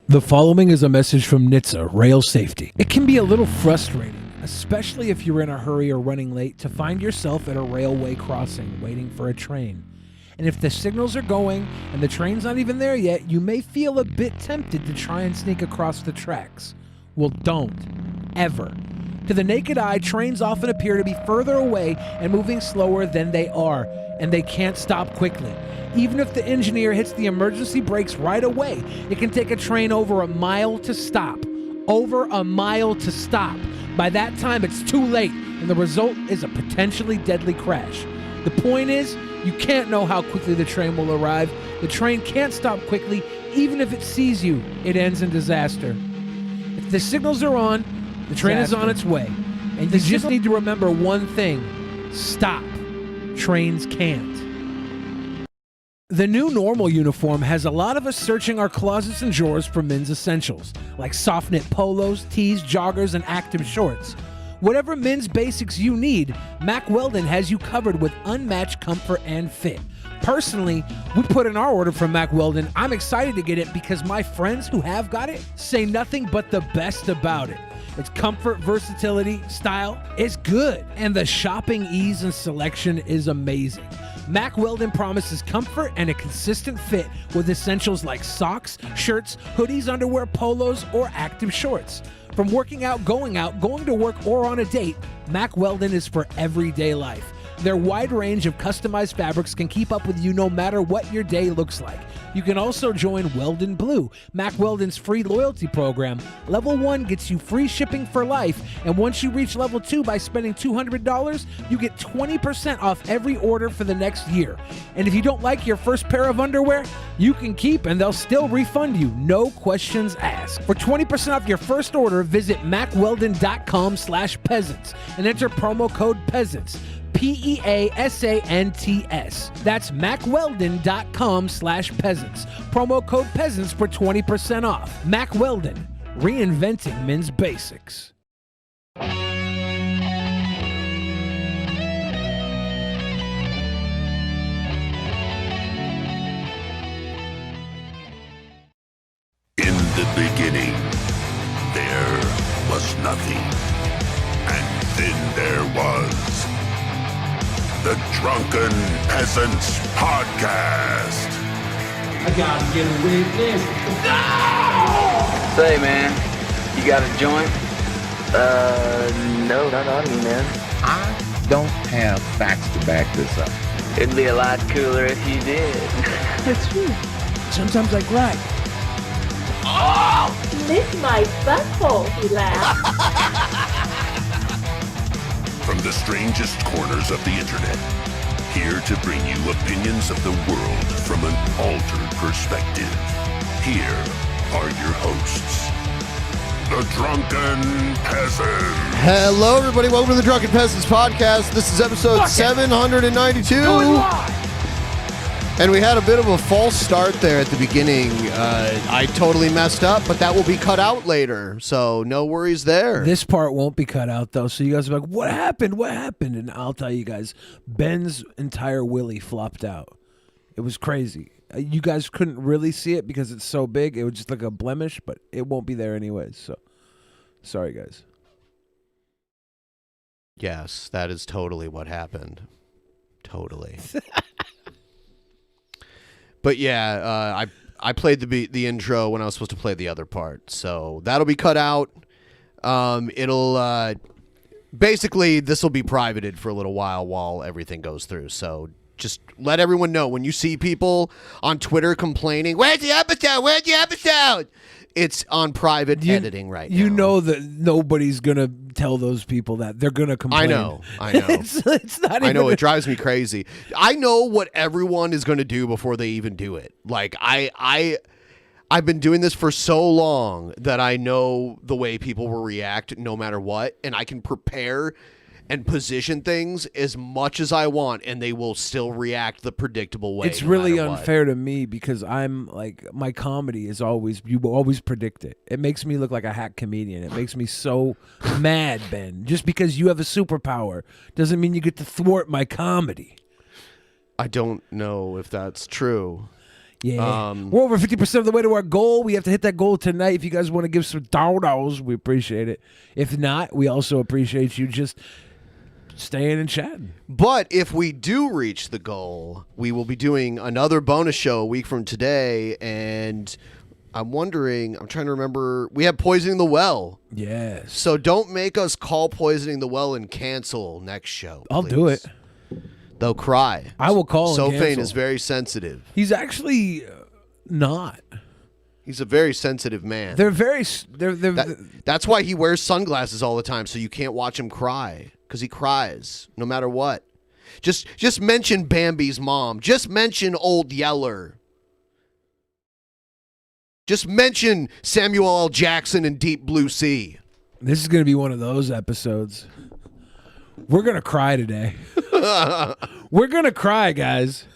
The following is a message from NHTSA Rail Safety. It can be a little frustrating, especially if you're in a hurry or running late, to find yourself at a railway crossing waiting for a train. And if the signals are going and the train's not even there yet, you may feel a bit tempted to try and sneak across the tracks. Well, don't. Ever. To the naked eye, trains often appear to be further away and moving slower than they are, and they can't stop quickly. Even if the engineer hits the emergency brakes right away, it can take a train over a mile to stop. Over a mile to stop. By that time, it's too late, and the result is a potentially deadly crash. The point is, you can't know how quickly the train will arrive. The train can't stop quickly. Even if it sees you, it ends in disaster. If the signals are on, the train is on its way. And you just need to remember one thing. Stop. Trains can't. The new normal uniform has a lot of us searching our closets and drawers for men's essentials, like soft knit polos, tees, joggers, and active shorts. Whatever men's basics you need, Mack Weldon has you covered with unmatched comfort and fit. Personally, we put in our order from Mack Weldon. I'm excited to get it because my friends who have got it say nothing but the best about it. Its comfort, versatility, style is good, and the shopping ease and selection is amazing. Mack Weldon promises comfort and a consistent fit with essentials like socks, shirts, hoodies, underwear, polos, or active shorts. From working out, going to work, or on a date, Mack Weldon is for everyday life. Their wide range of customized fabrics can keep up with you no matter what your day looks like. You can also join Weldon Blue, Mack Weldon's free loyalty program. Level 1 gets you free shipping for life, and once you reach level 2 by spending $200, you get 20% off every order for the next year. And if you don't like your first pair of underwear, you can keep and they'll still refund you, no questions asked. For 20% off your first order, visit mackweldon.com/peasants and enter promo code peasants. PEASANTS. That's mackweldon.com/peasants. Promo code peasants for 20% off. Mack Weldon, reinventing men's basics. In the beginning, there was nothing. And then there was the Drunken Peasants Podcast. I gotta get a witness. No! Say, man, you got a joint? No, not on me, man. I don't have facts to back this up. It'd be a lot cooler if you did. That's true. Sometimes I cry. Oh! Lick my butthole, he laughed. From the strangest corners of the internet, here to bring you opinions of the world from an altered perspective. Here are your hosts, the Drunken Peasants. Hello, everybody. Welcome to the Drunken Peasants Podcast. This is episode 792. And we had a bit of a false start there at the beginning. I totally messed up, but that will be cut out later, so no worries there. This part won't be cut out, though, so you guys are like, what happened? What happened? And I'll tell you guys, Ben's entire willy flopped out. It was crazy. You guys couldn't really see it because it's so big. It was just like a blemish, but it won't be there anyways, so sorry, guys. Yes, that is totally what happened. Totally. But yeah, I played the intro when I was supposed to play the other part, so that'll be cut out. It'll basically this will be privated for a little while everything goes through. So just let everyone know when you see people on Twitter complaining, "Where's the episode? Where's the episode?" It's on private editing right now. You know that nobody's going to tell those people that. They're going to complain. I know. it's not even... I know, it drives me crazy. I know what everyone is going to do before they even do it. Like, I've been doing this for so long that I know the way people will react no matter what, and I can prepare and position things as much as I want, and they will still react the predictable way. It's really unfair to me because I'm like, my comedy is always, you always predict it. It makes me look like a hack comedian. It makes me so mad, Ben. Just because you have a superpower doesn't mean you get to thwart my comedy. I don't know if that's true. Yeah. We're over 50% of the way to our goal. We have to hit that goal tonight. If you guys want to give some dollars, we appreciate it. If not, we also appreciate you just staying and chatting. But if we do reach the goal, we will be doing another bonus show a week from today. And I'm trying to remember, we have Poisoning the Well. Yes. So don't make us call Poisoning the Well and cancel next show. I'll do it. They'll cry. I will call and Sofane cancel. is very sensitive. He's actually not. He's a very sensitive man. That's why he wears sunglasses all the time, so you can't watch him cry, because he cries no matter what. Just mention Bambi's mom. Just mention Old Yeller. Just mention Samuel L. Jackson and Deep Blue Sea. This is going to be one of those episodes. We're going to cry today. We're going to cry, guys.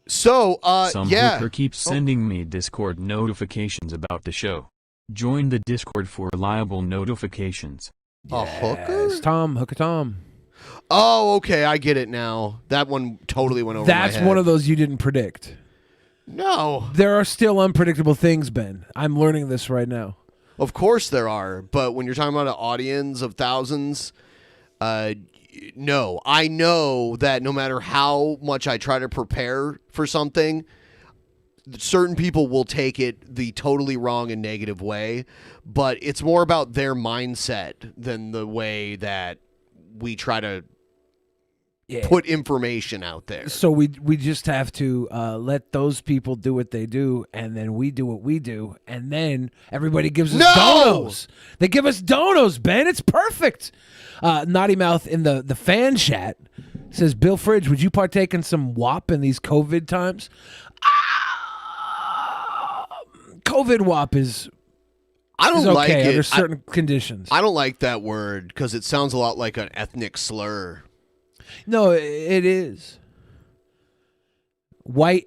So, Some hooker keeps sending me Discord notifications about the show. Join the Discord for reliable notifications. A hooker? It's Tom, Hooker Tom. Oh, okay, I get it now. That one totally went over my head. That's one of those you didn't predict. No. There are still unpredictable things, Ben. I'm learning this right now. Of course there are, but when you're talking about an audience of thousands, no. I know that no matter how much I try to prepare for something, certain people will take it the totally wrong and negative way, but it's more about their mindset than the way that we try to put information out there. So we just have to let those people do what they do, and then we do what we do, and then everybody gives us donos. They give us donos, Ben. It's perfect. Naughty Mouth in the fan chat says, Bill Fridge, would you partake in some WAP in these COVID times? COVID WAP is I don't like it under certain conditions. I don't like that word because it sounds a lot like an ethnic slur. No, it is. White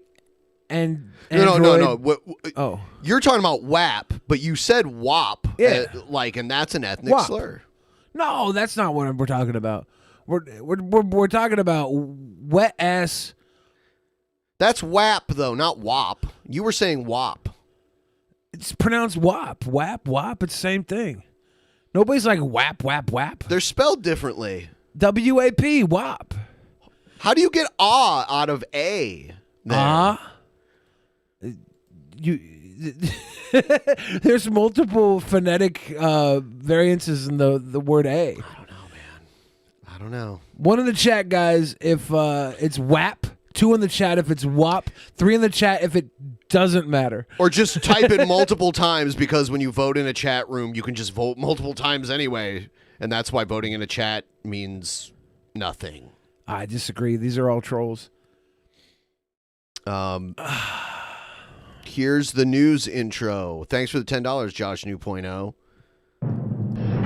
and No. Oh, you're talking about WAP, but you said WAP. Yeah. And that's an ethnic WAP. slur. No, that's not what we're talking about. We're talking about wet ass. That's WAP though, not WAP. You were saying WAP. It's pronounced WAP. WAP. It's the same thing. Nobody's like WAP. They're spelled differently. WAP. WAP. How do you get out of A? There? There's multiple phonetic variances in the word A. I don't know, man. I don't know. One in the chat, guys, if it's WAP. 2 in the chat if it's WAP. 3 in the chat if it doesn't matter. Or just type it multiple times, because when you vote in a chat room, you can just vote multiple times anyway. And that's why voting in a chat means nothing. I disagree. These are all trolls. Here's the news intro. Thanks for the $10, Josh New.0.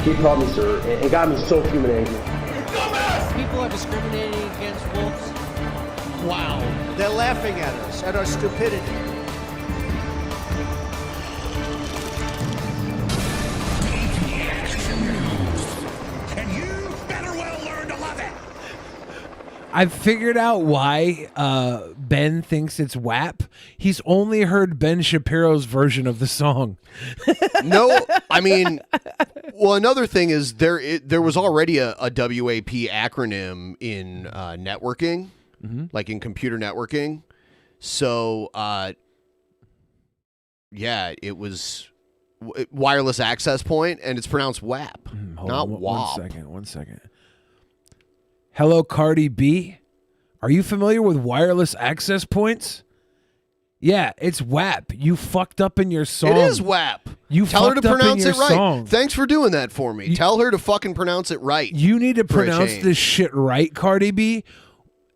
He called me sir and got me so human angry. People are discriminating against wolves. Wow. They're laughing at us, at our stupidity. And you better well learn to love it. I've figured out why Ben thinks it's WAP. He's only heard Ben Shapiro's version of the song. No, I mean, well, another thing is there was already a WAP acronym in networking, like in computer networking. So, yeah, it was wireless access point, and it's pronounced WAP, not WAP. One second. Hello, Cardi B. Are you familiar with wireless access points? Yeah, it's WAP. You fucked up in your song. It is WAP. You tell her to fucked up in pronounce your it right. song. Thanks for doing that for me. Tell her to fucking pronounce it right. You need to for a pronounce change. this shit right, Cardi B,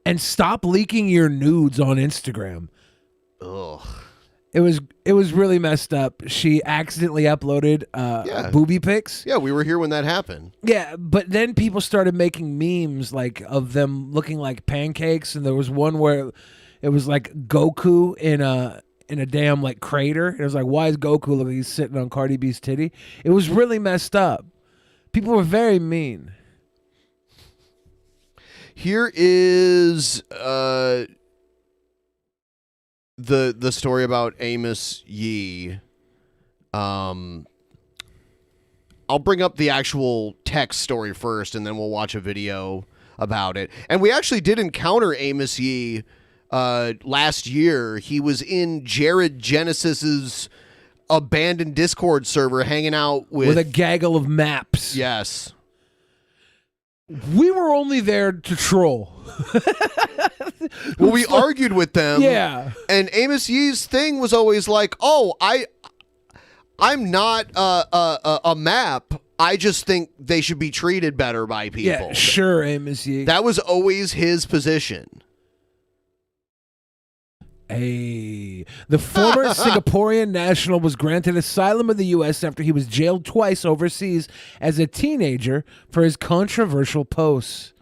and stop leaking your nudes on Instagram. Ugh. It was really messed up. She accidentally uploaded booby pics. Yeah, we were here when that happened. Yeah, but then people started making memes like of them looking like pancakes, and there was one where it was like Goku in a damn like crater. It was like, why is Goku looking like he's sitting on Cardi B's titty? It was really messed up. People were very mean. Here is the story about Amos Yee. I'll bring up the actual text story first, and then we'll watch a video about it. And we actually did encounter Amos Yee last year. He was in Jared Genesis's abandoned Discord server hanging out with a gaggle of maps. Yes. We were only there to troll. Well, we argued with them. Yeah. And Amos Yee's thing was always like, oh, I'm not a map. I just think they should be treated better by people. Yeah, sure, Amos Yee. That was always his position. The former Singaporean national was granted asylum in the U.S. after he was jailed twice overseas as a teenager for his controversial posts.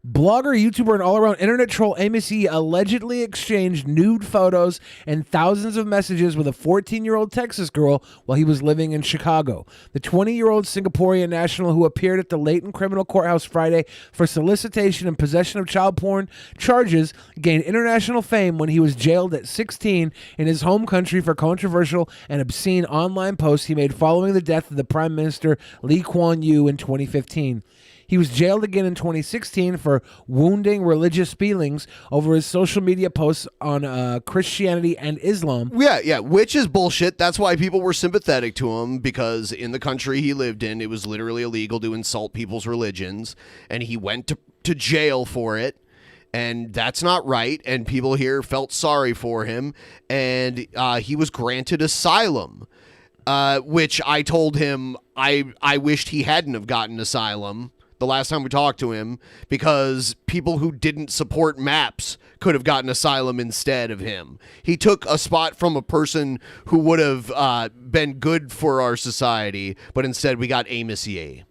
Blogger, YouTuber, and all-around internet troll Amos Yee allegedly exchanged nude photos and thousands of messages with a 14-year-old Texas girl while he was living in Chicago. The 20-year-old Singaporean national who appeared at the Leighton Criminal Courthouse Friday for solicitation and possession of child porn charges gained international fame when he was jailed at 16 in his home country for controversial and obscene online posts he made following the death of the Prime Minister Lee Kuan Yew in 2015. He was jailed again in 2016 for wounding religious feelings over his social media posts on Christianity and Islam. Yeah, which is bullshit. That's why people were sympathetic to him, because in the country he lived in, it was literally illegal to insult people's religions, and he went to jail for it, and that's not right, and people here felt sorry for him, and he was granted asylum, which I told him I wished he hadn't have gotten asylum the last time we talked to him, because people who didn't support maps could have gotten asylum instead of him. He took a spot from a person who would have been good for our society, but instead we got Amos Yee.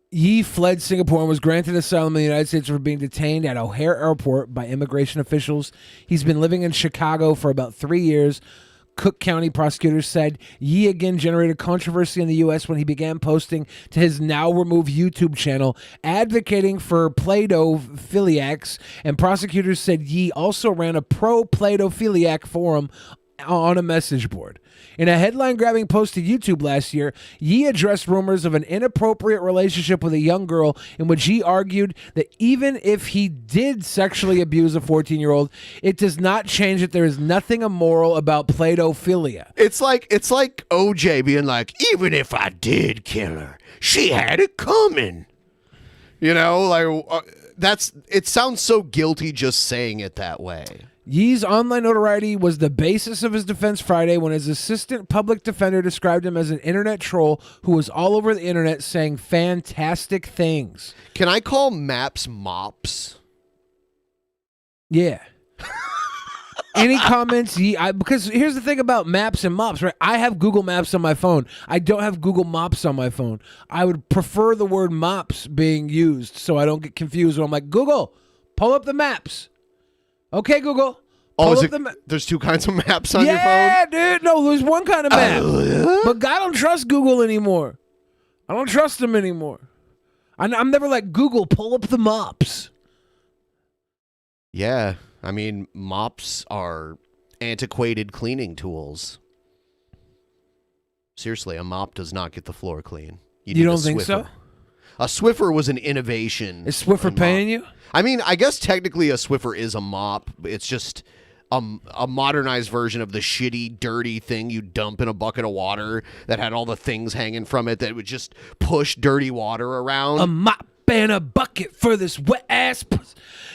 Yee fled Singapore and was granted asylum in the United States for being detained at O'Hare Airport by immigration officials. He's been living in Chicago for about 3 years. Cook County prosecutors said Yee again generated controversy in the U.S. when he began posting to his now-removed YouTube channel advocating for Play-Doh-philiacs, and prosecutors said Yee also ran a pro-Play-Doh-philiac forum on a message board. In a headline-grabbing post to YouTube last year, Yee addressed rumors of an inappropriate relationship with a young girl in which he argued that even if he did sexually abuse a 14-year-old, it does not change that there is nothing immoral about Play-Doh-philia. It's like OJ being like, even if I did kill her, she had it coming. You know, like it sounds so guilty just saying it that way. Yee's online notoriety was the basis of his defense Friday when his assistant public defender described him as an internet troll who was all over the internet saying fantastic things. Can I call maps mops? Yeah. Any comments? Because here's the thing about maps and mops, right? I have Google Maps on my phone. I don't have Google Mops on my phone. I would prefer the word mops being used so I don't get confused when I'm like, Google, pull up the maps. Okay, Google. There's two kinds of maps on your phone? Yeah, dude. No, there's one kind of map. But I don't trust Google anymore. I don't trust them anymore. I'm never like, Google, pull up the mops. Yeah. I mean, mops are antiquated cleaning tools. Seriously, a mop does not get the floor clean. You don't think so? A Swiffer was an innovation. Is Swiffer paying you? I mean, I guess technically a Swiffer is a mop. It's just a modernized version of the shitty, dirty thing you dump in a bucket of water that had all the things hanging from it that would just push dirty water around. A mop and a bucket for this wet ass.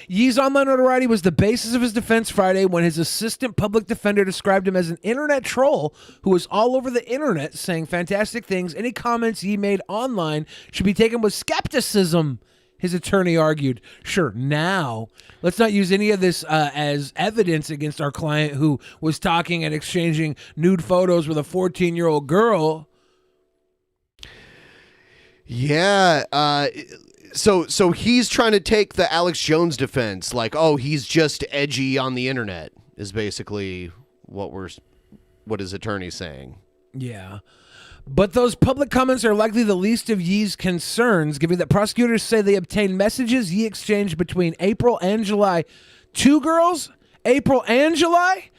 Yee's online notoriety was the basis of his defense Friday when his assistant public defender described him as an internet troll who was all over the internet saying fantastic things. Any comments Yee made online should be taken with skepticism, his attorney argued. Sure, now, let's not use any of this as evidence against our client who was talking and exchanging nude photos with a 14-year-old girl. Yeah, So he's trying to take the Alex Jones defense, like, oh, he's just edgy on the internet, is basically what his attorney's saying. Yeah. But those public comments are likely the least of Yee's concerns, given that prosecutors say they obtained messages Yee exchanged between April and July. 2 girls April and July?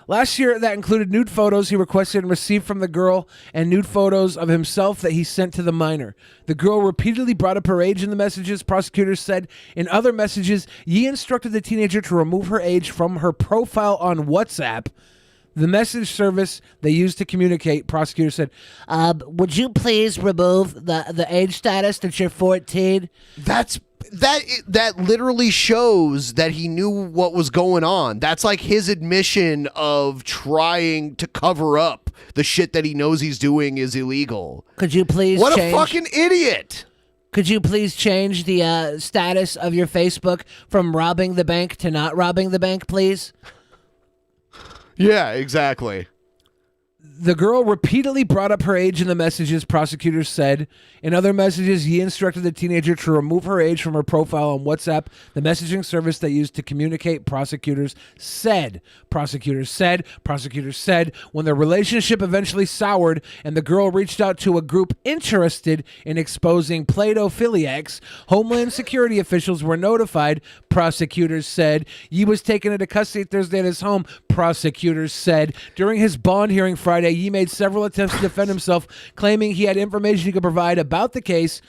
Last year, that included nude photos he requested and received from the girl and nude photos of himself that he sent to the minor. The girl repeatedly brought up her age in the messages, prosecutors said. In other messages, Yee instructed the teenager to remove her age from her profile on WhatsApp, the message service they used to communicate. Prosecutors said, would you please remove the age status that you're 14? That literally shows that he knew what was going on. That's like his admission of trying to cover up the shit that he knows he's doing is illegal. Could you please What change? a fucking idiot. Could you please change the status of your Facebook from robbing the bank to not robbing the bank, please? Yeah, exactly. The girl repeatedly brought up her age in the messages, prosecutors said. In other messages, Yee instructed the teenager to remove her age from her profile on WhatsApp, the messaging service they used to communicate, prosecutors said. Prosecutors said when their relationship eventually soured and the girl reached out to a group interested in exposing pedophiliacs, Homeland Security officials were notified, prosecutors said. Yee was taken into custody Thursday at his home, prosecutors said. During his bond hearing Friday, Yee made several attempts to defend himself, claiming he had information he could provide about the case.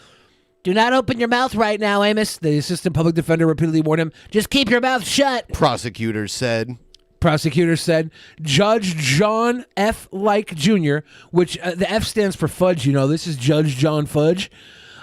Do not open your mouth right now, Amos, the assistant public defender repeatedly warned him. Just keep your mouth shut, prosecutors said. Judge John F. Like Jr., which the F stands for fudge, you know. This is Judge John Fudge,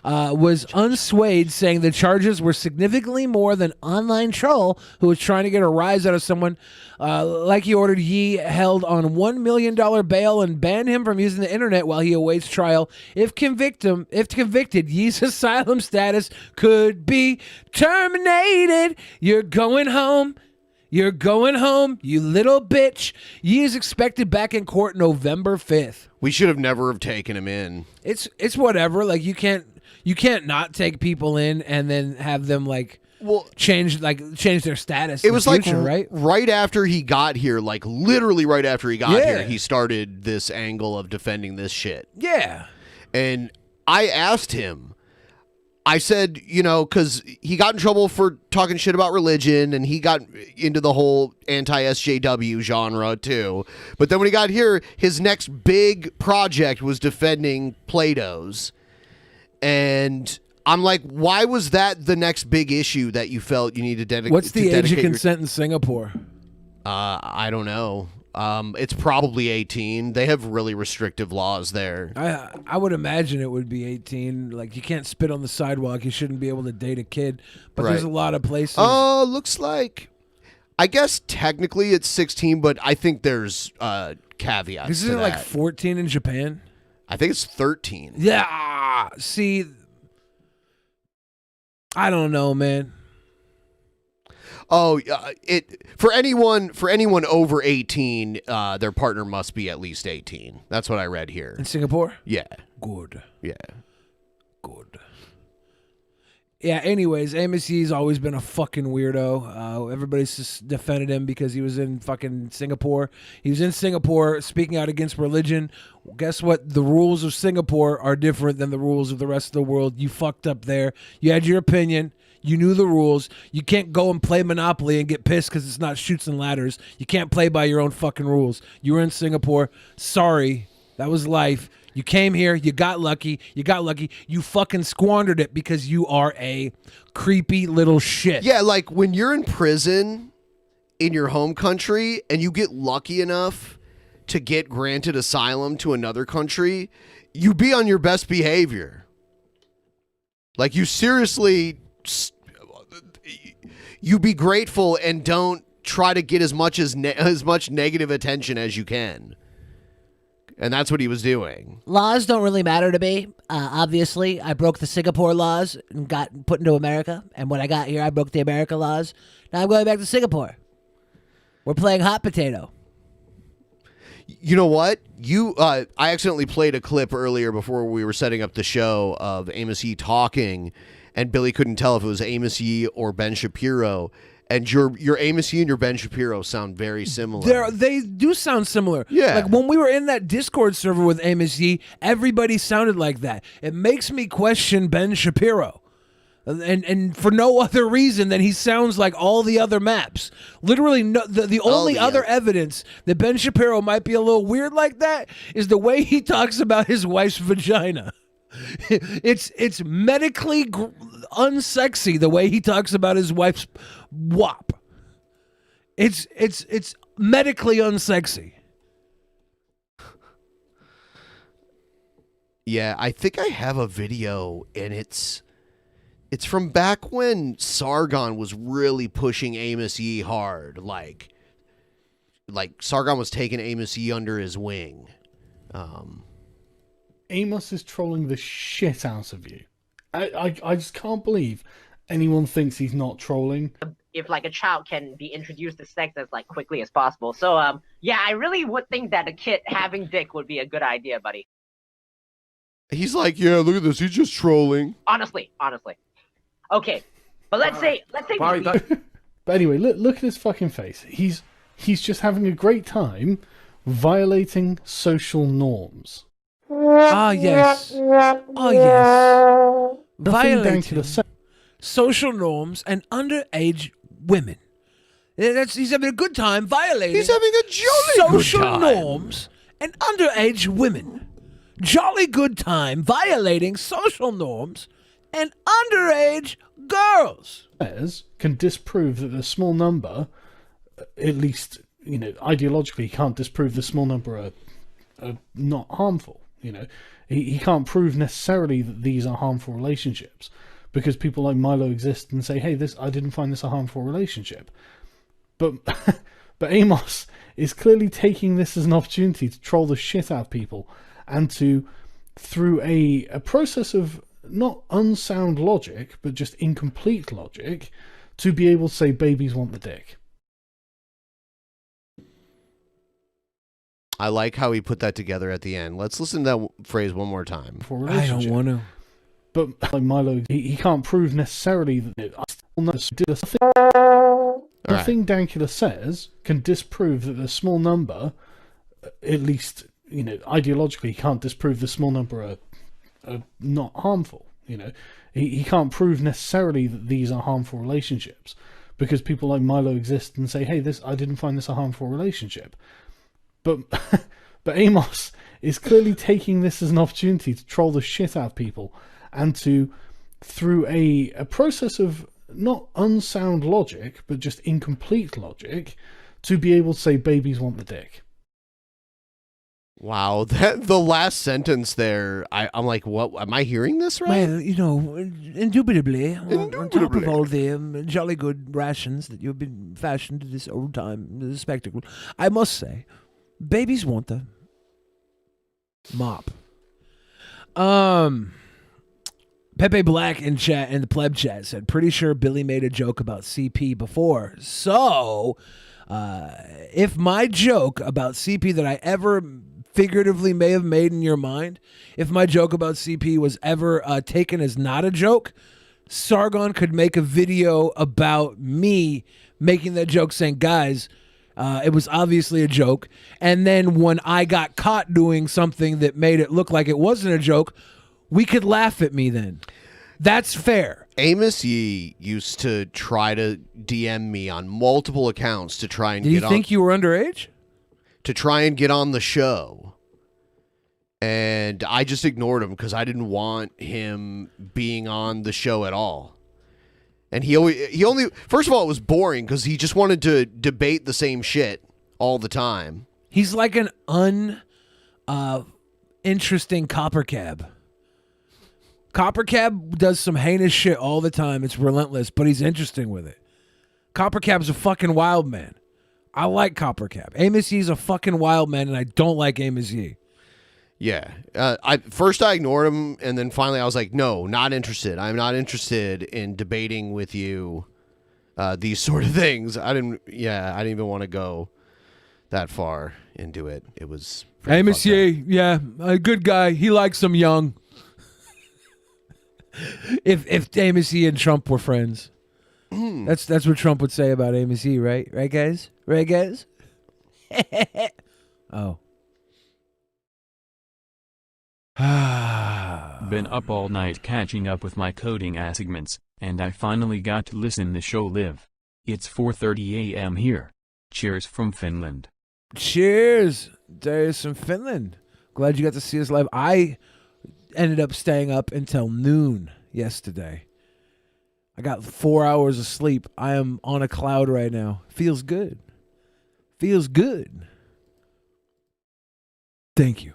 was unswayed, saying the charges were significantly more than online troll who was trying to get a rise out of someone. Like he ordered Yee held on $1 million bail and banned him from using the internet while he awaits trial. If convicted, Yee's asylum status could be terminated. You're going home, you little bitch. Yee is expected back in court November 5th. We should have never have taken him in. It's whatever. Like you can't not take people in and then have them change their status. It was future, right after he got here, like literally right after he got here, he started this angle of defending this shit. Yeah. And I asked him, I said, because he got in trouble for talking shit about religion and he got into the whole anti-SJW genre too. But then when he got here, his next big project was defending Plato's. And I'm like, why was that the next big issue that you felt you needed to dedicate? What's the age of consent in Singapore? I don't know. It's probably 18. They have really restrictive laws there. I would imagine it would be 18. Like, you can't spit on the sidewalk. You shouldn't be able to date a kid. But there's a lot of places. Oh, looks like, I guess technically it's 16, but I think there's caveats. Isn't it like 14 in Japan? I think it's 13. Yeah. See, I don't know, man. Oh, for anyone over 18, their partner must be at least 18. That's what I read here. In Singapore? Yeah. Good. Yeah. Good. Yeah, anyways, Amos Yee's always been a fucking weirdo. Everybody's just defended him because he was in fucking Singapore. He was in Singapore speaking out against religion. Guess what? The rules of Singapore are different than the rules of the rest of the world. You fucked up there. You had your opinion. You knew the rules. You can't go and play Monopoly and get pissed because it's not chutes and ladders. You can't play by your own fucking rules. You were in Singapore. Sorry. That was life. You came here. You got lucky. You fucking squandered it because you are a creepy little shit. Yeah, like when you're in prison in your home country and you get lucky enough to get granted asylum to another country, you be on your best behavior. Like you seriously... you be grateful and don't try to get as much negative attention as you can. And that's what he was doing. Laws don't really matter to me. Obviously, I broke the Singapore laws and got put into America. And when I got here, I broke the America laws. Now I'm going back to Singapore. We're playing hot potato. You know what? I accidentally played a clip earlier before we were setting up the show of Amos Yee talking, and Billy couldn't tell if it was Amos Yee or Ben Shapiro. And your Amos Yee and your Ben Shapiro sound very similar. They do sound similar. Yeah. Like when we were in that Discord server with Amos Yee, everybody sounded like that. It makes me question Ben Shapiro. And for no other reason than he sounds like all the other maps. Literally, the only other evidence that Ben Shapiro might be a little weird like that is the way he talks about his wife's vagina. It's medically unsexy the way he talks about his wife's wop. It's medically unsexy. Yeah, I think I have a video, and it's from back when Sargon was really pushing Amos Yee hard. Like Sargon was taking Amos Yee under his wing. Amos is trolling the shit out of you. I just can't believe anyone thinks he's not trolling. If like a child can be introduced to sex as like quickly as possible. So yeah, I really would think that a kid having dick would be a good idea, buddy. He's like, yeah, look at this. He's just trolling. Honestly. Okay, but let's say. But anyway, look at his fucking face. He's just having a great time violating social norms. Ah, yes. Oh, yes. Violating social norms and underage women. He's having a good time violating. He's having a jolly social good time. norms and underage women. Jolly good time violating social norms and underage girls. Can disprove that the small number, at least, ideologically, can't disprove the small number are not harmful. He can't prove necessarily that these are harmful relationships, because people like Milo exist and say, hey, I didn't find this a harmful relationship. But Amos is clearly taking this as an opportunity to troll the shit out of people and to, through a process of not unsound logic, but just incomplete logic, to be able to say babies want the dick. I like how he put that together at the end. Let's listen to that phrase one more time. I don't want to. But like Milo, he can't prove necessarily that nothing Dankula says can disprove that the small number, at least, ideologically, he can't disprove the small number are not harmful. He can't prove necessarily that these are harmful relationships, because people like Milo exist and say, hey, I didn't find this a harmful relationship. But Amos is clearly taking this as an opportunity to troll the shit out of people and to, through a process of not unsound logic, but just incomplete logic, to be able to say babies want the dick. Wow, the last sentence there, I'm like, what? Am I hearing this right? Well, indubitably, on top of all the jolly good rations that you've been fashioned to this old time, this spectacle, I must say, babies want the mop. Pepe Black in chat, in the pleb chat, said, pretty sure Billy made a joke about CP before. So, if my joke about CP that I ever figuratively may have made in your mind, if my joke about CP was ever taken as not a joke, Sargon could make a video about me making that joke saying, guys, it was obviously a joke. And then when I got caught doing something that made it look like it wasn't a joke, we could laugh at me then. That's fair. Amos Yee used to try to DM me on multiple accounts to try and get on. Do you think you were underage? To try and get on the show. And I just ignored him because I didn't want him being on the show at all. And he only first of all, it was boring because he just wanted to debate the same shit all the time. He's like an interesting copper cab. Copper Cab does some heinous shit all the time. It's relentless, but he's interesting with it. Copper Cab's a fucking wild man. I like Copper Cab. Amos Yee's a fucking wild man, and I don't like Amos Yee. Yeah. I ignored him, and then finally I was like, no, not interested. I'm not interested in debating with you these sort of things. I didn't even want to go that far into it. It was Amos Yee, yeah, a good guy. He likes them young. If Amos Yee and Trump were friends, that's what Trump would say about Amos Yee, right? Right, guys? Right, guys? Oh. Been up all night catching up with my coding assignments. And I finally got to listen the show live. It's 4:30 a.m. here. Cheers from Finland. Cheers, Darius from Finland. Glad you got to see us live. I ended up staying up until noon yesterday. I got 4 hours of sleep. I am on a cloud right now. Feels good. Feels good. Thank you.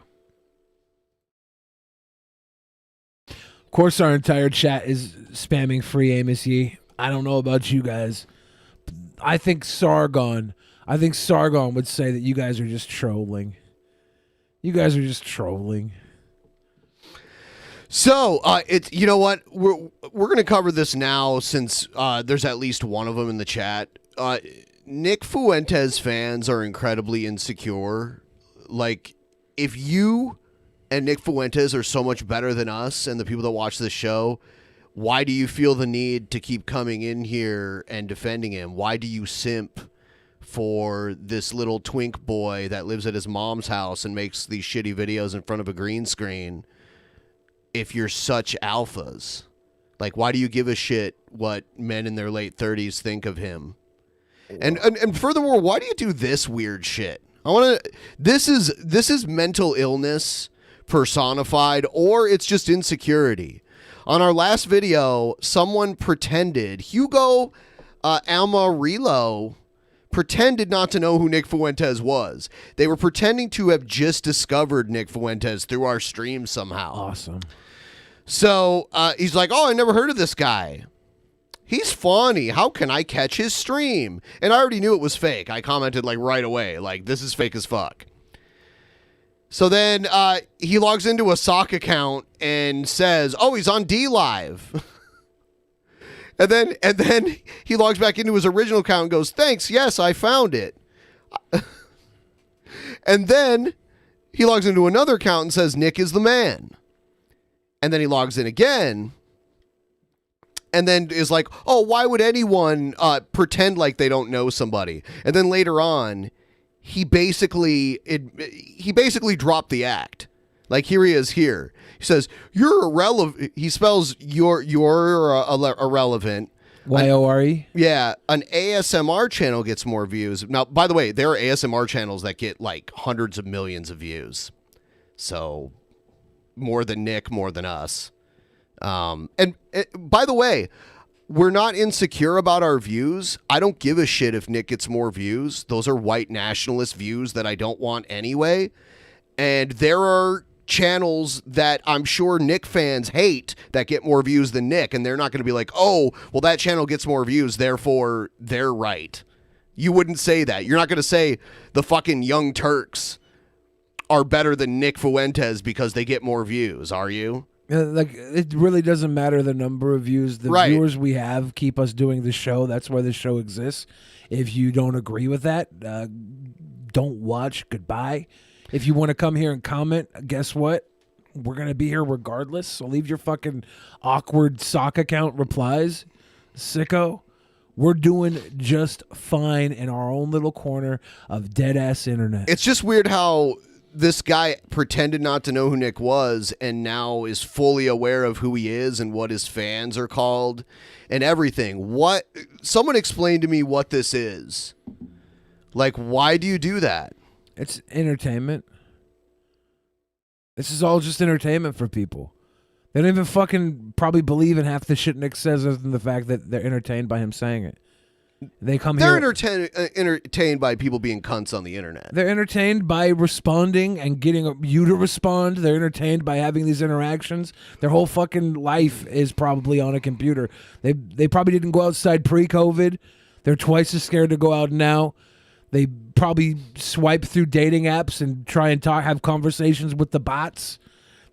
Of course, our entire chat is spamming free Amos Yee. I don't know about you guys. I think Sargon would say that you guys are just trolling. You guys are just trolling. So, you know what? We're going to cover this now since there's at least one of them in the chat. Nick Fuentes fans are incredibly insecure. Like, if you and Nick Fuentes are so much better than us and the people that watch this show, why do you feel the need to keep coming in here and defending him? Why do you simp for this little twink boy that lives at his mom's house and makes these shitty videos in front of a green screen if you're such alphas? Like, why do you give a shit what men in their late 30s think of him? And furthermore, why do you do this weird shit? This is mental illness personified, or it's just insecurity. On our last video, someone pretended, Hugo Amarillo pretended not to know who Nick Fuentes was. They were pretending to have just discovered Nick Fuentes through our stream somehow. Awesome. So he's like, oh, I never heard of this guy. He's funny. How can I catch his stream? And I already knew it was fake. I commented like right away, like, this is fake as fuck. So then he logs into a sock account and says, oh, he's on D Live. and then he logs back into his original account and goes, thanks, yes, I found it. And then he logs into another account and says, Nick is the man. And then he logs in again and then is like, oh, why would anyone pretend like they don't know somebody? And then later on, he basically dropped the act. Like, here he is here. He says, you're irrelevant. He spells you're irrelevant. Y-O-R-E? Yeah. An ASMR channel gets more views. Now, by the way, there are ASMR channels that get like hundreds of millions of views. So more than Nick, more than us. And by the way, we're not insecure about our views. I don't give a shit if Nick gets more views. Those are white nationalist views that I don't want anyway. And there are channels that I'm sure Nick fans hate that get more views than Nick. And they're not going to be like, oh, well, that channel gets more views, therefore they're right. You wouldn't say that. You're not going to say the fucking Young Turks are better than Nick Fuentes because they get more views, are you? Like, it really doesn't matter the number of views. The viewers we have keep us doing the show. That's why the show exists. If you don't agree with that, don't watch. Goodbye. If you want to come here and comment, guess what? We're going to be here regardless. So leave your fucking awkward sock account replies, sicko. We're doing just fine in our own little corner of dead-ass internet. It's just weird how this guy pretended not to know who Nick was and now is fully aware of who he is and what his fans are called and everything. Someone explain to me what this is. Like, why do you do that? It's entertainment. This is all just entertainment for people. They don't even fucking probably believe in half the shit Nick says other than the fact that they're entertained by him saying it. They're entertained by people being cunts on the internet. They're entertained by responding and getting you to respond. They're entertained by having these interactions. Their whole fucking life is probably on a computer. They probably didn't go outside pre-COVID. They're twice as scared to go out now. They probably swipe through dating apps and try and have conversations with the bots.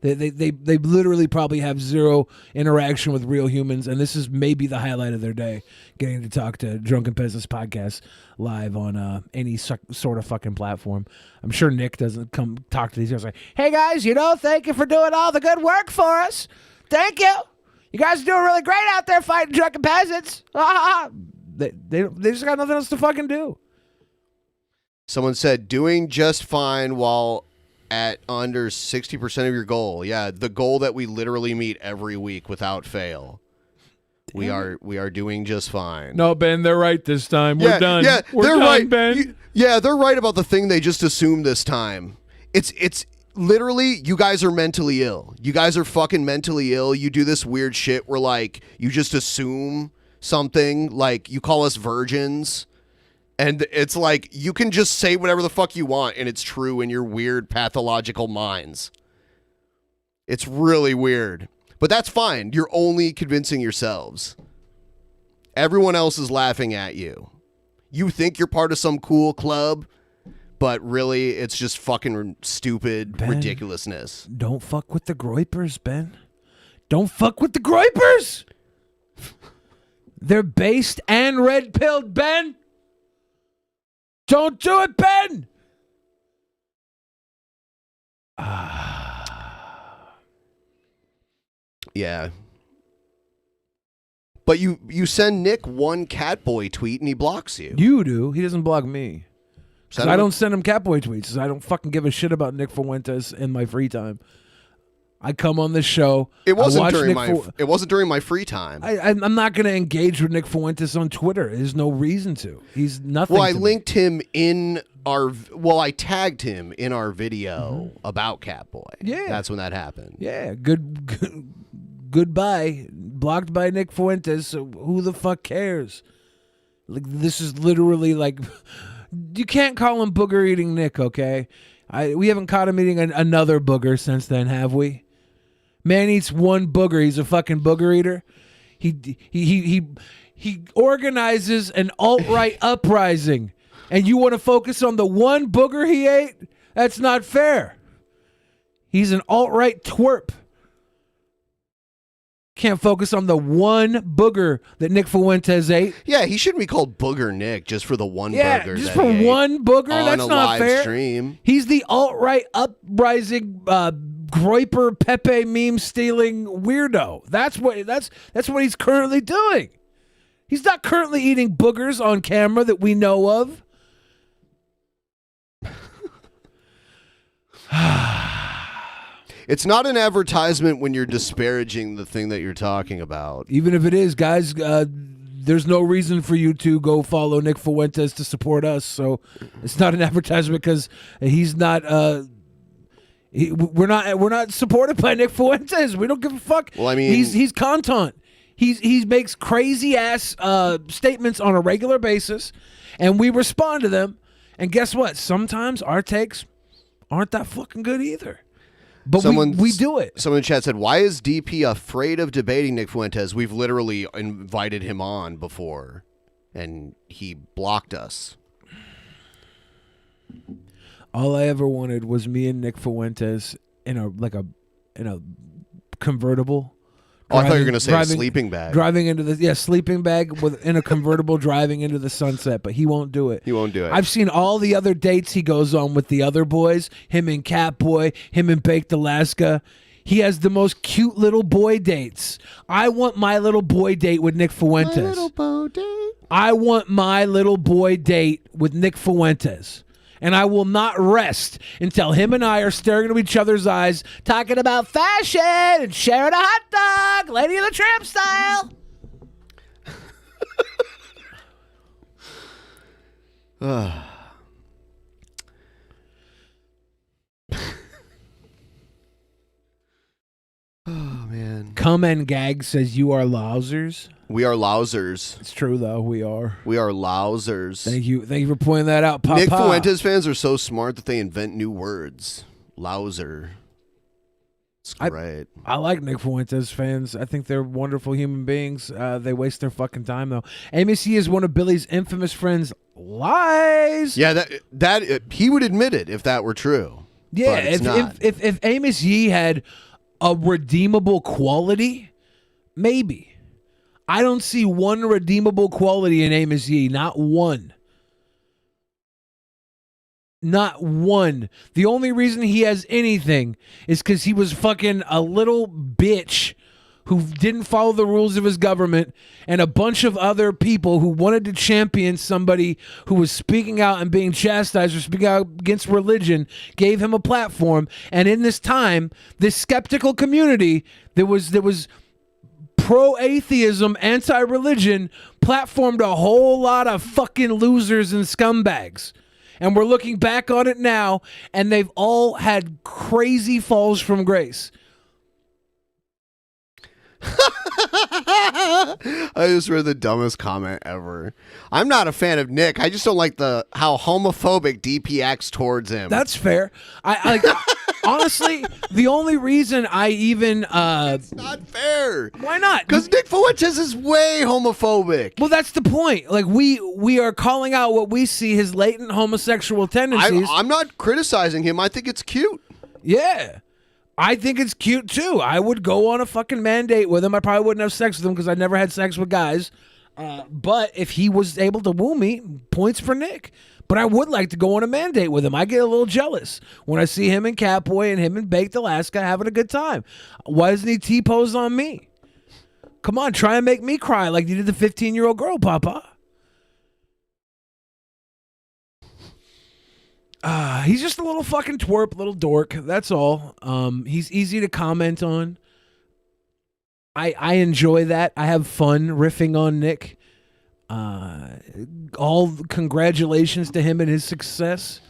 They literally probably have zero interaction with real humans, and this is maybe the highlight of their day, getting to talk to Drunken Peasants podcast live on any sort of fucking platform. I'm sure Nick doesn't come talk to these guys like, hey guys, thank you for doing all the good work for us. Thank you. You guys are doing really great out there fighting Drunken Peasants. They just got nothing else to fucking do. Someone said, doing just fine while at under 60% of your goal. Yeah, the goal that we literally meet every week without fail. We are doing just fine. No, Ben, they're right this time. We're done. Yeah, We're they're done, right, Ben. They're right about the thing they just assumed this time. It's literally, you guys are mentally ill. You guys are fucking mentally ill. You do this weird shit where, like, you just assume something. Like, you call us virgins. And it's like, you can just say whatever the fuck you want, and it's true in your weird pathological minds. It's really weird. But that's fine. You're only convincing yourselves. Everyone else is laughing at you. You think you're part of some cool club, but really, it's just fucking stupid Ben, ridiculousness. Don't fuck with the groypers, Ben. Don't fuck with the groypers. They're based and red-pilled, Ben. Don't do it, Ben. Yeah. But you send Nick one Catboy tweet and he blocks you. You do. He doesn't block me. Send I him- don't send him Catboy tweets. 'Cause I don't fucking give a shit about Nick Fuentes in my free time. I come on this show. It wasn't I watch during Nick it wasn't during my free time. I'm not going to engage with Nick Fuentes on Twitter. There's no reason to. He's nothing. Well, I to me. linked him in I tagged him in our video about Catboy. Yeah. That's when that happened. Yeah, goodbye. Blocked by Nick Fuentes. So who the fuck cares? Like, this is literally like, you can't call him booger eating Nick, okay? We haven't caught him eating another booger since then, have we? Man eats one booger. He's a fucking booger eater. He organizes an alt-right uprising, and you want to focus on the one booger he ate? That's not fair. He's an alt-right twerp. Can't focus on the one booger that Nick Fuentes ate. Yeah, he shouldn't be called Booger Nick just for the one booger. Just that for he ate one booger? on That's a not live fair. stream. He's the alt-right uprising Groiper Pepe meme stealing weirdo. That's what he's currently doing. He's not currently eating boogers on camera that we know of. It's not an advertisement when you're disparaging the thing that you're talking about. Even if it is, guys, there's no reason for you to go follow Nick Fuentes to support us. So it's not an advertisement because he's not. We're not supported by Nick Fuentes. We don't give a fuck. Well, I mean, he's content. He makes crazy ass statements on a regular basis, and we respond to them. And guess what? Sometimes our takes aren't that fucking good either. But we do it. Someone in chat said, "Why is DP afraid of debating Nick Fuentes? We've literally invited him on before, and he blocked us." All I ever wanted was me and Nick Fuentes in a convertible. Oh, I thought you were going to say a sleeping bag. Driving into the sleeping bag in a convertible driving into the sunset, but he won't do it. He won't do it. I've seen all the other dates he goes on with the other boys, him and Catboy, him and Baked Alaska. He has the most cute little boy dates. I want my little boy date with Nick Fuentes. My little boy date. I want my little boy date with Nick Fuentes. And I will not rest until him and I are staring into each other's eyes, talking about fashion and sharing a hot dog, Lady of the Tramp style. Oh, man. Come and Gag says you are lousers. We are lousers. It's true, though. We are. We are lousers. Thank you for pointing that out, Papa. Nick Fuentes fans are so smart that they invent new words. Louser. It's great. I like Nick Fuentes fans. I think they're wonderful human beings. They waste their fucking time, though. Amos Yee is one of Billy's infamous friends. Lies. Yeah, that he would admit it if that were true. Yeah, but it's not. if Amos Yee had a redeemable quality, maybe. I don't see one redeemable quality in Amos Yee. Not one. Not one. The only reason he has anything is because he was fucking a little bitch who didn't follow the rules of his government, and a bunch of other people who wanted to champion somebody who was speaking out and being chastised or speaking out against religion gave him a platform. And in this time, this skeptical community that was pro-atheism, anti-religion, platformed a whole lot of fucking losers and scumbags. And we're looking back on it now, and they've all had crazy falls from grace. I just read the dumbest comment ever. I'm not a fan of Nick. I just don't like how homophobic DP acts towards him. That's fair. I like honestly, the only reason I even it's not fair. Why not? Because Nick Fuentes is way homophobic. Well, that's the point. Like we are calling out what we see his latent homosexual tendencies. I'm not criticizing him. I think it's cute. Yeah. I think it's cute too. I would go on a fucking man date with him. I probably wouldn't have sex with him because I never had sex with guys. But if he was able to woo me, points for Nick. But I would like to go on a man date with him. I get a little jealous when I see him and Catboy and him and Baked Alaska having a good time. Why doesn't he T-pose on me? Come on, try and make me cry like you did the 15-year-old girl, Papa. He's just a little fucking twerp, little dork. That's all. He's easy to comment on. I enjoy that. I have fun riffing on Nick. All congratulations to him and his success.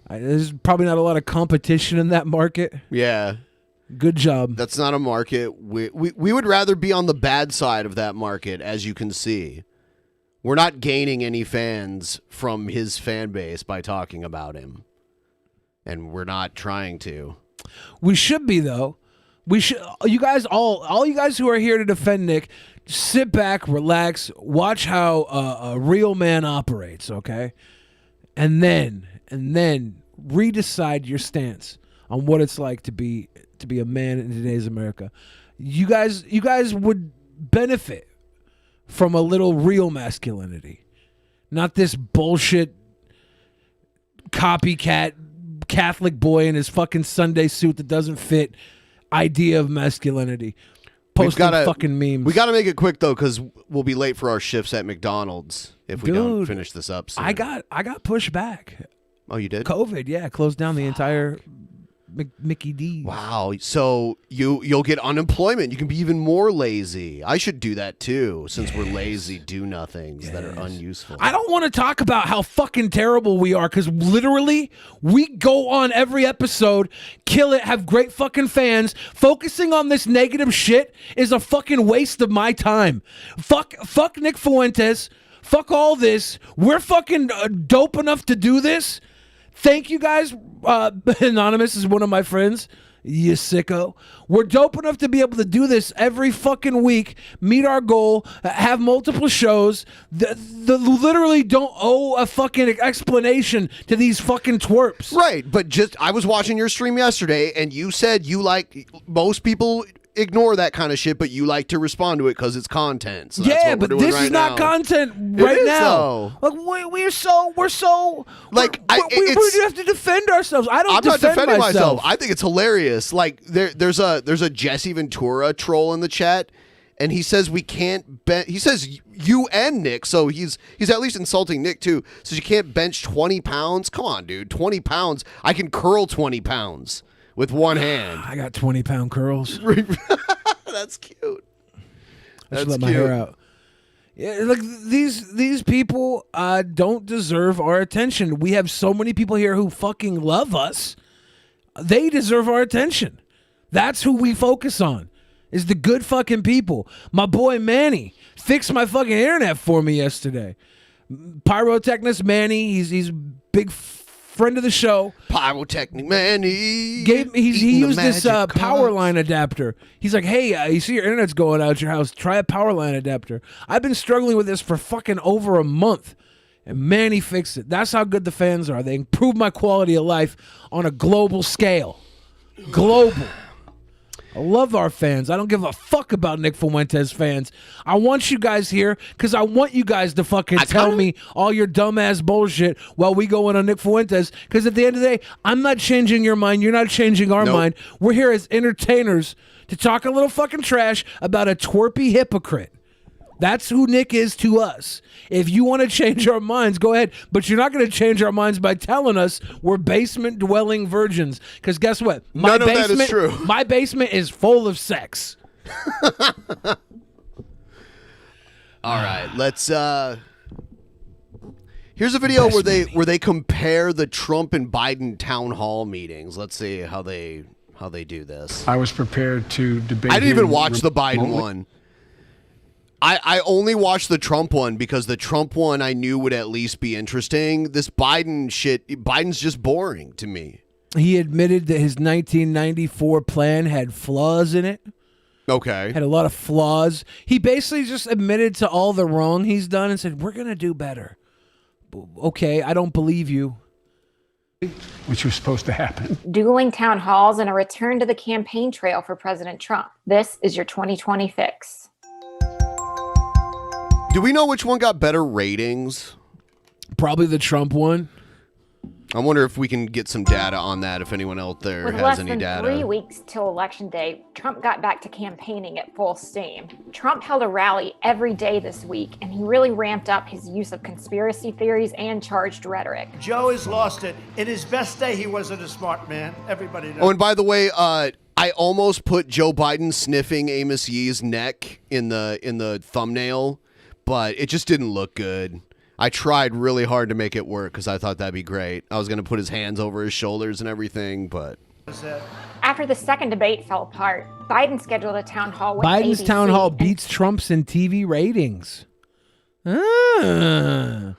There's probably not a lot of competition in that market. Yeah. Good job. That's not a market. We would rather be on the bad side of that market, as you can see. We're not gaining any fans from his fan base by talking about him. And we're not trying to. We should be, though. We should. You guys, all you guys who are here to defend Nick, sit back, relax, watch how a real man operates, okay? And then redecide your stance on what it's like to be a man in today's America. You guys would benefit from a little real masculinity, not this bullshit copycat Catholic boy in his fucking Sunday suit that doesn't fit idea of masculinity. Posting fucking memes. We got to make it quick though, because we'll be late for our shifts at McDonald's if we don't finish this up soon. I got pushed back. Oh, you did? COVID, yeah, closed down the entire Mickey D. Wow. So you'll get unemployment. You can be even more lazy. I should do that too, since we're lazy do-nothings that are unuseful. I don't want to talk about how fucking terrible we are, because literally we go on every episode, kill it, have great fucking fans. Focusing on this negative shit is a fucking waste of my time. Fuck Nick Fuentes. Fuck all this. We're fucking dope enough to do this. Thank you guys. Anonymous is one of my friends. You sicko. We're dope enough to be able to do this every fucking week, meet our goal, have multiple shows. The literally don't owe a fucking explanation to these fucking twerps. Right, but I was watching your stream yesterday, and you said you like, most people ignore that kind of shit, but you like to respond to it because it's content. So that's what we're doing this right is not now. content right now. Though. Like we're so like we have to defend ourselves. I'm not defending myself. I think it's hilarious. Like there's a Jesse Ventura troll in the chat, and he says we can't he says you and Nick, so he's at least insulting Nick too. Says you can't bench 20 pounds. Come on, dude, 20 pounds. I can curl 20 pounds. With one hand. I got 20-pound curls. That's cute. I should let my hair out. Yeah, like these people don't deserve our attention. We have so many people here who fucking love us. They deserve our attention. That's who we focus on. Is the good fucking people. My boy Manny fixed my fucking internet for me yesterday. Pyrotechnist Manny, he's big friend of the show. Pyrotechnic Manny. He used this power line adapter. He's like, hey, you see your internet's going out at your house. Try a power line adapter. I've been struggling with this for fucking over a month. And Manny fixed it. That's how good the fans are. They improve my quality of life on a global scale. Global. I love our fans. I don't give a fuck about Nick Fuentes fans. I want you guys here because I want you guys to fucking tell me all your dumbass bullshit while we go in on Nick Fuentes, because at the end of the day, I'm not changing your mind. You're not changing our mind. We're here as entertainers to talk a little fucking trash about a twerpy hypocrite. That's who Nick is to us. If you want to change our minds, go ahead. But you're not going to change our minds by telling us we're basement-dwelling virgins. Because guess what? None of that is true. My basement is full of sex. All right, let's. Here's a video where they compare the Trump and Biden town hall meetings. Let's see how they do this. I was prepared to debate. I didn't even watch the remotely. Biden one. I only watched the Trump one because the Trump one I knew would at least be interesting. This Biden shit, Biden's just boring to me. He admitted that his 1994 plan had flaws in it. Okay. Had a lot of flaws. He basically just admitted to all the wrong he's done and said, we're going to do better. Okay, I don't believe you. Which was supposed to happen. Dueling town halls and a return to the campaign trail for President Trump. This is your 2020 fix. Do we know which one got better ratings? Probably the Trump one. I wonder if we can get some data on that, if anyone out there With has less any than data. 3 weeks till Election Day, Trump got back to campaigning at full steam. Trump held a rally every day this week, and he really ramped up his use of conspiracy theories and charged rhetoric. Joe has lost it. In his best day, he wasn't a smart man. Everybody knows. Oh, and by the way, I almost put Joe Biden sniffing Amos Yee's neck in the thumbnail, but it just didn't look good. I tried really hard to make it work because I thought that'd be great. I was going to put his hands over his shoulders and everything, but... After the second debate fell apart, Biden scheduled a town hall with Biden's ABC town hall and beats Trump's in TV ratings. The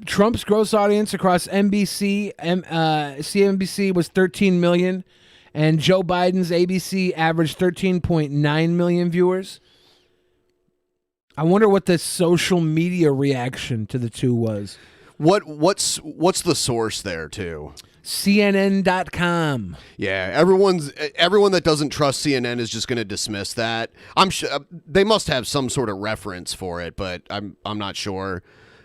Trump's gross audience across NBC, CNBC was 13 million, and Joe Biden's ABC averaged 13.9 million viewers. I wonder what the social media reaction to the two was. What's the source there too? CNN.com. Yeah, everyone that doesn't trust CNN is just going to dismiss that. I'm sure they must have some sort of reference for it, but I'm not sure.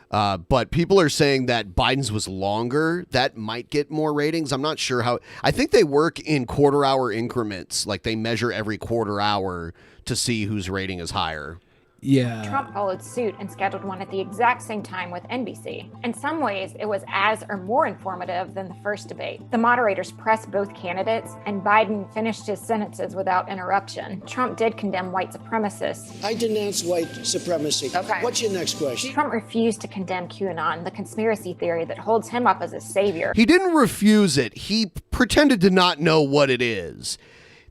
But people are saying that Biden's was longer. That might get more ratings. I'm not sure how. I think they work in quarter-hour increments. Like they measure every quarter hour to see whose rating is higher. Yeah. Trump followed suit and scheduled one at the exact same time with NBC. In some ways, it was as or more informative than the first debate. The moderators pressed both candidates, and Biden finished his sentences without interruption. Trump did condemn white supremacists. I denounce white supremacy. Okay. What's your next question? Trump refused to condemn QAnon, the conspiracy theory that holds him up as a savior. He didn't refuse it. He pretended to not know what it is.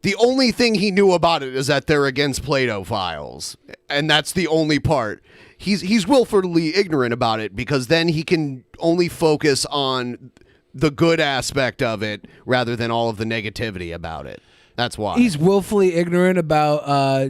The only thing he knew about it is that they're against Plato files, and that's the only part. He's willfully ignorant about it because then he can only focus on the good aspect of it rather than all of the negativity about it. That's why. He's willfully ignorant about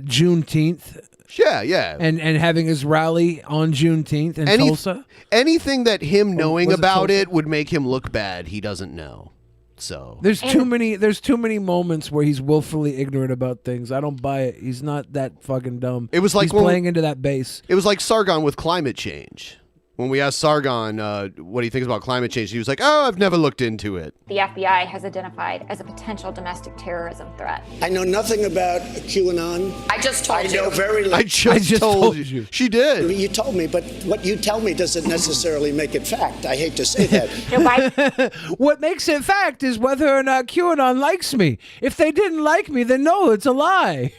Juneteenth. Yeah. And having his rally on Juneteenth in Tulsa. Anything that him knowing about Tulsa? it would make him look bad, he doesn't know. So There's too many moments where he's willfully ignorant about things. I don't buy it. He's not that fucking dumb. It was like he's playing into that base. It was like Sargon with climate change. When we asked Sargon what he thinks about climate change, he was like, "Oh, I've never looked into it." The FBI has identified as a potential domestic terrorism threat. I know nothing about QAnon. I just told you. I know very little. I just told you. She did. You told me, but what you tell me doesn't necessarily make it fact. I hate to say that. What makes it fact is whether or not QAnon likes me. If they didn't like me, then no, it's a lie.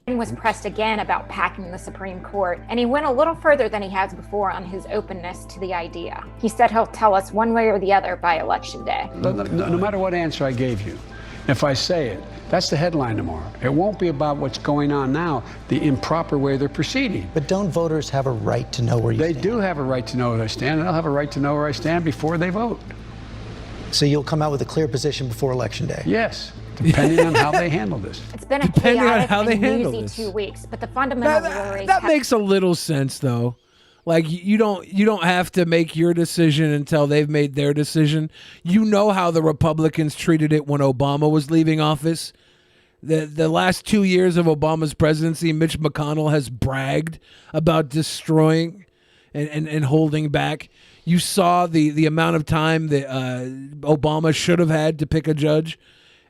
Biden was pressed again about packing the Supreme Court, and he went a little further than he has before on his openness to the idea. He said he'll tell us one way or the other by Election Day. No matter what answer I gave you, if I say it, that's the headline tomorrow. It won't be about what's going on now, the improper way they're proceeding. But don't voters have a right to know where you stand? They do have a right to know where I stand, and they'll have a right to know where I stand before they vote. So you'll come out with a clear position before Election Day? Yes. Depending on how they handle this. It's been a Depending on chaotic how they and handle newsy this. 2 weeks, but the fundamental worries That makes a little sense, though. Like you don't have to make your decision until they've made their decision. You know how the Republicans treated it when Obama was leaving office. The last 2 years of Obama's presidency, Mitch McConnell has bragged about destroying and holding back. You saw the amount of time that Obama should have had to pick a judge.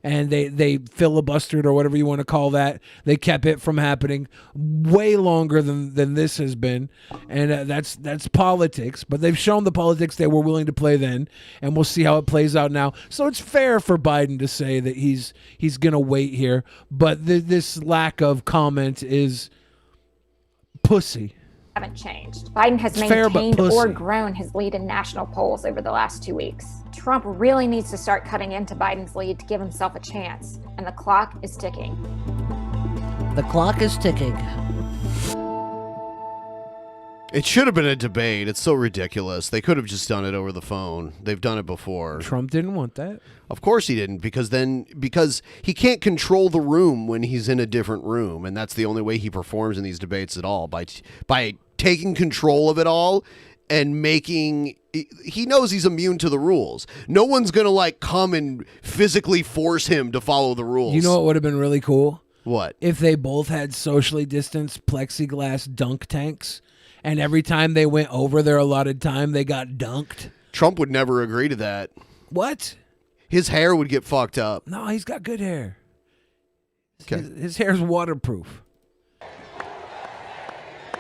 and they filibustered or whatever you want to call that. They kept it from happening way longer than this has been, and that's politics. But they've shown the politics they were willing to play then, and we'll see how it plays out now. So it's fair for Biden to say that he's gonna wait here, but this lack of comment is pussy. Haven't changed. Biden has maintained or grown his lead in national polls over the last 2 weeks. Trump really needs to start cutting into Biden's lead to give himself a chance, and the clock is ticking. The clock is ticking. It should have been a debate. It's so ridiculous. They could have just done it over the phone. They've done it before. Trump didn't want that. Of course he didn't, because he can't control the room when he's in a different room, and that's the only way he performs in these debates at all, by taking control of it all and making. He knows he's immune to the rules. No one's gonna like come and physically force him to follow the rules. You know what would have been really cool? What? If they both had socially distanced plexiglass dunk tanks, and every time they went over their allotted time, they got dunked. Trump would never agree to that. What? His hair would get fucked up. No, he's got good hair. Okay. His hair's waterproof.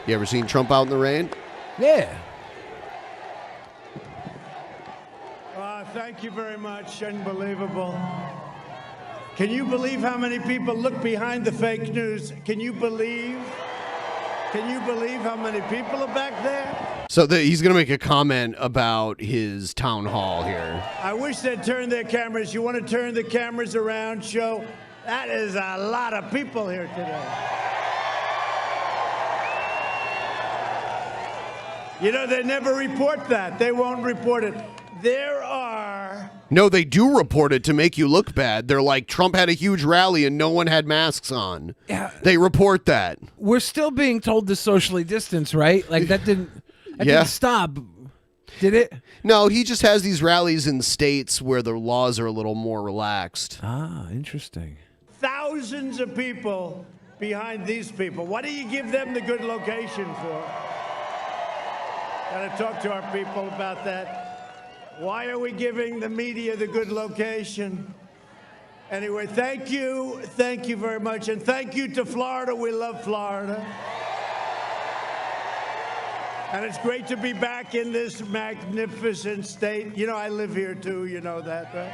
You ever seen Trump out in the rain? Yeah. Thank you very much. Unbelievable. Can you believe how many people look behind the fake news? Can you believe how many people are back there? So he's going to make a comment about his town hall here. I wish they'd turn their cameras. You want to turn the cameras around, show? That is a lot of people here today. You know, they never report that. They won't report it. There are... No, they do report it to make you look bad. They're like, Trump had a huge rally and no one had masks on. Yeah. They report that. We're still being told to socially distance, right? Like that didn't stop, did it? No, he just has these rallies in states where the laws are a little more relaxed. Ah, interesting. Thousands of people behind these people. Why do you give them the good location for? Got to talk to our people about that. Why are we giving the media the good location? Anyway, thank you very much, and thank you to Florida. We love Florida. And it's great to be back in this magnificent state. You know, I live here too, you know that, right?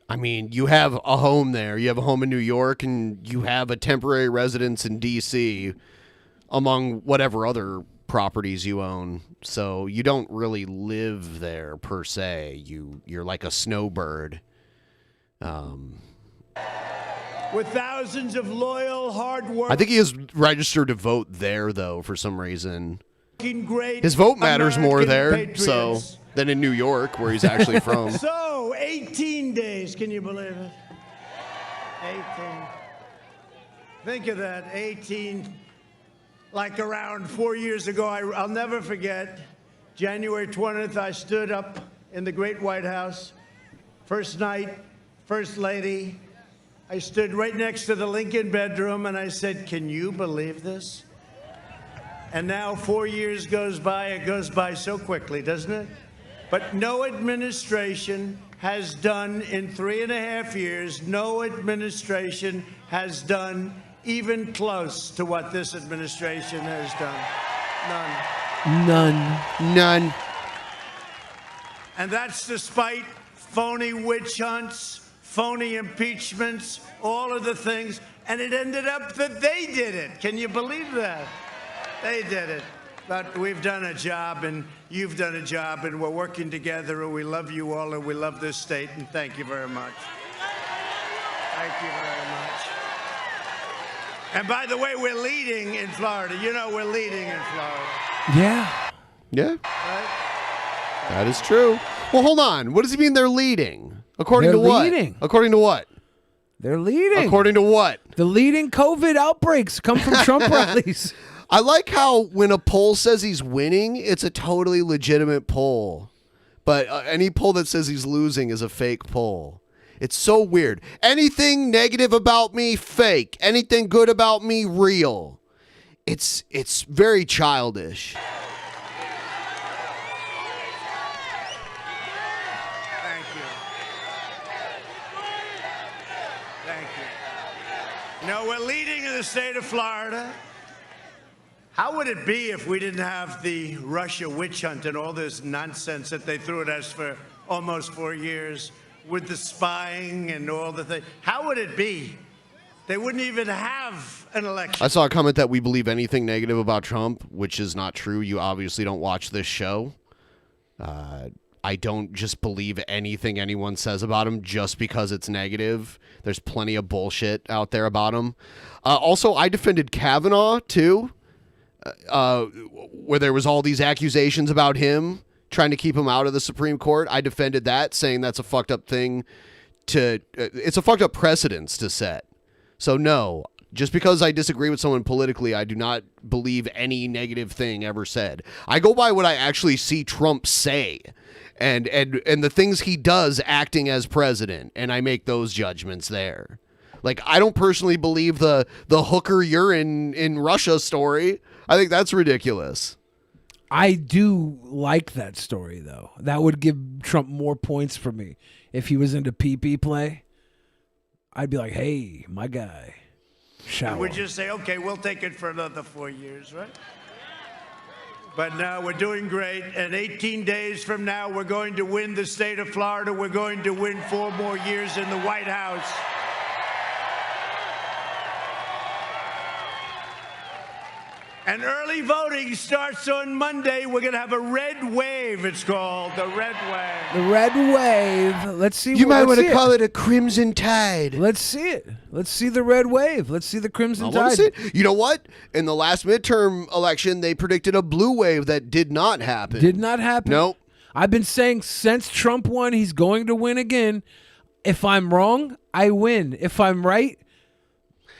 I mean, you have a home there. You have a home in New York, and you have a temporary residence in D.C., among whatever other properties you own. So you don't really live there per se. You're like a snowbird. With thousands of loyal, hard work. I think he is registered to vote there, though, for some reason. Great His vote matters American more there patriots. than in New York, where he's actually from. So, 18 days. Can you believe it? 18. Think of that. 18. Like around 4 years ago, I'll never forget, January 20th, I stood up in the great White House. First night, First Lady. I stood right next to the Lincoln bedroom, and I said, can you believe this? And now 4 years goes by. It goes by so quickly, doesn't it? But no administration has done, in 3.5 years, no administration has done even close to what this administration has done. None. And that's despite phony witch hunts, phony impeachments, all of the things. And it ended up that they did it. Can you believe that? They did it. But we've done a job, and you've done a job, and we're working together, and we love you all, and we love this state, and thank you very much. Thank you very much. And by the way, we're leading in Florida. You know, we're leading in Florida. Yeah. Yeah. Right? That is true. Well, hold on. What does he mean they're leading? According They're to what? leading. According to what? They're leading. According to what? The leading COVID outbreaks come from Trump rallies. I like how when a poll says he's winning, it's a totally legitimate poll. But any poll that says he's losing is a fake poll. It's so weird. Anything negative about me, fake. Anything good about me, real. It's very childish. Thank you. you. No, we're leading in the state of Florida. How would it be if we didn't have the Russia witch hunt and all this nonsense that they threw at us for almost 4 years with the spying and all the things? How would it be? They wouldn't even have an election. I saw a comment that we believe anything negative about Trump, which is not true. You obviously don't watch this show. I don't just believe anything anyone says about him just because it's negative. There's plenty of bullshit out there about him. Also, I defended Kavanaugh, too, where there was all these accusations about him trying to keep him out of the Supreme Court. I defended that, saying that's a fucked up thing it's a fucked up precedence to set. So no, just because I disagree with someone politically, I do not believe any negative thing ever said. I go by what I actually see Trump say and the things he does acting as president, and I make those judgments there. Like, I don't personally believe the hooker urine in Russia story. I think that's ridiculous. I do like that story, though. That would give Trump more points for me. If he was into pee-pee play, I'd be like, hey, my guy, shower. And we'd just say, okay, we'll take it for another 4 years, right? But now we're doing great, and 18 days from now, we're going to win the state of Florida. We're going to win 4 more years in the White House. And early voting starts on Monday. We're going to have a red wave, it's called. The red wave. The red wave. Let's see. You might want to call it a crimson tide. Let's see it. Let's see the red wave. Let's see the crimson tide. See it. You know what? In the last midterm election, they predicted a blue wave that did not happen. Did not happen? Nope. I've been saying since Trump won, he's going to win again. If I'm wrong, I win. If I'm right,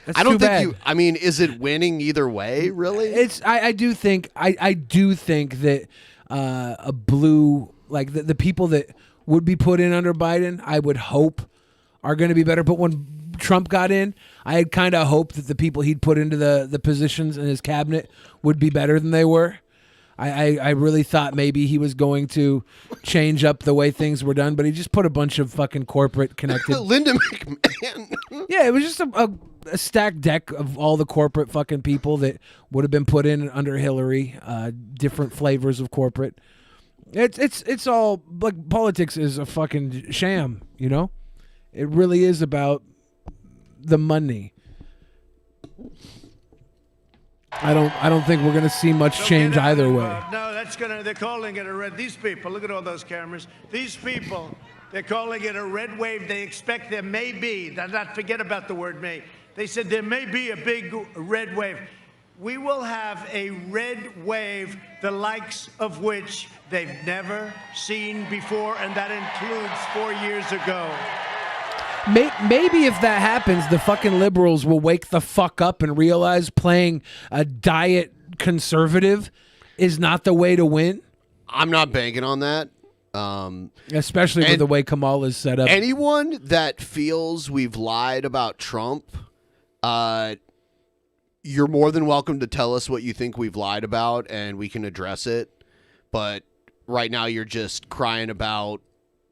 that's I don't too think bad. you. I mean, is it winning either way? Really? It's. I do think. I do think that a blue, like the people that would be put in under Biden, I would hope are going to be better. But when Trump got in, I had kind of hoped that the people he'd put into the positions in his cabinet would be better than they were. I really thought maybe he was going to change up the way things were done, but he just put a bunch of fucking corporate connected. Linda McMahon. Yeah, it was just a stacked deck of all the corporate fucking people that would have been put in under Hillary. Different flavors of corporate. It's all like politics is a fucking sham, you know? It really is about the money. I don't think we're gonna see much change either way. No, they're calling it a red. These people, look at all those cameras. These people, they're calling it a red wave. They expect there may be, not forget about the word may. They said there may be a big red wave. We will have a red wave, the likes of which they've never seen before, and that includes 4 years ago. Maybe if that happens, the fucking liberals will wake the fuck up and realize playing a diet conservative is not the way to win. I'm not banking on that. Especially with the way Kamala is set up. Anyone that feels we've lied about Trump, you're more than welcome to tell us what you think we've lied about, and we can address it. But right now you're just crying about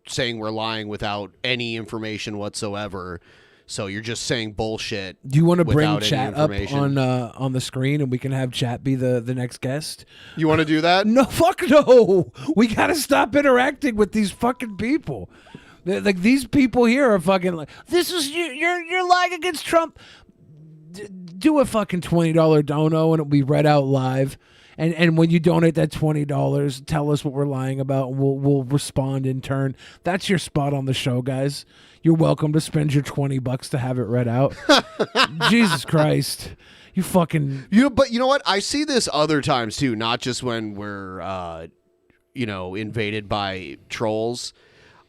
saying we're lying without any information whatsoever. So you're just saying bullshit. Do you want to bring without any chat up information. on the screen and we can have chat be the next guest? You want to do that? No, fuck no. We got to stop interacting with these fucking people. Like these people here are fucking like, this is you're lying against Trump. Do a fucking $20 dono and it'll be read out live. And when you donate that $20, tell us what we're lying about, and we'll respond in turn. That's your spot on the show, guys. You're welcome to spend your $20 to have it read out. Jesus Christ, you fucking. But you know what? I see this other times too, not just when we're, invaded by trolls.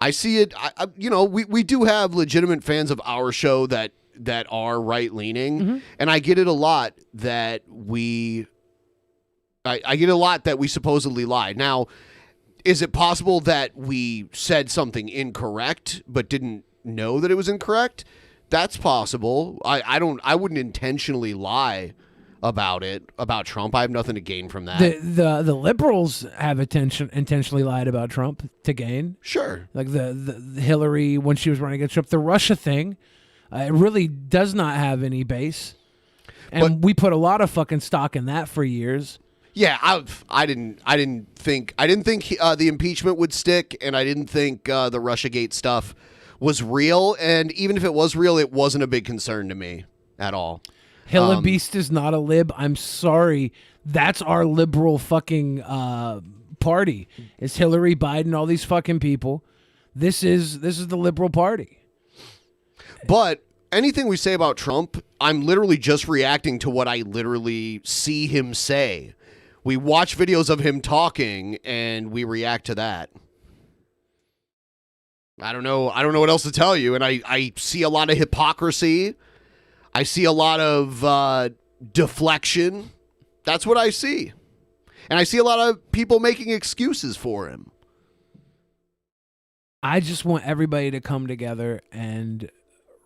I see it. We do have legitimate fans of our show that are right leaning, and I get it a lot that we. I get a lot that we supposedly lied. Now, is it possible that we said something incorrect but didn't know that it was incorrect? That's possible. I wouldn't intentionally lie about Trump. I have nothing to gain from that. The liberals have intentionally lied about Trump to gain. Sure. Like the Hillary when she was running against Trump, the Russia thing. It really does not have any base. And we put a lot of fucking stock in that for years. Yeah, I didn't think the impeachment would stick, and I didn't think the Russiagate stuff was real. And even if it was real, it wasn't a big concern to me at all. Hillabeast is not a lib. I'm sorry. That's our liberal fucking party. It's Hillary, Biden, all these fucking people. This is the liberal party. But anything we say about Trump, I'm literally just reacting to what I literally see him say. We watch videos of him talking and we react to that. I don't know what else to tell you. And I see a lot of hypocrisy. I see a lot of deflection. That's what I see. And I see a lot of people making excuses for him. I just want everybody to come together and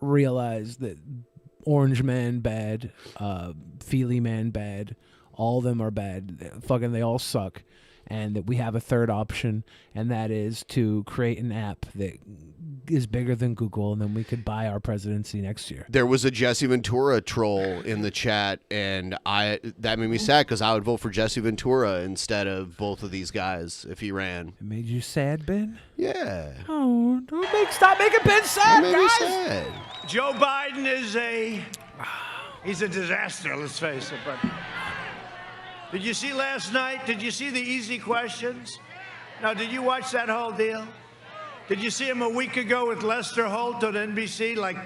realize that Orange Man bad, Feely Man bad, all of them are bad. Fucking they all suck. And that we have a third option, and that is to create an app that is bigger than Google, and then we could buy our presidency next year. There was a Jesse Ventura troll in the chat, and that made me sad because I would vote for Jesse Ventura instead of both of these guys if he ran. It made you sad, Ben? Yeah. Oh, stop making Ben sad, It made me guys. sad. Joe Biden is he's a disaster, let's face it. But did you see last night? Did you see the easy questions? Now, did you watch that whole deal? Did you see him a week ago with Lester Holt on NBC? Like,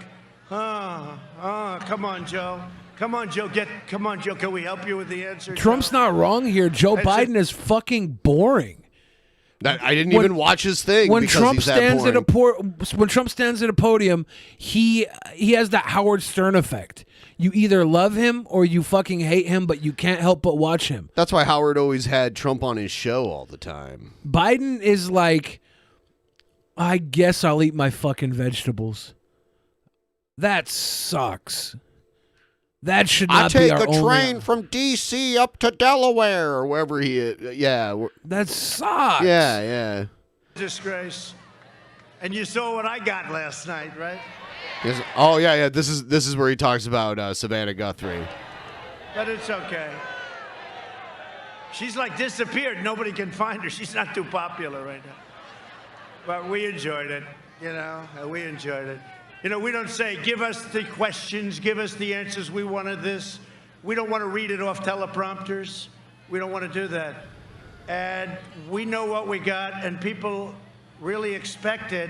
come on, Joe. Come on, Joe. Can we help you with the answer? Trump's not wrong here. Joe Biden is fucking boring. I didn't even watch his thing. When because Trump he's that stands at boring. when Trump stands at a podium, he has that Howard Stern effect. You either love him or you fucking hate him, but you can't help but watch him. That's why Howard always had Trump on his show all the time. Biden is like, I guess I'll eat my fucking vegetables. That sucks. That should not be our only... I take a train from D.C. up to Delaware or wherever he is. Yeah. That sucks. Yeah. Disgrace. And you saw what I got last night, right? Yes. Oh, yeah. This is where he talks about Savannah Guthrie. But it's okay. She's like disappeared. Nobody can find her. She's not too popular right now. But we enjoyed it, we enjoyed it. We don't say, give us the questions, give us the answers, we wanted this. We don't want to read it off teleprompters. We don't want to do that. And we know what we got, and people really expect it.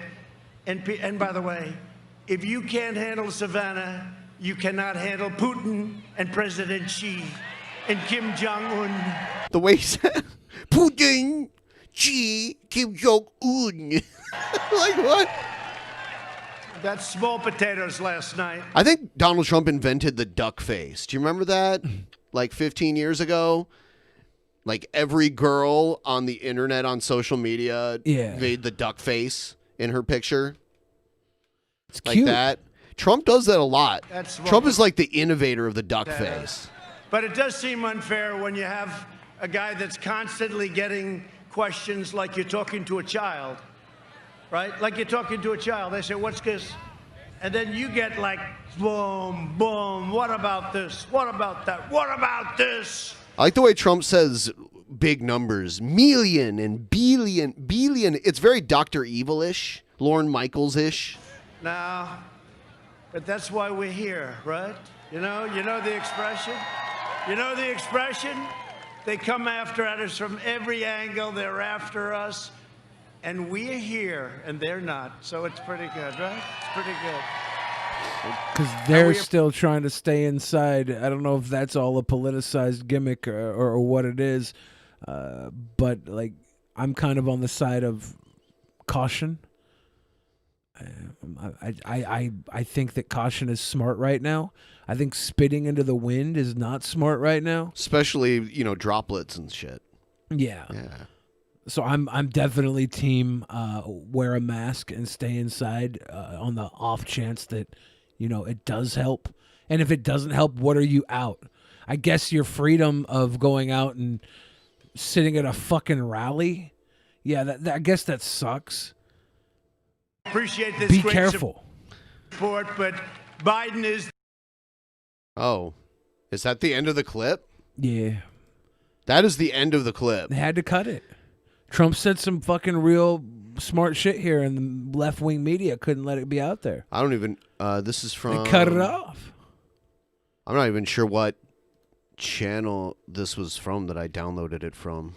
And by the way, if you can't handle Savannah, you cannot handle Putin and President Xi and Kim Jong-un. The way he said, Putin, Xi, Kim Jong-un. Like what? That's small potatoes last night. I think Donald Trump invented the duck face. Do you remember that? Like 15 years ago? Like every girl on the internet on social media made the duck face in her picture. It's like cute. That. Trump does that a lot. That's Trump is like the innovator of the duck face. But it does seem unfair when you have a guy that's constantly getting questions like you're talking to a child, right? Like you're talking to a child. They say, what's this? And then you get like, boom, boom, what about this? What about that? What about this? I like the way Trump says big numbers. Million and billion. It's very Dr. Evil-ish, Lorne Michaels-ish. No, but that's why we're here, right? You know the expression? You know the expression? They come at us from every angle. They're after us. And we're here, and they're not. So it's pretty good, right? It's pretty good. Because they're still trying to stay inside. I don't know if that's all a politicized gimmick or what it is. But, like, I'm kind of on the side of caution. I think that caution is smart right now. I think spitting into the wind is not smart right now. Especially, droplets and shit. Yeah. So I'm definitely team wear a mask and stay inside on the off chance that, it does help. And if it doesn't help, what are you out? I guess your freedom of going out and sitting at a fucking rally. Yeah, I guess that sucks. Appreciate this. Be great careful. support, but Biden is. Oh, is that the end of the clip? Yeah. That is the end of the clip. They had to cut it. Trump said some fucking real smart shit here, and the left-wing media couldn't let it be out there. I don't even. This is from. They cut it off. I'm not even sure what channel this was from that I downloaded it from.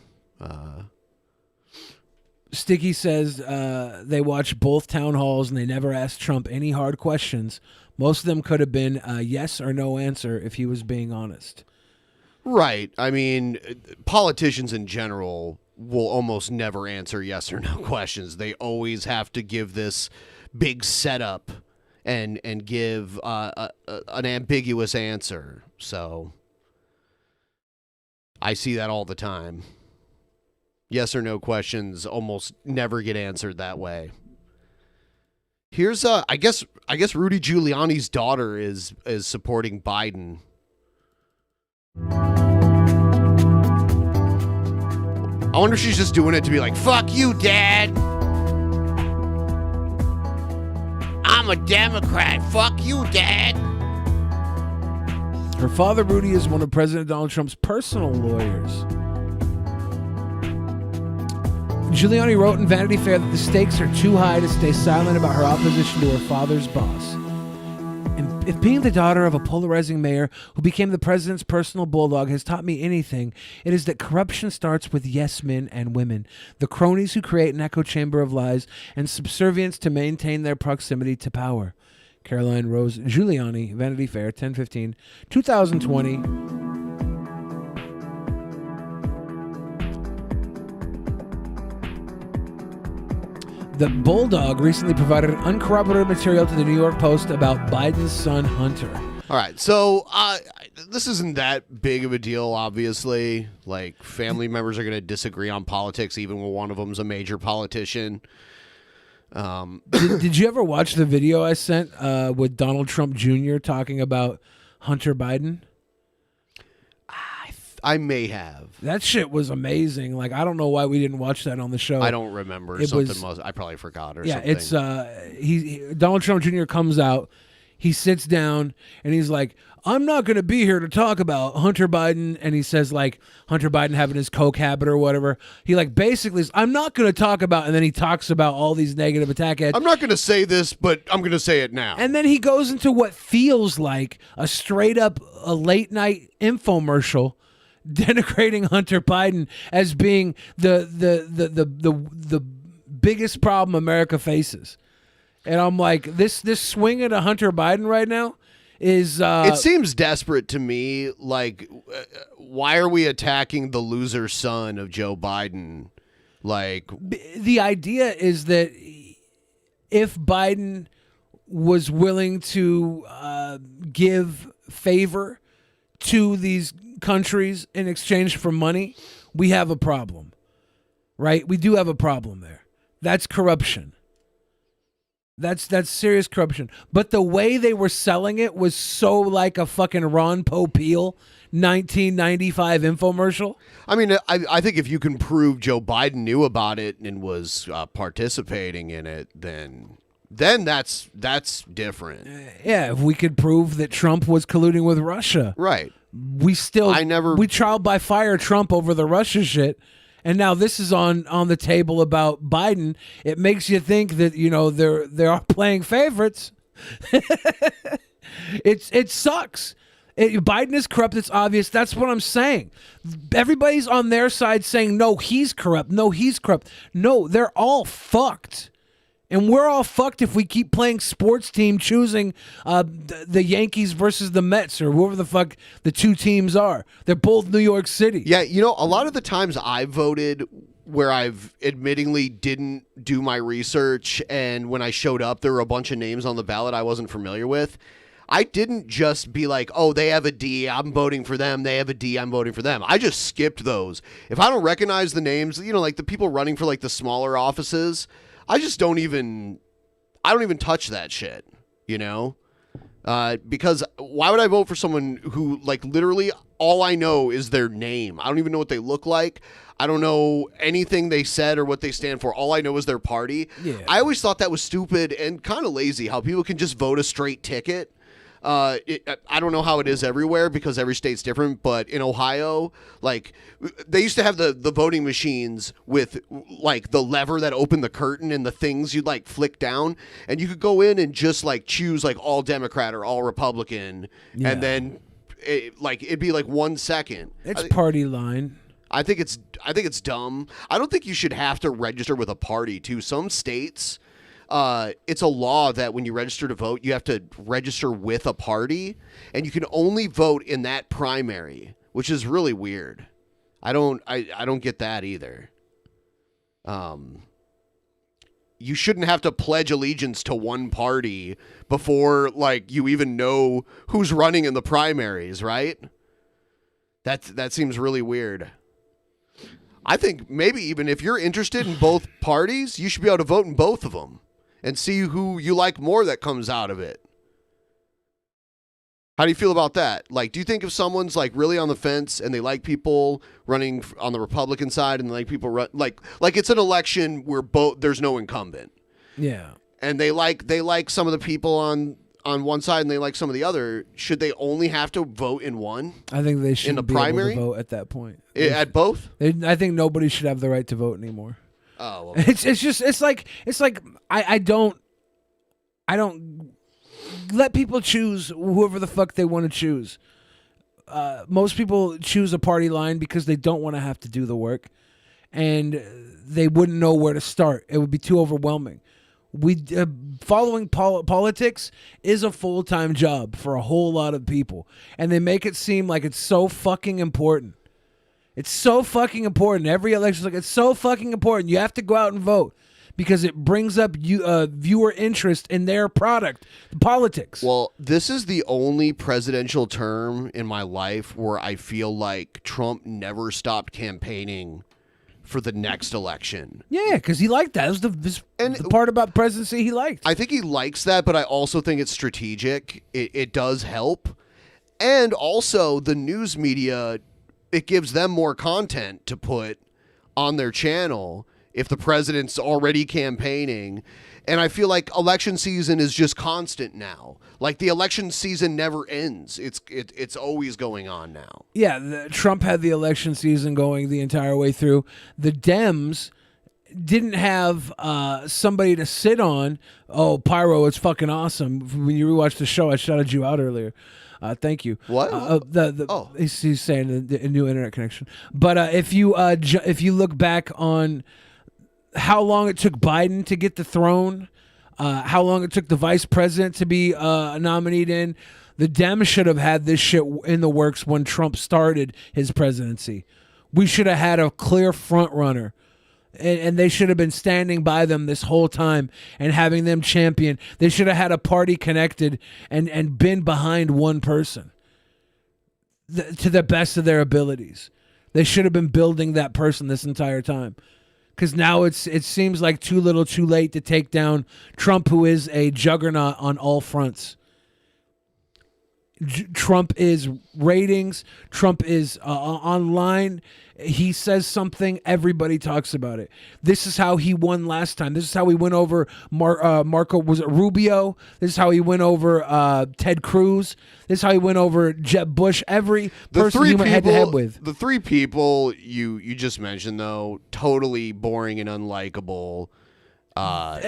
Sticky says they watched both town halls and they never asked Trump any hard questions. Most of them could have been a yes or no answer if he was being honest. Right. I mean, politicians in general will almost never answer yes or no questions. They always have to give this big setup and give an ambiguous answer. So I see that all the time. Yes or no questions almost never get answered that way. Here's I guess Rudy Giuliani's daughter is supporting Biden. I wonder if she's just doing it to be like, fuck you, Dad. I'm a Democrat. Fuck you, Dad. Her father, Rudy, is one of President Donald Trump's personal lawyers. Giuliani wrote in Vanity Fair that the stakes are too high to stay silent about her opposition to her father's boss. And if being the daughter of a polarizing mayor who became the president's personal bulldog has taught me anything, it is that corruption starts with yes men and women, the cronies who create an echo chamber of lies and subservience to maintain their proximity to power. Caroline Rose Giuliani, Vanity Fair, 10/15, 2020. The Bulldog recently provided uncorroborated material to the New York Post about Biden's son, Hunter. All right, so this isn't that big of a deal, obviously. Like, family members are going to disagree on politics, even when one of them's a major politician. Did you ever watch the video I sent with Donald Trump Jr. talking about Hunter Biden? I may have. That shit was amazing. Like, I don't know why we didn't watch that on the show. I don't remember. I probably forgot or something. Yeah, it's Donald Trump Jr. comes out, he sits down, and he's like, I'm not going to be here to talk about Hunter Biden. And he says, like, Hunter Biden having his coke habit or whatever. He, like, basically is, I'm not going to talk about, and then he talks about all these negative attack ads. I'm not going to say this, but I'm going to say it now. And then he goes into what feels like a straight up a late night infomercial denigrating Hunter Biden as being the biggest problem America faces. And I'm like, this swing at a Hunter Biden right now is it seems desperate to me. Like, why are we attacking the loser son of Joe Biden? Like, the idea is that if Biden was willing to give favor to these countries in exchange for money, we have a problem, right? We do have a problem there. That's corruption. That's serious corruption. But the way they were selling it was so like a fucking Ron Popeil 1995 infomercial. I mean, I think if you can prove Joe Biden knew about it and was participating in it, then that's different. Yeah, if we could prove that Trump was colluding with Russia. Right. We trial by fire Trump over the Russia shit. And now this is on the table about Biden. It makes you think that, you know, they are playing favorites. It sucks. Biden is corrupt. It's obvious. That's what I'm saying. Everybody's on their side saying, no, he's corrupt. No, he's corrupt. No, they're all fucked. And we're all fucked if we keep playing sports team choosing the Yankees versus the Mets or whoever the fuck the two teams are. They're both New York City. Yeah, you know, a lot of the times I voted where I've admittingly didn't do my research, and when I showed up, there were a bunch of names on the ballot I wasn't familiar with. I didn't just be like, oh, they have a D, I'm voting for them. They have a D, I'm voting for them. I just skipped those. If I don't recognize the names, you know, like the people running for like the smaller offices, I don't even touch that shit, you know? Because why would I vote for someone who, like, literally all I know is their name? I don't even know what they look like. I don't know anything they said or what they stand for. All I know is their party. Yeah. I always thought that was stupid and kind of lazy, how people can just vote a straight ticket. I don't know how it is everywhere because every state's different, but in Ohio, like they used to have the voting machines with like the lever that opened the curtain and the things you'd like flick down, and you could go in and just like choose like all Democrat or all Republican, and then it'd be like 1 second. It's party line. I think it's dumb. I don't think you should have to register with a party too. Some states, it's a law that when you register to vote, you have to register with a party, and you can only vote in that primary, which is really weird. I don't get that either. You shouldn't have to pledge allegiance to one party before like you even know who's running in the primaries, right? That seems really weird. I think maybe even if you're interested in both parties, you should be able to vote in both of them and see who you like more that comes out of it. How do you feel about that? Like, do you think if someone's like really on the fence and they like people running on the Republican side and they like people like it's an election where there's no incumbent. Yeah. And they like some of the people on one side and they like some of the other, should they only have to vote in one? I think they should in the be primary able to vote at that point. At both? I think nobody should have the right to vote anymore. Oh, well. It's like I don't let people choose whoever the fuck they want to choose. Most people choose a party line because they don't want to have to do the work, and they wouldn't know where to start. It would be too overwhelming. Following politics is a full-time job for a whole lot of people, and they make it seem like it's so fucking important. It's so fucking important. Every election's like, it's so fucking important. You have to go out and vote because it brings up viewer interest in their product, politics. Well, this is the only presidential term in my life where I feel like Trump never stopped campaigning for the next election. Yeah, because he liked that. That was the part about presidency he liked. I think he likes that, but I also think it's strategic. It does help. And also, the news media, it gives them more content to put on their channel if the president's already campaigning. And I feel like election season is just constant now. Like the election season never ends. It's always going on now. Yeah, Trump had the election season going the entire way through. The Dems didn't have somebody to sit on. Oh, Pyro, it's fucking awesome. When you rewatch the show, I shouted you out earlier. Thank you. What? He's saying a new internet connection. But if you look back on how long it took Biden to get the throne, how long it took the vice president to be nominated in, the Dems should have had this shit in the works when Trump started his presidency. We should have had a clear front runner. And they should have been standing by them this whole time and having them champion. They should have had a party connected and been behind one person to the best of their abilities. They should have been building that person this entire time. Because now it seems like too little too late to take down Trump, who is a juggernaut on all fronts. Trump is ratings. Trump is online. He says something, everybody talks about it. This is how he won last time. This is how he went over Marco, was it Rubio? This is how he went over Ted Cruz. This is how he went over Jeb Bush. Every person he went head-to-head with. The three people you just mentioned, though, totally boring and unlikable. I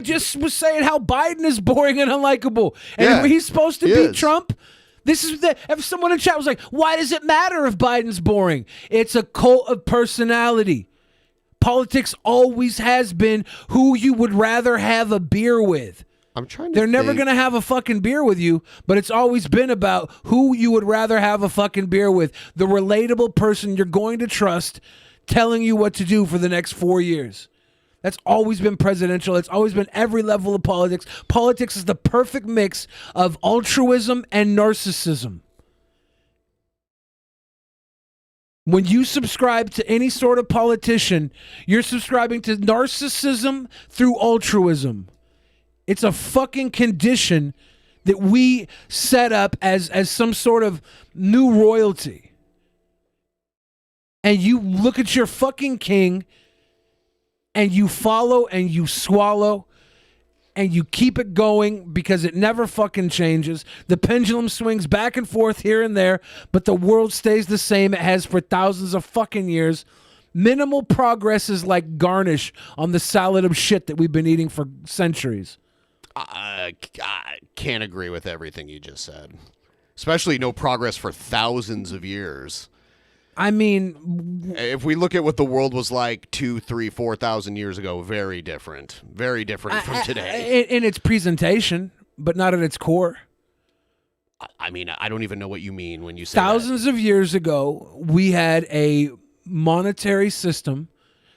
just was saying how Biden is boring and unlikable. And he's supposed to beat Trump. This is if someone in chat was like, why does it matter if Biden's boring? It's a cult of personality. Politics always has been who you would rather have a beer with. They're never going to have a fucking beer with you, but it's always been about who you would rather have a fucking beer with. The relatable person you're going to trust telling you what to do for the next 4 years. That's always been presidential. It's always been every level of politics. Politics is the perfect mix of altruism and narcissism. When you subscribe to any sort of politician, you're subscribing to narcissism through altruism. It's a fucking condition that we set up as some sort of new royalty. And you look at your fucking king and you follow and you swallow, and you keep it going because it never fucking changes. The pendulum swings back and forth here and there, but the world stays the same it has for thousands of fucking years. Minimal progress is like garnish on the salad of shit that we've been eating for centuries. I can't agree with everything you just said. Especially no progress for thousands of years. I mean, if we look at what the world was like 2,000, 3,000, 4,000 years ago, very different from today. In its presentation, but not at its core. I mean, I don't even know what you mean when you say thousands of years ago, we had a monetary system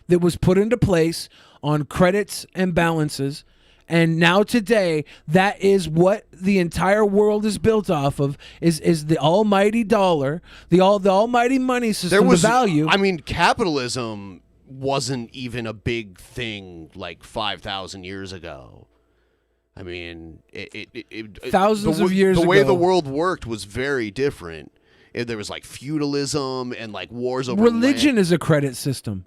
that was put into place on credits and balances. And now today, that is what the entire world is built off of, is the almighty dollar, the almighty money system, the value. I mean, capitalism wasn't even a big thing like 5,000 years ago. I mean, thousands of years ago. The way the world worked was very different. There was like feudalism and like wars over religion land. Is a credit system.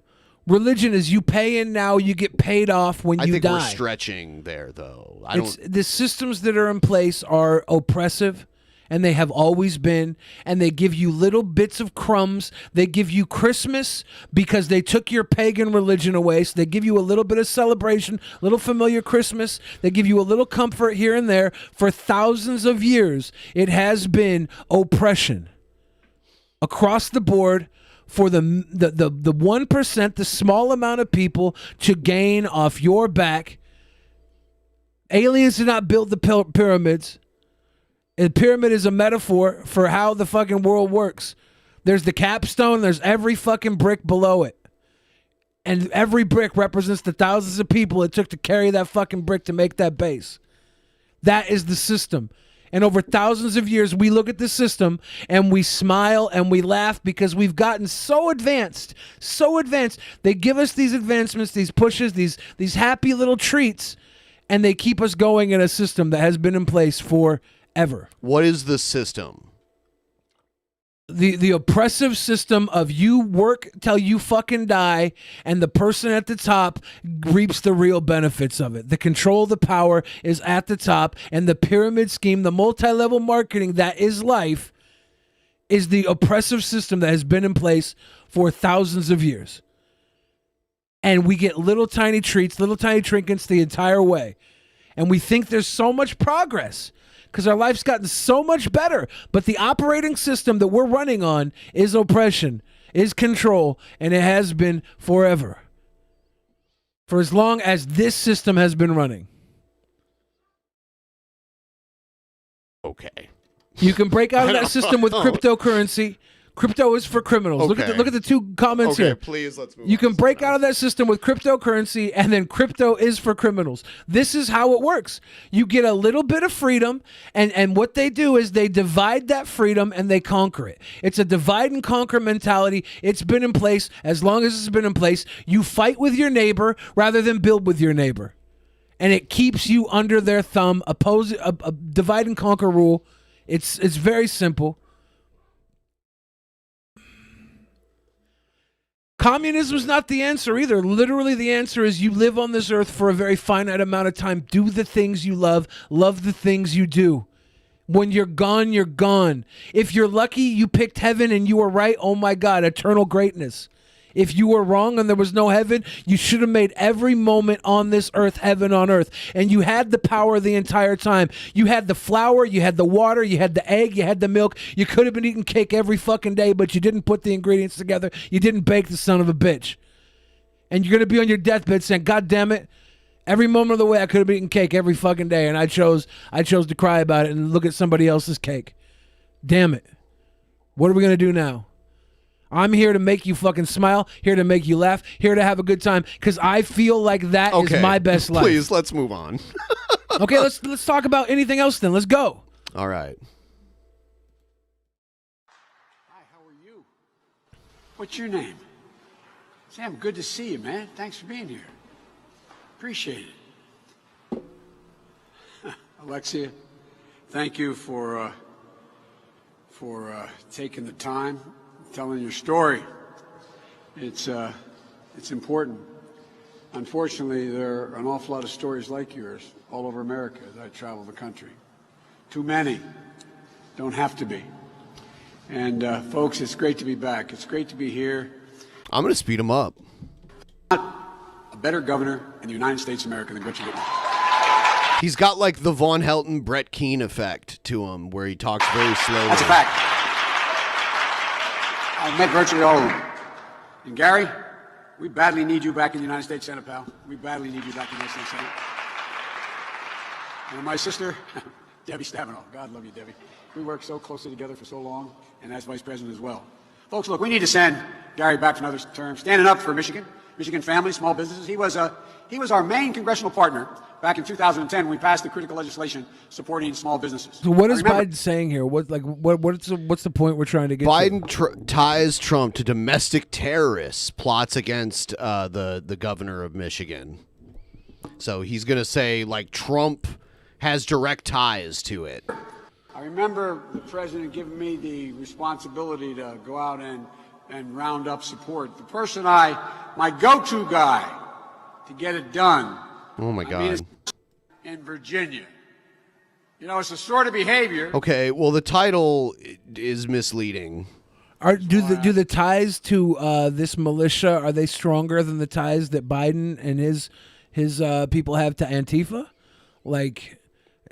Religion is you pay in now, you get paid off when you die. I think we're stretching there, though. The systems that are in place are oppressive, and they have always been, and they give you little bits of crumbs. They give you Christmas because they took your pagan religion away, so they give you a little bit of celebration, a little familiar Christmas. They give you a little comfort here and there. For thousands of years, it has been oppression across the board. For the 1%, the small amount of people to gain off your back. Aliens did not build the pyramids. The pyramid is a metaphor for how the fucking world works. There's the capstone, there's every fucking brick below it. And every brick represents the thousands of people it took to carry that fucking brick to make that base. That is the system. And over thousands of years, we look at the system and we smile and we laugh because we've gotten so advanced, so advanced. They give us these advancements, these pushes, these happy little treats, and they keep us going in a system that has been in place forever. What is the system? The oppressive system of you work till you fucking die, and the person at the top reaps the real benefits of it. The control, the power is at the top, and the pyramid scheme, the multi-level marketing that is life, is the oppressive system that has been in place for thousands of years. And we get little tiny treats, little tiny trinkets the entire way. And we think there's so much progress, because our life's gotten so much better. But the operating system that we're running on is oppression, is control, and it has been forever. For as long as this system has been running. Okay. You can break out of that system with cryptocurrency. Crypto is for criminals. Okay. Look at the two comments here. Please, let's move You on can to break something out of that system with cryptocurrency, and then crypto is for criminals. This is how it works. You get a little bit of freedom, and what they do is they divide that freedom and they conquer it. It's a divide and conquer mentality. It's been in place as long as it's been in place. You fight with your neighbor rather than build with your neighbor. And it keeps you under their thumb. A divide and conquer rule. It's very simple. Communism is not the answer either. Literally, the answer is you live on this earth for a very finite amount of time. Do the things you love the things you do. When you're gone, you're gone. If you're lucky, you picked heaven and you were right. Oh my God, eternal greatness. If you were wrong and there was no heaven, you should have made every moment on this earth heaven on earth. And you had the power the entire time. You had the flour, you had the water, you had the egg, you had the milk. You could have been eating cake every fucking day, but you didn't put the ingredients together. You didn't bake the son of a bitch. And you're going to be on your deathbed saying, God damn it, every moment of the way I could have been eating cake every fucking day, and I chose to cry about it and look at somebody else's cake. Damn it. What are we going to do now? I'm here to make you fucking smile, here to make you laugh, here to have a good time, because I feel like that is my best life. Please, let's move on. Okay, let's talk about anything else then. Let's go. All right. Hi, how are you? What's your name? Sam, good to see you, man. Thanks for being here. Appreciate it. Alexia, thank you for taking the time, telling your story. It's important. Unfortunately, there are an awful lot of stories like yours all over America as I travel the country. Too many. Don't have to be. And folks, it's great to be back. It's great to be here. I'm going to speed him up. A better governor in the United States of America than Richard Nixon. He's got like the Von Helton, Brett Keane effect to him, where he talks very slowly. That's a fact. I've met virtually all of them. And Gary, we badly need you back in the United States Senate, pal. We badly need you back in the United States Senate. And my sister, Debbie Stabenow. God love you, Debbie. We worked so closely together for so long, and as vice president as well. Folks, look, we need to send Gary back for another term, standing up for Michigan families, small businesses. He was our main congressional partner back in 2010 when we passed the critical legislation supporting small businesses. So what is Biden saying here? What's the point we're trying to get Biden to? ties Trump to domestic terrorists, plots against the governor of Michigan. So he's going to say, like, Trump has direct ties to it. I remember the president giving me the responsibility to go out and round up support. The person my go-to guy to get it done. Oh, my God. In Virginia. You know, it's the sort of behavior. Okay, well, the title is misleading. Do the ties to this militia, are they stronger than the ties that Biden and his people have to Antifa? Like,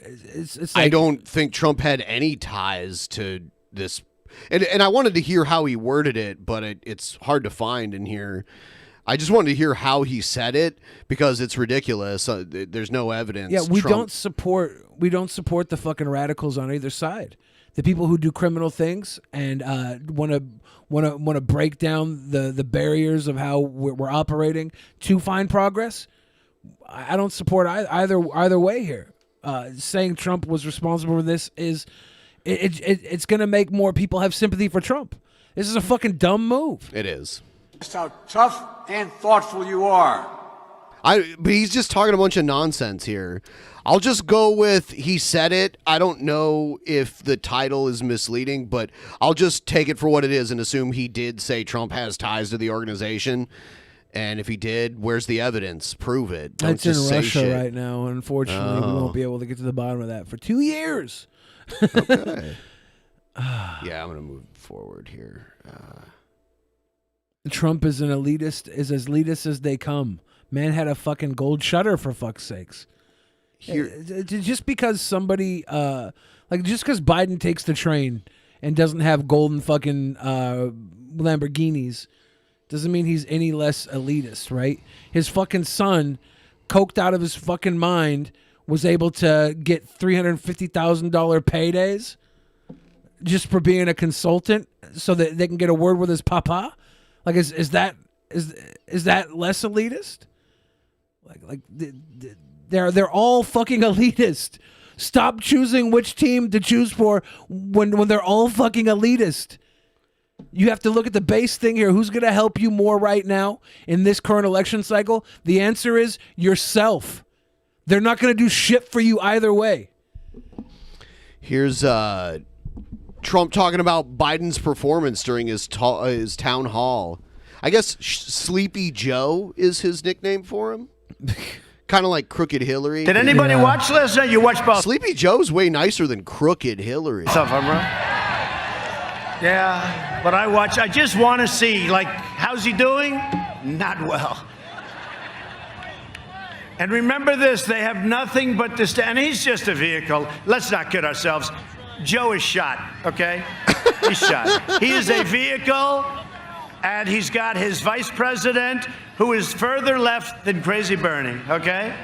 it's like, I don't think Trump had any ties to this. And I wanted to hear how he worded it, but it's hard to find in here. I just wanted to hear how he said it because it's ridiculous. There's no evidence. Yeah, we don't support the fucking radicals on either side. The people who do criminal things and want to break down the barriers of how we're operating to find progress. I don't support either way here. Saying Trump was responsible for this is it's going to make more people have sympathy for Trump. This is a fucking dumb move. It is. Just how tough and thoughtful you are. But he's just talking a bunch of nonsense here. I'll just go with he said it. I don't know if the title is misleading, but I'll just take it for what it is and assume he did say Trump has ties to the organization. And if he did, where's the evidence? Prove it. Don't It's in just say Russia shit. right now. Unfortunately, we won't be able to get to the bottom of that for 2 years. Okay. Yeah, I'm going to move forward here. Trump is as elitist as they come. Man had a fucking gold shutter, for fuck's sakes. Just because somebody, just because Biden takes the train and doesn't have golden fucking Lamborghinis, doesn't mean he's any less elitist, right? His fucking son, coked out of his fucking mind, was able to get $350,000 paydays just for being a consultant so that they can get a word with his papa. Like, is that less elitist? Like they're all fucking elitist. Stop choosing which team to choose for when they're all fucking elitist. You have to look at the base thing here. Who's going to help you more right now in this current election cycle? The answer is yourself. They're not going to do shit for you either way. Here's Trump talking about Biden's performance during his town hall. I guess Sleepy Joe is his nickname for him. Kind of like Crooked Hillary. Did anybody watch last night? You watched both. Sleepy Joe's way nicer than Crooked Hillary. What's up, bro? Yeah, but I just want to see, like, how's he doing? Not well. And remember this, they have nothing but this, and he's just a vehicle. Let's not kid ourselves. Joe is shot, okay? He's shot. He is a vehicle, and he's got his vice president, who is further left than Crazy Bernie, okay?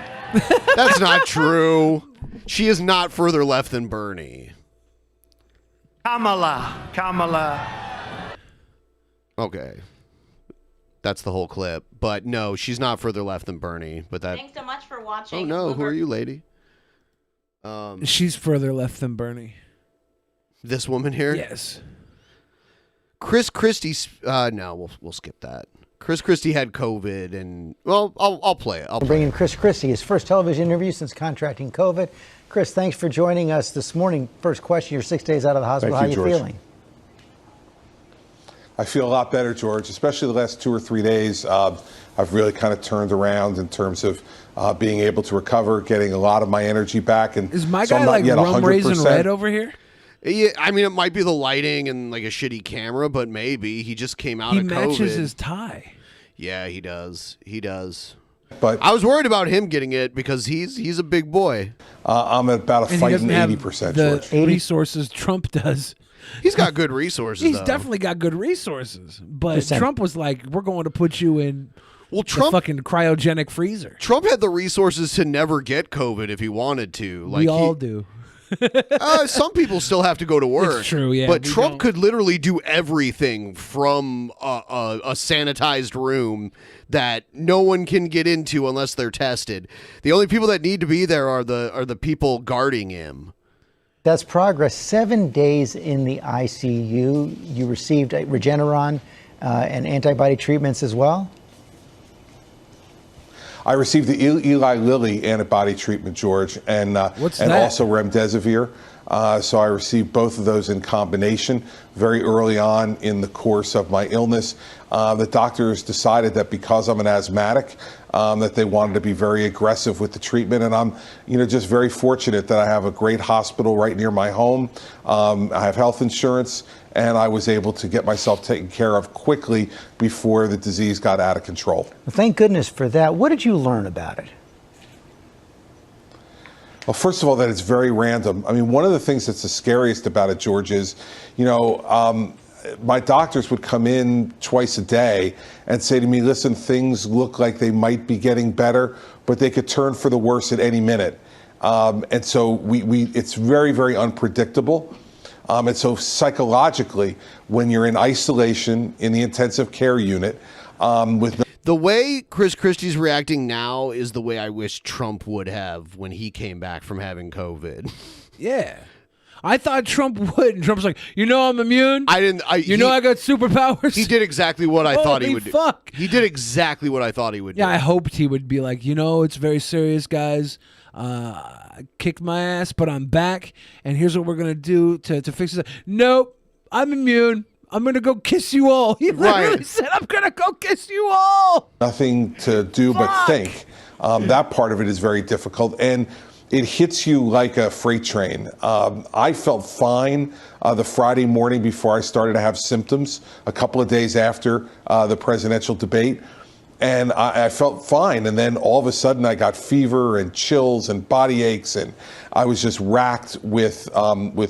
That's not true. She is not further left than Bernie. Kamala. Okay. That's the whole clip. But no, she's not further left than Bernie. But that. Thanks so much for watching. Oh no, who are you, lady? She's further left than Bernie. This woman here? Yes. Christie. No, we'll skip that. Christie had COVID, and well, I'll play it. I'll bring in Chris Christie, his first television interview since contracting COVID. Chris, thanks for joining us this morning. First question: you're 6 days out of the hospital. How are you feeling? I feel a lot better, George, especially the last 2 or 3 days. I've really kind of turned around in terms of being able to recover, getting a lot of my energy back. And Is my so guy I'm not like yet rum 100%. raisin red over here? Yeah, I mean, it might be the lighting and like a shitty camera, but maybe he just came out He of COVID. matches his tie. Yeah, he does. He does. But I was worried about him getting it because he's a big boy. I'm at about a And he fighting doesn't have 80%, the George. resources Trump does. He's got good resources. He's though. definitely got good resources. But Just saying. Trump was like, we're going to put you in Trump- the fucking cryogenic freezer. Trump had the resources to never get COVID if he wanted to. Like we all do. Some people still have to go to work. It's true, yeah, But we Trump don't. could literally do everything from a sanitized room that no one can get into unless they're tested. The only people that need to be there are the people guarding him. That's progress. 7 days in the ICU. You received Regeneron and antibody treatments as well? I received the Eli Lilly antibody treatment, George, and What's and that? also remdesivir. So I received both of those in combination very early on in the course of my illness. The doctors decided that because I'm an asthmatic, that they wanted to be very aggressive with the treatment, and I'm, just very fortunate that I have a great hospital right near my home. I have health insurance, and I was able to get myself taken care of quickly before the disease got out of control. Well, thank goodness for that. What did you learn about it? Well, first of all, that it's very random. I mean, one of the things that's the scariest about it, George, is, my doctors would come in twice a day and say to me, listen, things look like they might be getting better, but they could turn for the worse at any minute. And so it's very, very unpredictable. And so psychologically, when you're in isolation in the intensive care unit, with The way Chris Christie's reacting now is the way I wish Trump would have when he came back from having COVID. Yeah. I thought Trump would. And Trump's like, I'm immune? I didn't. I got superpowers? He did exactly what I thought he would fuck. do. He did exactly what I thought he would do. Yeah, I hoped he would be like, it's very serious, guys. Kicked my ass, but I'm back, and here's what we're going to do to fix it. Nope, I'm immune. I'm going to go kiss you all. He literally said, I'm going to go kiss you all. nothing to do but think. That part of it is very difficult, and it hits you like a freight train. I felt fine the Friday morning before I started to have symptoms, a couple of days after the presidential debate. And I felt fine. And then all of a sudden I got fever and chills and body aches. And I was just racked with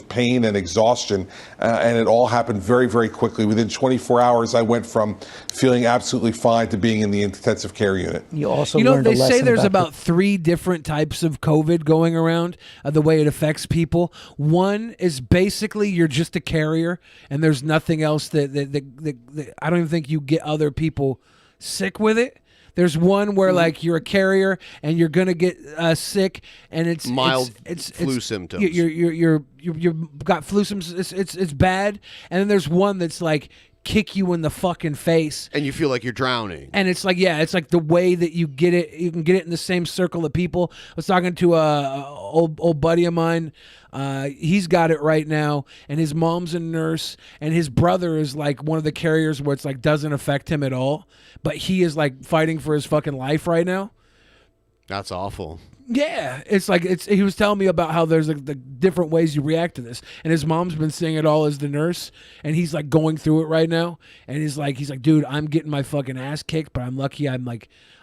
pain and exhaustion. And it all happened very, very quickly. Within 24 hours, I went from feeling absolutely fine to being in the intensive care unit. You also they say there's about 3 different types of COVID going around, the way it affects people. One is basically you're just a carrier and there's nothing else that I don't even think you get other people sick with it. There's one where like you're a carrier and you're gonna get sick, and it's mild it's flu symptoms. You've got flu symptoms. It's bad. And then there's one that's like kick you in the fucking face, and you feel like you're drowning. And it's like, it's like the way that you get it. You can get it in the same circle of people. I was talking to a old buddy of mine. He's got it right now, and his mom's a nurse, and his brother is like one of the carriers where it's like doesn't affect him at all, but he is like fighting for his fucking life right now. That's awful. Yeah, it's like he was telling me about how there's like the different ways you react to this, and his mom's been seeing it all as the nurse, and he's like going through it right now, and he's like, dude, I'm getting my fucking ass kicked, but I'm lucky. I'm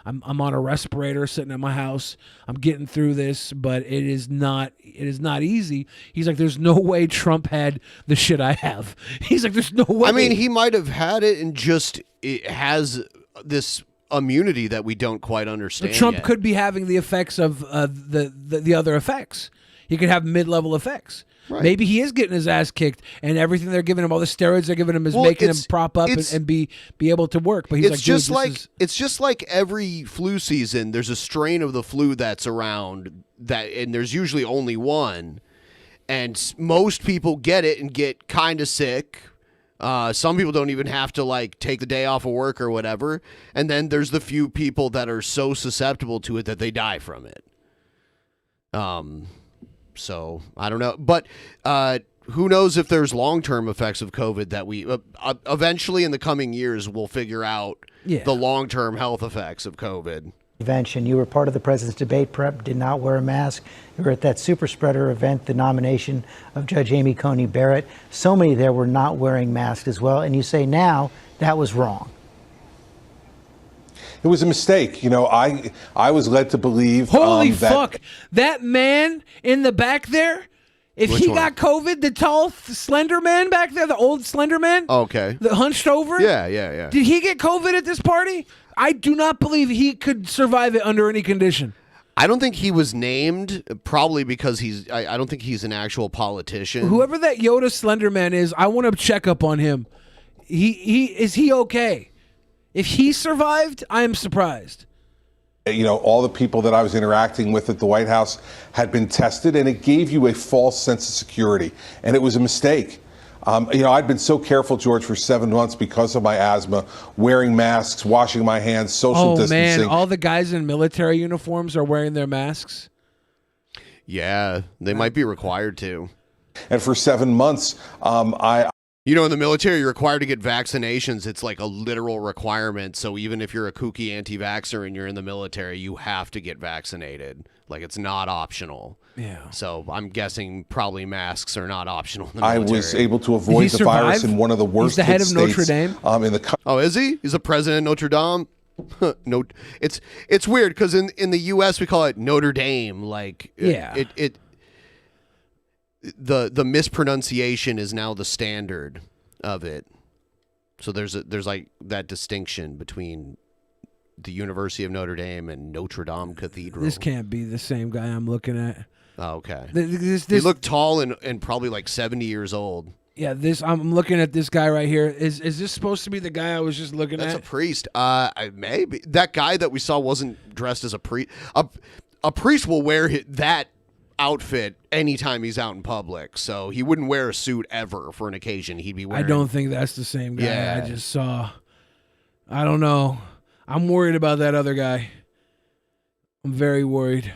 on a respirator sitting at my house. I'm getting through this, but it is not easy. He's like, there's no way Trump had the shit I have. He's like, there's no way. I mean, he might have had it and just it has this immunity that we don't quite understand. But Trump yet. could be having the effects of the other effects. He could have mid-level effects. Right. Maybe he is getting his ass kicked, and everything they're giving him, all the steroids they're giving him, is making him prop up and be able to work. But he's it's just like every flu season. There's a strain of the flu that's around and there's usually only one, and most people get it and get kind of sick. Some people don't even have to like take the day off of work or whatever. And then there's the few people that are so susceptible to it that they die from it. So I don't know. But who knows if there's long-term effects of COVID that we eventually in the coming years we'll figure out the long-term health effects of COVID. Convention. You were part of the president's debate prep, did not wear a mask. You were at that super spreader event, the nomination of Judge Amy Coney Barrett. So many there were not wearing masks as well. And you say now that was wrong. It was a mistake. You know, I was led to believe. Holy fuck. That man in the back there, if Which he one? got COVID, the tall, slender man back there, the old slender man, Okay. the hunched over. Yeah. Did he get COVID at this party? I do not believe he could survive it under any condition. I don't think he was named, probably because I don't think he's an actual politician. Whoever that Yoda slender man is, I want to check up on him. Is he okay? If he survived, I am surprised. You know, all the people that I was interacting with at the White House had been tested, and it gave you a false sense of security, and it was a mistake. You know, I'd been so careful, George, for 7 months because of my asthma, wearing masks, washing my hands, social distancing. Man, all the guys in military uniforms are wearing their masks. Yeah, they might be required to. And for 7 months, You know, in the military, you're required to get vaccinations. It's like a literal requirement. So even if you're a kooky anti-vaxxer and you're in the military, you have to get vaccinated. Like, it's not optional. Yeah. So I'm guessing probably masks are not optional in the I military. was able to avoid the virus in one of the worst He's the head of states, Notre Dame? in the Oh, is he? He's the president of Notre Dame? No, it's weird because in the U.S. we call it Notre Dame. Like, Yeah. The mispronunciation is now the standard of it. So there's like that distinction between the University of Notre Dame and Notre Dame Cathedral. This can't be the same guy I'm looking at. Oh, okay. He He looked tall and probably like 70 years old. Yeah, I'm looking at this guy right here. Is this supposed to be the guy I was just looking That's at? a priest. Maybe that guy that we saw wasn't dressed as a priest. A priest will wear that outfit anytime he's out in public, so he wouldn't wear a suit ever for an occasion. He'd be wearing. I don't think that's the same guy Yeah. I just saw. I don't know. I'm worried about that other guy. I'm very worried.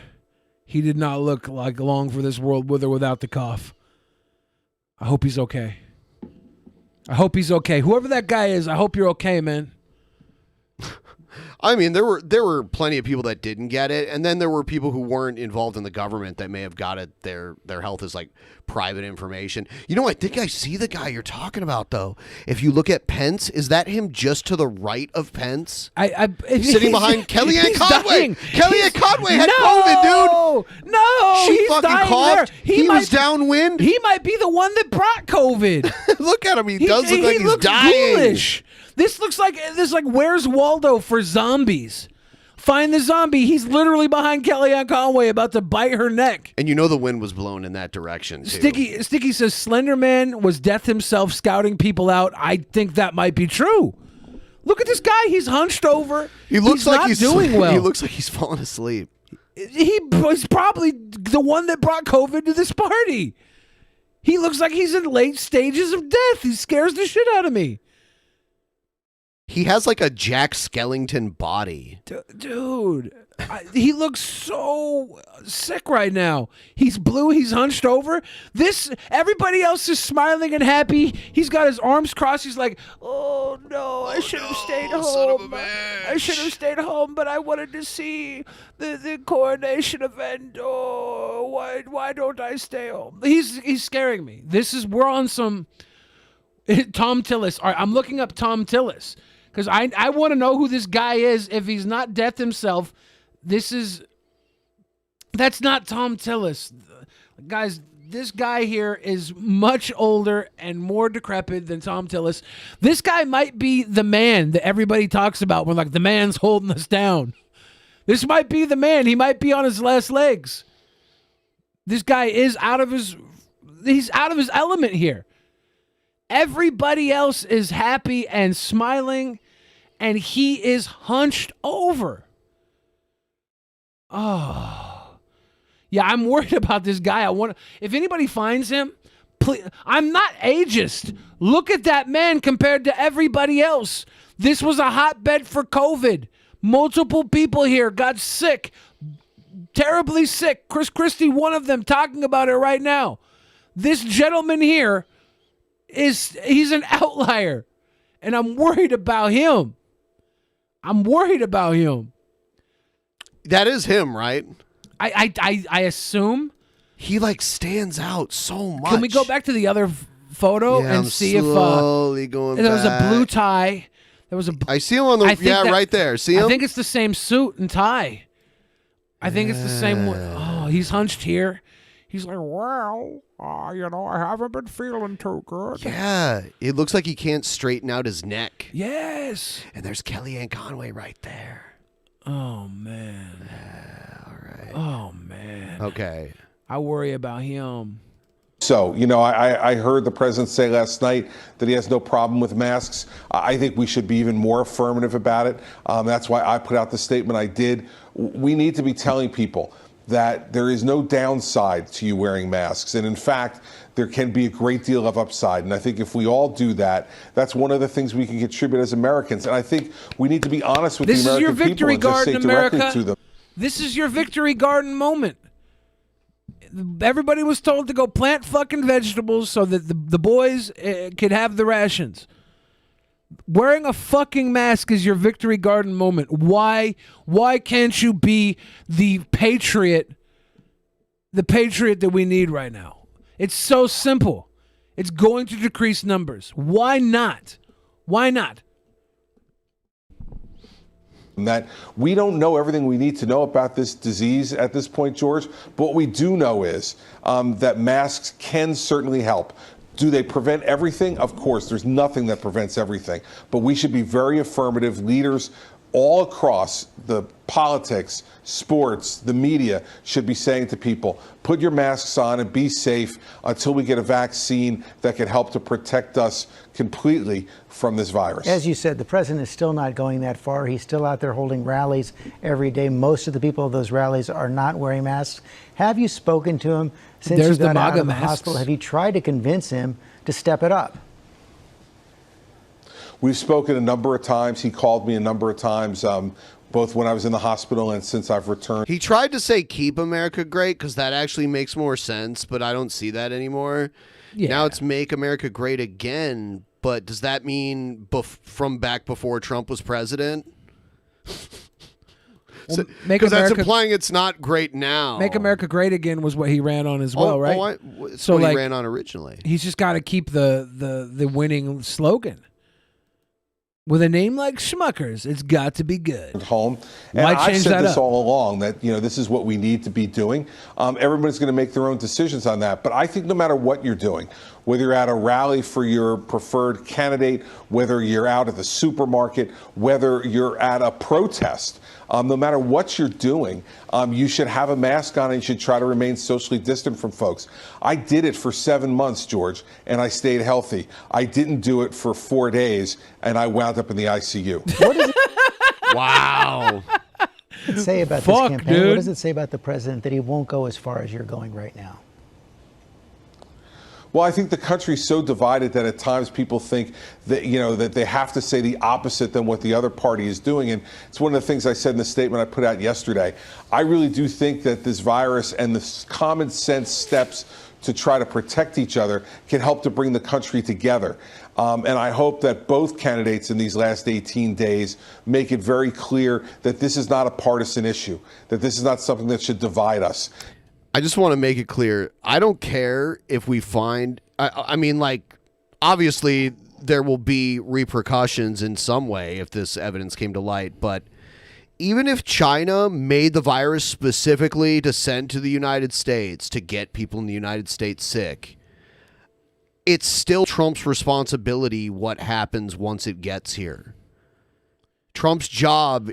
He did not look like long for this world with or without the cough. I hope he's okay. I hope he's okay. Whoever that guy is, I hope you're okay, man. I mean, there were plenty of people that didn't get it, and then there were people who weren't involved in the government that may have got it. Their health is like private information. You know, I think I see the guy you're talking about, though. If you look at Pence, is that him just to the right of Pence? Sitting behind Kellyanne Conway. Kellyanne Conway had COVID, dude. No, She he's fucking dying coughed. there. He was downwind. He might be the one that brought COVID. Look at him. He does look like he's looks dying. Ghoulish. This looks like Where's Waldo for zombies. Find the zombie. He's literally behind Kellyanne Conway about to bite her neck. And you know the wind was blowing in that direction, too. Sticky says Slender Man was death himself scouting people out. I think that might be true. Look at this guy. He's hunched over. He looks like he's doing well. He looks like he's falling asleep. He was probably the one that brought COVID to this party. He looks like he's in late stages of death. He scares the shit out of me. He has like a Jack Skellington body. Dude, he looks so sick right now. He's blue. He's hunched over. Everybody else is smiling and happy. He's got his arms crossed. He's like, oh no, I should have stayed home. I should have stayed home, but I wanted to see the coronation event. Oh, why don't I stay home? He's scaring me. We're on some Tom Tillis. All right, I'm looking up Tom Tillis. Because I want to know who this guy is. If he's not death himself, that's not Tom Tillis. Guys, this guy here is much older and more decrepit than Tom Tillis. This guy might be the man that everybody talks about when like the man's holding us down. This might be the man. He might be on his last legs. This guy is he's out of his element here. Everybody else is happy and smiling, and he is hunched over. Oh. Yeah, I'm worried about this guy. If anybody finds him, please, I'm not ageist. Look at that man compared to everybody else. This was a hotbed for COVID. Multiple people here got sick, terribly sick. Christie, one of them, talking about it right now. This gentleman here he's an outlier, and I'm worried about him. That is him, right? I assume he like stands out so much. Can we go back to the other photo and see if going there was a back. blue tie? I see him on the right there. See him? I think it's the same suit and tie. I think it's the same one. Oh, he's hunched here. He's like, well, I haven't been feeling too good. Yeah, it looks like he can't straighten out his neck. Yes. And there's Kellyanne Conway right there. Oh, man. All right. Oh, man. Okay. I worry about him. So, I heard the president say last night that he has no problem with masks. I think we should be even more affirmative about it. That's why I put out the statement I did. We need to be telling people that there is no downside to you wearing masks. And in fact, there can be a great deal of upside. And I think if we all do that, that's one of the things we can contribute as Americans. And I think we need to be honest with the American people and just say directly to them. This is your victory garden moment. Everybody was told to go plant fucking vegetables so that the boys could have the rations. Wearing a fucking mask is your victory garden moment. Why can't you be the patriot that we need right now? It's so simple. It's going to decrease numbers. Why not? Why not? That we don't know everything we need to know about this disease at this point, George, but what we do know is that masks can certainly help. Do they prevent everything? Of course, there's nothing that prevents everything, but we should be very affirmative. Leaders all across the politics, sports, the media should be saying to people, put your masks on and be safe until we get a vaccine that can help to protect us completely from this virus. As you said, the president is still not going that far. He's still out there holding rallies every day. Most of the people at those rallies are not wearing masks. Have you spoken to him since you got out of the hospital? Have you tried to convince him to step it up? We've spoken a number of times. He called me a number of times, both when I was in the hospital and since I've returned. He tried to say keep America great because that actually makes more sense, but I don't see that anymore. Yeah. Now it's make America great again, but does that mean from back before Trump was president? Because that's implying it's not great now. Make America Great Again was what he ran on as well, right? So what he ran on originally. He's just got to keep the winning slogan. With a name like Schmuckers, it's got to be good. Home. And I've said this all along, that this is what we need to be doing. Everybody's going to make their own decisions on that. But I think no matter what you're doing, whether you're at a rally for your preferred candidate, whether you're out at the supermarket, whether you're at a protest, no matter what you're doing, you should have a mask on and you should try to remain socially distant from folks. I did it for 7 months, George, and I stayed healthy. I didn't do it for 4 days, and I wound up in the ICU. What does Wow. it say about this campaign? What does it say about the president that he won't go as far as you're going right now? Well, I think the country's so divided that at times people think that, that they have to say the opposite than what the other party is doing. And it's one of the things I said in the statement I put out yesterday. I really do think that this virus and the common sense steps to try to protect each other can help to bring the country together. And I hope that both candidates in these last 18 days make it very clear that this is not a partisan issue, that this is not something that should divide us. I just want to make it clear. I don't care if we find, I mean, obviously there will be repercussions in some way if this evidence came to light, but even if China made the virus specifically to send to the United States to get people in the United States sick, it's still Trump's responsibility what happens once it gets here. Trump's job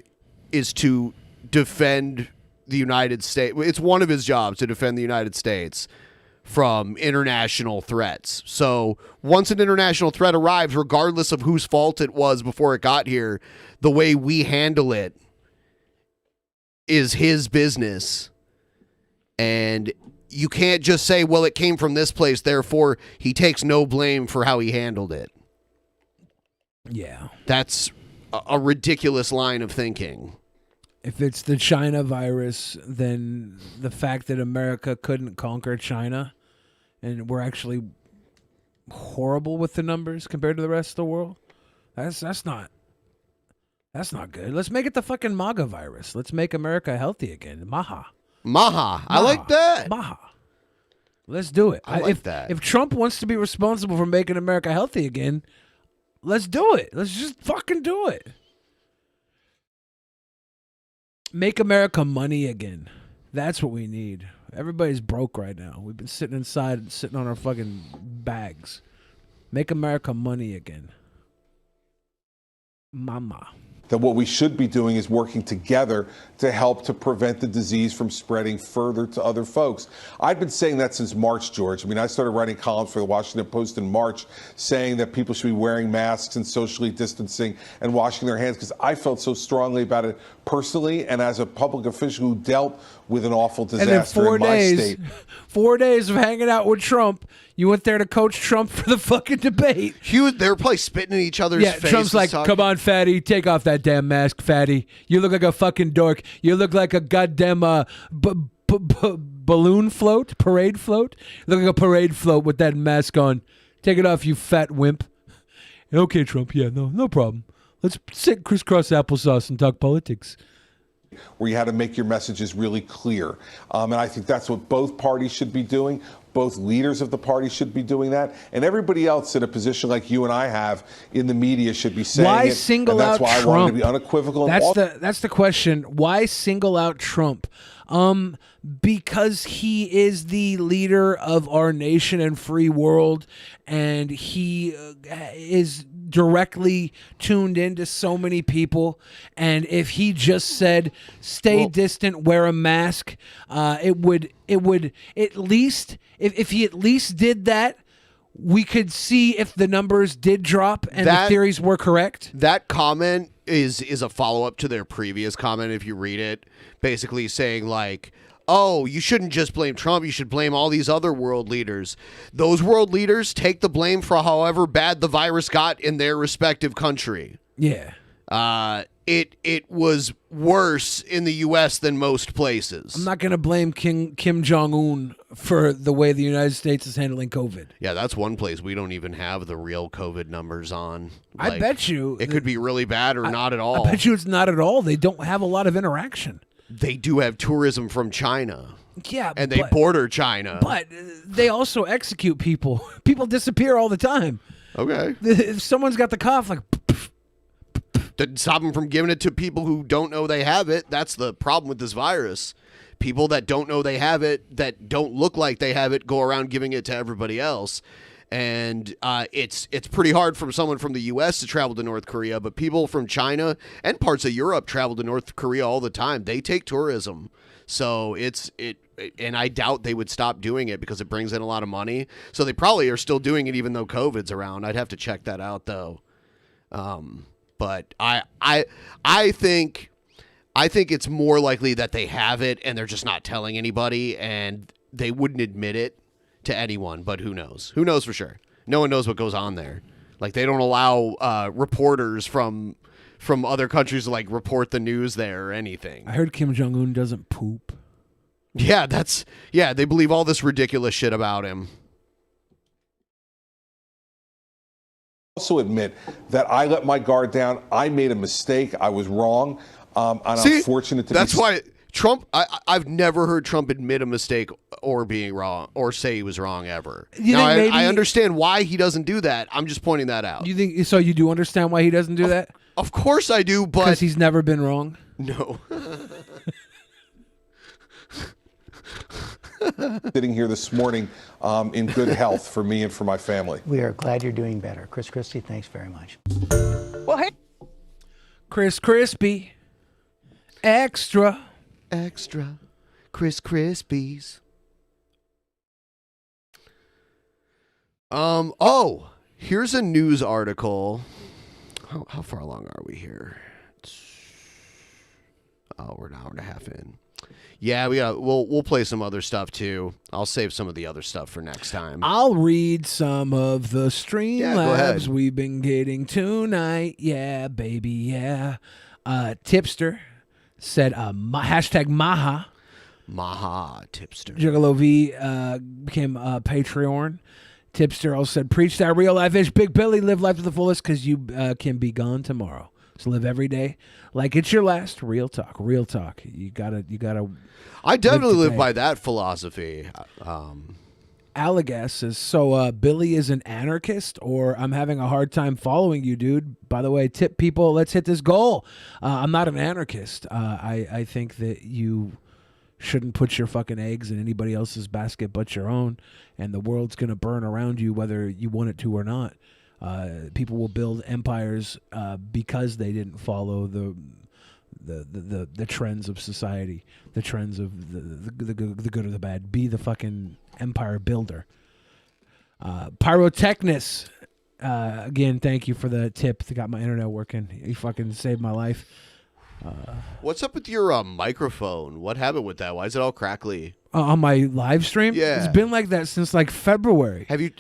is to defend the United States. It's one of his jobs to defend the United States from international threats. So once an international threat arrives, regardless of whose fault it was before it got here, the way we handle it is his business. And you can't just say, well, it came from this place, therefore he takes no blame for how he handled it. Yeah. That's a ridiculous line of thinking. If it's the China virus, then the fact that America couldn't conquer China and we're actually horrible with the numbers compared to the rest of the world. That's not good. Let's make it the fucking MAGA virus. Let's make America healthy again. Maha. I like that. Maha. Let's do it. I like that. If Trump wants to be responsible for making America healthy again, let's do it. Let's just fucking do it. Make America money again. That's what we need. Everybody's broke right now. We've been sitting inside, sitting on our fucking bags. Make America money again. Mama. That what we should be doing is working together to help to prevent the disease from spreading further to other folks. I've been saying that since March, George. I mean, I started writing columns for the Washington Post in March saying that people should be wearing masks and socially distancing and washing their hands because I felt so strongly about it personally and as a public official who dealt with an awful disaster in my state. 4 days of hanging out with Trump. You went there to coach Trump for the fucking debate. They were probably spitting in each other's faces. Trump's like, come on, fatty, take off that damn mask, fatty. You look like a fucking dork. You look like a goddamn balloon float, parade float. You look like a parade float with that mask on. Take it off, you fat wimp. Okay, Trump, yeah, no problem. Let's sit crisscross applesauce and talk politics. Where you had to make your messages really clear. And I think that's what both parties should be doing. Both leaders of the party should be doing that. And everybody else in a position like you and I have in the media should be saying why it. Single and that's out why Trump? I wanted to be unequivocal. That's the question. Why single out Trump? Because he is the leader of our nation and free world, and he is directly tuned into so many people. And if he just said, stay distant, wear a mask, it would at least, if he at least did that, we could see if the numbers did drop and the theories were correct. That comment is a follow-up to their previous comment, if you read it, basically saying like, oh, you shouldn't just blame Trump, you should blame all these other world leaders. Those world leaders take the blame for however bad the virus got in their respective country. Yeah. It was worse in the U.S. than most places. I'm not going to blame Kim Jong-un for the way the United States is handling COVID. Yeah, that's one place we don't even have the real COVID numbers on. I bet you. It could be really bad or not at all. I bet you it's not at all. They don't have a lot of interaction. They do have tourism from China. Yeah, and they border China. But they also execute people. People disappear all the time. Okay. If someone's got the cough, like... Doesn't stop them from giving it to people who don't know they have it. That's the problem with this virus. People that don't know they have it, that don't look like they have it, go around giving it to everybody else. And it's pretty hard for someone from the U.S. to travel to North Korea, but people from China and parts of Europe travel to North Korea all the time. They take tourism. So and I doubt they would stop doing it because it brings in a lot of money. So they probably are still doing it even though COVID's around. I'd have to check that out though. But I think it's more likely that they have it and they're just not telling anybody and they wouldn't admit it to anyone, but who knows? Who knows for sure? No one knows what goes on there. Like they don't allow reporters from other countries to like report the news there or anything. I heard Kim Jong-un doesn't poop. Yeah, they believe all this ridiculous shit about him. Also admit that I let my guard down. I made a mistake. I was wrong. And See, I'm fortunate to that's why Trump, I've never heard Trump admit a mistake or being wrong or say he was wrong ever. Now, I understand why he doesn't do that. I'm just pointing that out. You think so? You do understand why he doesn't do that? Of course I do, but... Because he's never been wrong? No. Sitting here this morning in good health for me and for my family. We are glad you're doing better. Chris Christie, thanks very much. Well, hey. Chris Crispy. Extra. Chris Krispies. Oh, here's a news article. How far along are we here? We're an hour and a half in. Yeah, we'll play some other stuff too. I'll save some of the other stuff for next time. I'll read some of the go Streamlabs ahead. we've been getting tonight. Yeah, baby, yeah. Tipster said hashtag Maha. Maha tipster. Juggalo V became a Patreon. Tipster also said, preach that real life ish. Big Billy, live life to the fullest because you can be gone tomorrow. So live every day like it's your last. Real talk. Real talk. You gotta. I definitely live by that philosophy. Allegas says, so Billy is an anarchist, or I'm having a hard time following you, dude. By the way, tip people, let's hit this goal. I'm not an anarchist. I think that you shouldn't put your fucking eggs in anybody else's basket but your own, and the world's going to burn around you whether you want it to or not. People will build empires because they didn't follow the trends of society, the trends of the good or the bad. Be the fucking empire builder. Pyrotechnus, again, thank you for the tip that got my internet working. You fucking saved my life. What's up with your microphone? What happened with that? Why is it all crackly? On my live stream? Yeah. It's been like that since like February. Have you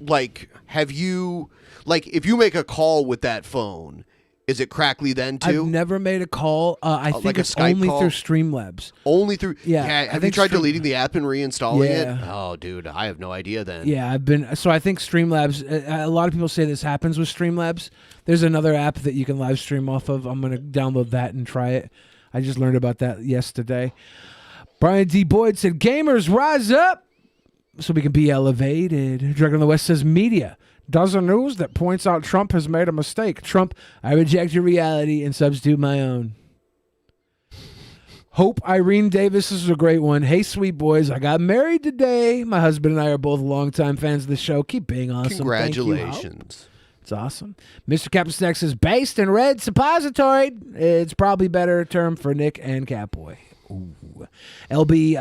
if you make a call with that phone, is it crackly then too? I've never made a call. I think like a it's Skype only call? through Streamlabs. Only through I Have you tried deleting the app and reinstalling it? Oh, dude, I have no idea then. Yeah, I've been. So I think Streamlabs. A lot of people say this happens with Streamlabs. There's another app that you can live stream off of. I'm gonna download that and try it. I just learned about that yesterday. Brian D. Boyd said, "Gamers, rise up, so we can be elevated." Drunken on the West says, "Media does a news that points out Trump has made a mistake. Trump, I reject your reality and substitute my own." Hope Irene Davis is a great one. "Hey, sweet boys, I got married today. My husband and I are both longtime fans of the show. Keep being awesome." Congratulations. It's awesome. Mr. Captain Snack says, "Based in red suppository." It's probably better term for Nick and Catboy. Ooh. LB,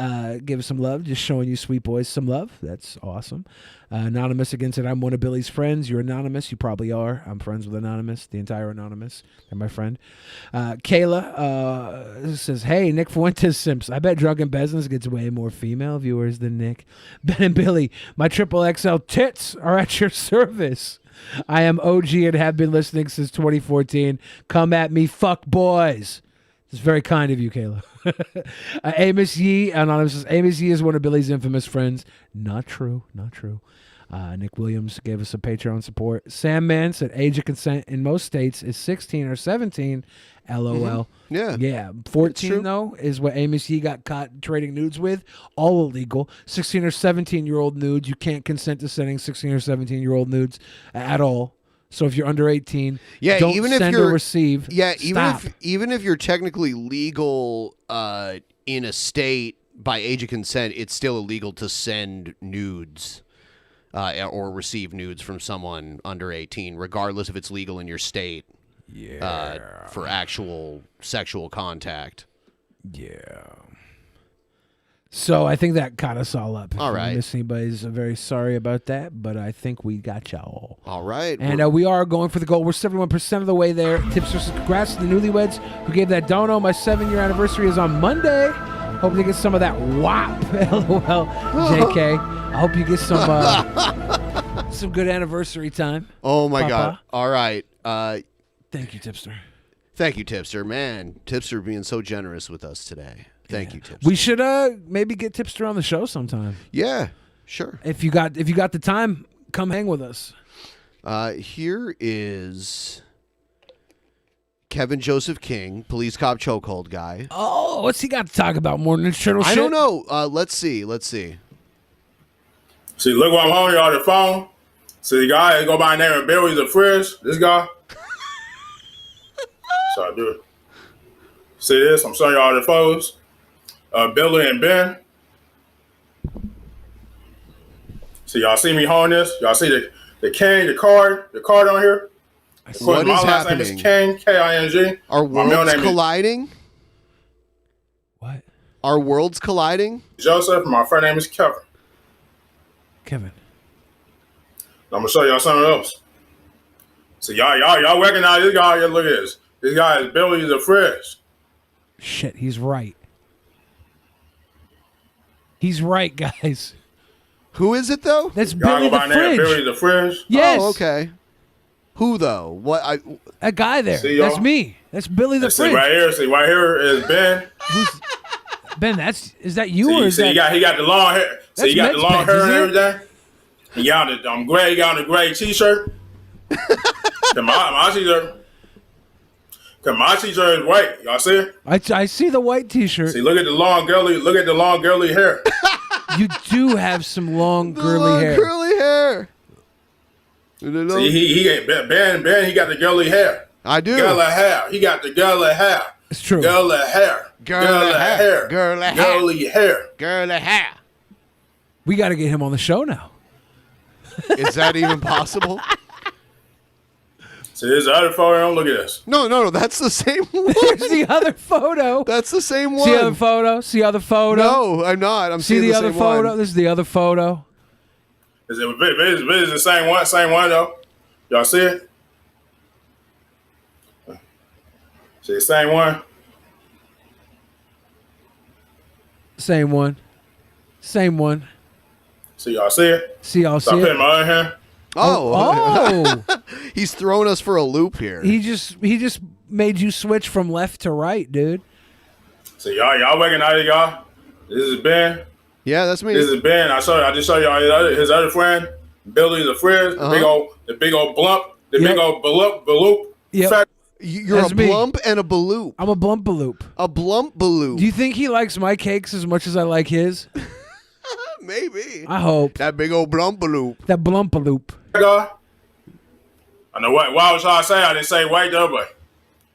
give us some love. Just showing you sweet boys some love. That's awesome. Anonymous again said, "I'm one of Billy's friends." You're Anonymous. You probably are. I'm friends with Anonymous, the entire Anonymous. They're my friend. Kayla says, "Hey, Nick Fuentes simps. I bet Drunken Peasants gets way more female viewers than Nick." Ben and Billy, my triple XL tits are at your service. I am OG and have been listening since 2014. Come at me, fuck boys. It's very kind of you, Kayla. Amos Yee, Anonymous says, "Amos Yee is one of Billy's infamous friends." Not true. Not true. Nick Williams gave us some Patreon support. Sam Mann said, "Age of consent in most states is 16 or 17. LOL. Mm-hmm. Yeah. 14, though, is what Amos Yee got caught trading nudes with. All illegal. 16 or 17-year-old nudes. You can't consent to sending 16 or 17-year-old nudes at all. So if you're under 18, don't even send if you're, or receive. Yeah, Stop. even if you're technically legal in a state by age of consent, it's still illegal to send nudes or receive nudes from someone under 18, regardless if it's legal in your state. Yeah. For actual sexual contact. Yeah. So I think that caught us all up. All right. If we missed anybody's very sorry about that, but I think we got y'all. All right. And we are going for the goal. We're 71% of the way there. Tipsters, congrats to the newlyweds who gave that dono. My 7-year anniversary is on Monday. Hope to get some of that WAP. LOL. JK. I hope you get some good anniversary time. Oh, my Papa. God. All right. Thank you, Tipster. Thank you, Tipster. Man, Tipster being so generous with us today. Thank you, Tipster. We should maybe get Tipster on the show sometime. Yeah, sure. If you got the time, come hang with us. Here is Kevin Joseph King, police cop chokehold guy. Oh, what's he got to talk about more than turtle shit? I don't know. Let's see. See, look what I'm holding you on the phone. See, the guy go by the name of Bill. He's a frisk. This guy. So I do it. See this? I'm showing you all the photos. Billy and Ben. So y'all see me holding this? Y'all see the King, the card on here? What my is last happening? name is King, K-I-N-G. Are worlds colliding? What? Are worlds colliding? Joseph, and my friend name is Kevin. Kevin. I'm gonna show y'all something else. So y'all recognize this guy here? Look at this. This guy is Billy the Frisk. Shit, he's right. He's right, guys. Who is it though? That's Y'all Billy go by the the name of Fridge. Billy the Frisk. Yes. Oh, okay. Who though? What? A guy there. See, y'all? That's me. That's Billy the See Fridge. right here. See right here is Ben. Ben, is that you or is See, that? he got the long hair. See, he got the long hair and everything. He got it. I'm gray. He got on the gray T-shirt. my T-shirt. Cause my T-shirt is white. Y'all see it? I see the white T-shirt. See, look at the long girly. Look at the long girly hair. You do have some long curly hair. Curly hair. See, he Ben. He got the girly hair. I do. Girly hair. He got the girly hair. It's true. Girly hair. Girly hair. Girly hair. Girly hair. Girly hair. We got to get him on the show now. Is that even possible? See, there's the other photo. Look at this. No. That's the same one. There's the other photo. That's the same one. See the other photo? See the other photo? No, I'm not. I'm See seeing the other same photo? one. This is the other photo. Is it the same one? Same one though. Y'all see it? See the same one? Same one. Same one. See y'all see it? See y'all Stop see putting it? my other hand. Oh. He's throwing us for a loop here. He just made you switch from left to right, dude. So y'all recognize it, y'all? This is Ben. Yeah, that's me. This is Ben. I just showed y'all his other friend, Billy the Frizz, the big old blump, the big old baloop. Yep. You're That's a me. blump and a baloop. I'm a blump baloop. A blump baloop. Do you think he likes my cakes as much as I like his? Maybe. I hope. That big old blump baloop. That blump baloop. I know why was I say I didn't say white though, but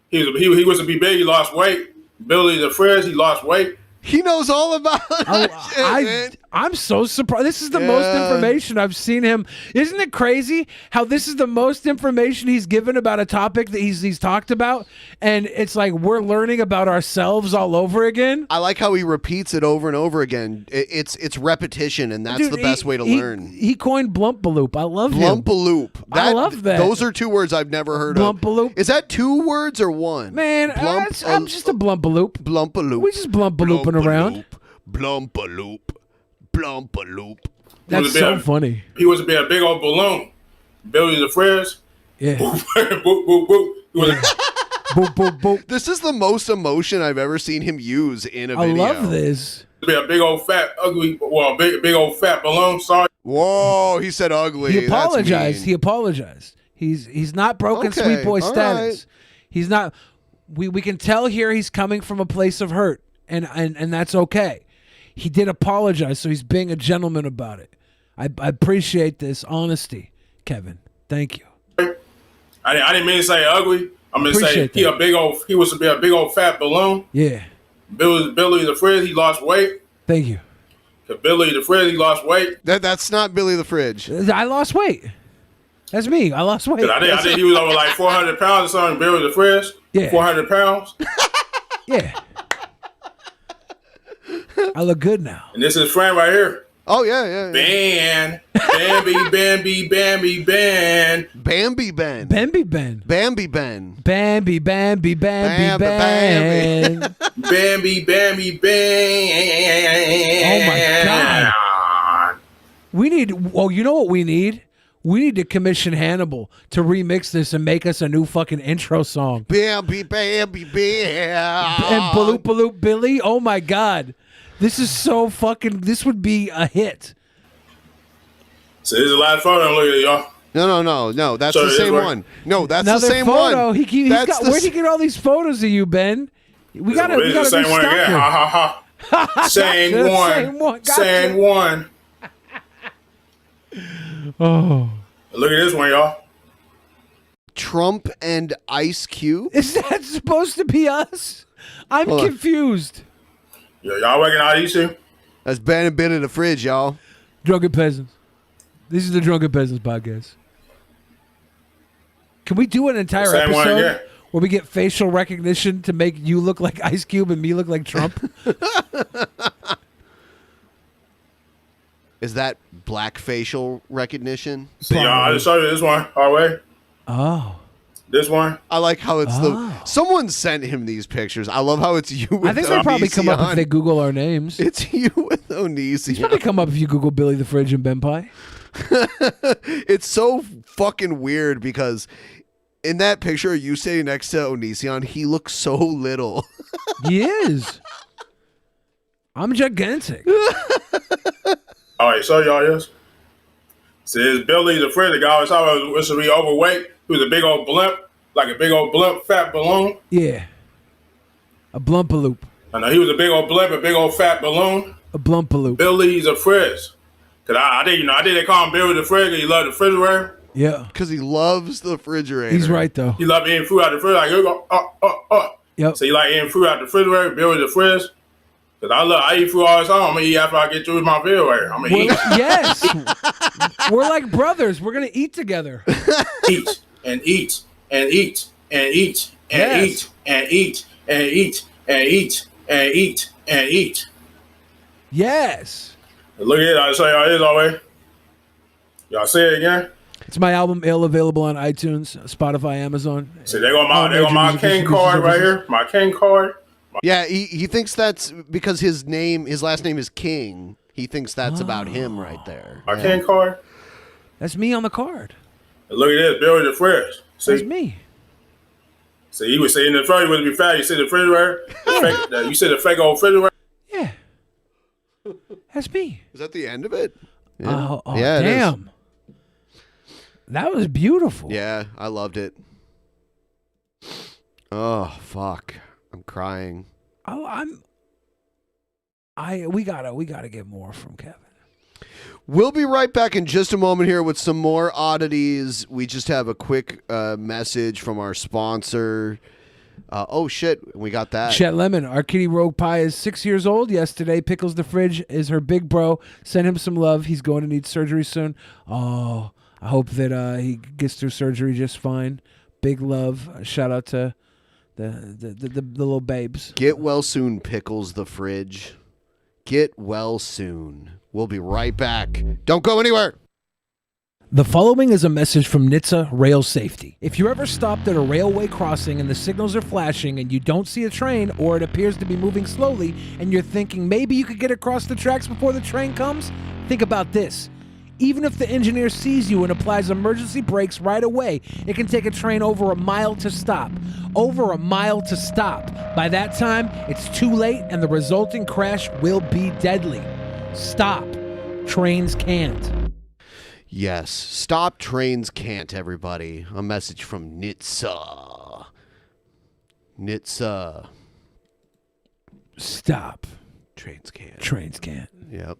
he was to be big. He lost weight. Billy the Frizz, he lost weight. He knows all about it. I'm so surprised. This is the most information I've seen him. Isn't it crazy how this is the most information he's given about a topic that he's talked about? And it's like we're learning about ourselves all over again. I like how he repeats it over and over again. It's repetition, and that's the best way to learn. He coined Blumpaloop. I love him. Blumpaloop. I love that. Those are two words I've never heard of. Blumpaloop. Is that two words or one? Man, I'm just a Blumpaloop. Blumpaloop. We just Blumpalooping around. Blumpaloop. Blumpaloop. That's so funny. He was to be a big old balloon. Billy the Frizz. Yeah. boop, boop, boop. He was boop, boop, boop. This is the most emotion I've ever seen him use in a I video. love this. be a big old fat ugly, well, big old fat balloon. Sorry. Whoa, he said ugly. He apologized. That's mean. He apologized. He's not broken Okay, sweet boy all status. right. He's not. We can tell here he's coming from a place of hurt, and that's okay. He did apologize, so he's being a gentleman about it. I appreciate this honesty, Kevin. Thank you. I didn't mean to say ugly. I'm gonna say Appreciate that. he was to be a big old fat balloon. Yeah. Billy the Frizz, he lost weight. Thank you. Billy the Frizz, he lost weight. That's not Billy the Fridge. I lost weight. That's me. I lost weight. I think he was over like 400 pounds or something. Billy the Frizz, Yeah. 400 pounds. Yeah. I look good now. And this is his friend right here. Oh yeah. Ben. Bambi, Bambi, Bambi, Ben. Bambi Ben. Bambi Ben. Bambi Ben. Bambi, Bambi, Bambi, Bambi, Ben. Bambi, Bambi, Ben. Oh my God. We need, well, you know what we need? We need to commission Hannibal to remix this and make us a new fucking intro song. Bambi, Bambi, Bam. And Baloop Baloop Billy. Oh my God. This is so fucking, this would be a hit. So this is the last photo. Look at it, y'all. No. That's So the it same is what- one. No, that's Another the same photo. one. He's got, where'd he get all these photos of you, Ben? We gotta This is the same do one stock again. here. Ha ha ha. Same Gotcha, one. same one. Gotcha. Same one. Oh. Look at this one, y'all. Trump and Ice Cube? Is that supposed to be us? I'm Hold on. confused. Yo, y'all recognize these two? That's Ben and Ben in the fridge, y'all. Drunken Peasants. This is the Drunken Peasants podcast. Can we do an entire Same one episode again. where we get facial recognition to make you look like Ice Cube and me look like Trump? Is that black facial recognition? See, y'all, I just showed you this one. All right. Oh. This one. I like how it's someone sent him these pictures. I love how it's you with I think they probably come up if on. they Google our names. It's you with Onision. It's probably come up if you Google Billy the Fridge and BENPAI. It's so fucking weird because in that picture, you sitting next to Onision, he looks so little. He is. I'm gigantic. All right, so y'all this. Says Billy the Fred, the guy I was talking about was to be overweight. He was a big old blimp, like a big old blimp, fat balloon. Yeah. A blumpaloop. I know he was a big old blimp, a big old fat balloon. A blumpaloop. Billy's a Frizz. Cause I did, they call him Billy the Frizz because he loved the refrigerator. Yeah. Because he loves the refrigerator. He's right, though. He loved eating food out the refrigerator. Like, Yep. So you like eating food out the refrigerator, Billy the Frizz? Because I eat food all the time. I'm going to eat after I get through with my refrigerator. I'm going to eat. Yes. We're like brothers. We're going to eat together. Eat and eat and eat and eat and eat and eat and eat and eat and eat and eat. Yes. Look at it. I say y'all this already. Y'all say it again. It's my album, Ill, available on iTunes, Spotify, Amazon. See, they got my King card right here. My King card. Yeah, he thinks that's because his last name is King. He thinks that's about him right there. My King card. That's me on the card. And look at this, Billy the Fresh. See? That's me. See, he was saying the front, he would be fat. You said the refrigerator. You said the fake old refrigerator. Yeah. That's me. Is that the end of it? Yeah, Yeah, it is. damn. That was beautiful. Yeah, I loved it. Oh, fuck. I'm crying. We gotta get more from Kevin. We'll be right back in just a moment here with some more oddities. We just have a quick message from our sponsor. Oh, shit. We got that. Chet Lemon, our kitty Rogue Pie is 6 years old yesterday. Pickles the Fridge is her big bro. Send him some love. He's going to need surgery soon. Oh, I hope that he gets through surgery just fine. Big love. Shout out to the little babes. Get well soon, Pickles the Fridge. Get well soon. We'll be right back. Don't go anywhere. The following is a message from NHTSA Rail Safety. If you're ever stopped at a railway crossing and the signals are flashing and you don't see a train or it appears to be moving slowly and you're thinking maybe you could get across the tracks before the train comes, think about this. Even if the engineer sees you and applies emergency brakes right away, it can take a train over a mile to stop. Over a mile to stop. By that time, it's too late and the resulting crash will be deadly. Stop. Trains can't. Yes. Stop trains can't, everybody. A message from NHTSA. NHTSA. Stop. Trains can't. Trains can't. Yep.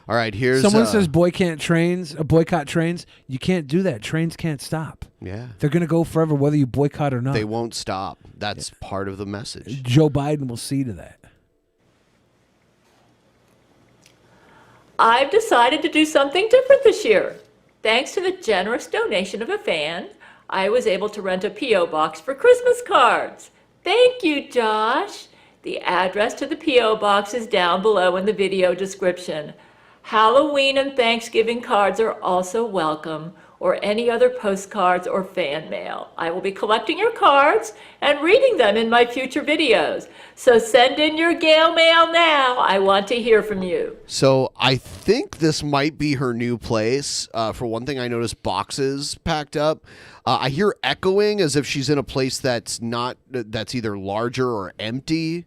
All right, here's... Someone says boycott trains. You can't do that. Trains can't stop. Yeah. They're going to go forever whether you boycott or not. They won't stop. That's part of the message. Joe Biden will see to that. I've decided to do something different this year. Thanks to the generous donation of a fan, I was able to rent a P.O. box for Christmas cards. Thank you, Josh. The address to the P.O. box is down below in the video description. Halloween and Thanksgiving cards are also welcome, or any other postcards or fan mail. I will be collecting your cards and reading them in my future videos. So send in your Gale mail now. I want to hear from you. So I think this might be her new place. For one thing, I noticed boxes packed up. I hear echoing as if she's in a place that's either larger or empty.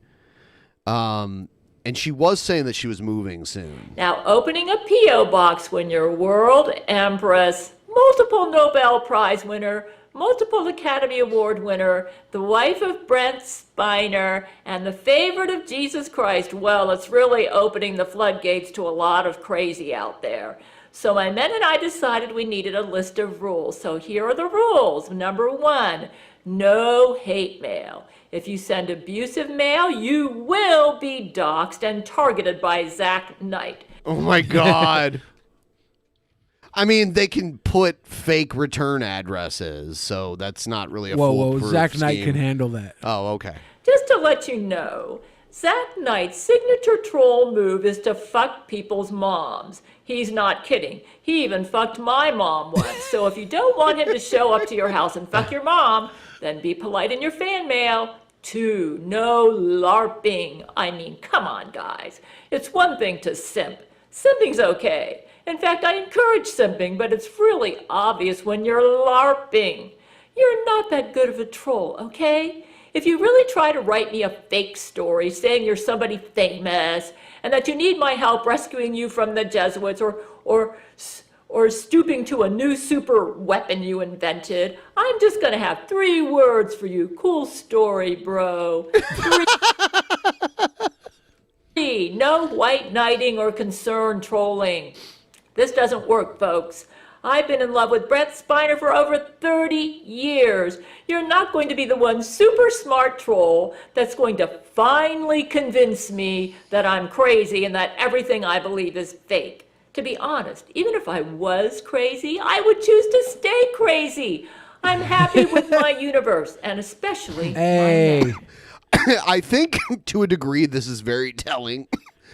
And she was saying that she was moving soon. Now, opening a P.O. box when you're world empress, multiple Nobel Prize winner, multiple Academy Award winner, the wife of Brent Spiner, and the favorite of Jesus Christ, well, it's really opening the floodgates to a lot of crazy out there. So my men and I decided we needed a list of rules. So here are the rules. Number 1, no hate mail. If you send abusive mail, you will be doxxed and targeted by Zach Knight. Oh my God. I mean, they can put fake return addresses, so that's not really a foolproof Zach Knight scheme. can handle that. Oh, okay. Just to let you know, Zach Knight's signature troll move is to fuck people's moms. He's not kidding. He even fucked my mom once. So if you don't want him to show up to your house and fuck your mom, then be polite in your fan mail. 2, no LARPing. I mean, come on, guys. It's one thing to simp. Simping's okay. In fact, I encourage simping, but it's really obvious when you're LARPing. You're not that good of a troll, okay? If you really try to write me a fake story saying you're somebody famous and that you need my help rescuing you from the Jesuits or stooping to a new super weapon you invented, I'm just gonna have 3 words for you. Cool story, bro. 3. No white knighting or concern trolling. This doesn't work, folks. I've been in love with Brent Spiner for over 30 years. You're not going to be the one super smart troll that's going to finally convince me that I'm crazy and that everything I believe is fake. To be honest, even if I was crazy, I would choose to stay crazy. I'm happy with my universe, and especially my man. I think to a degree this is very telling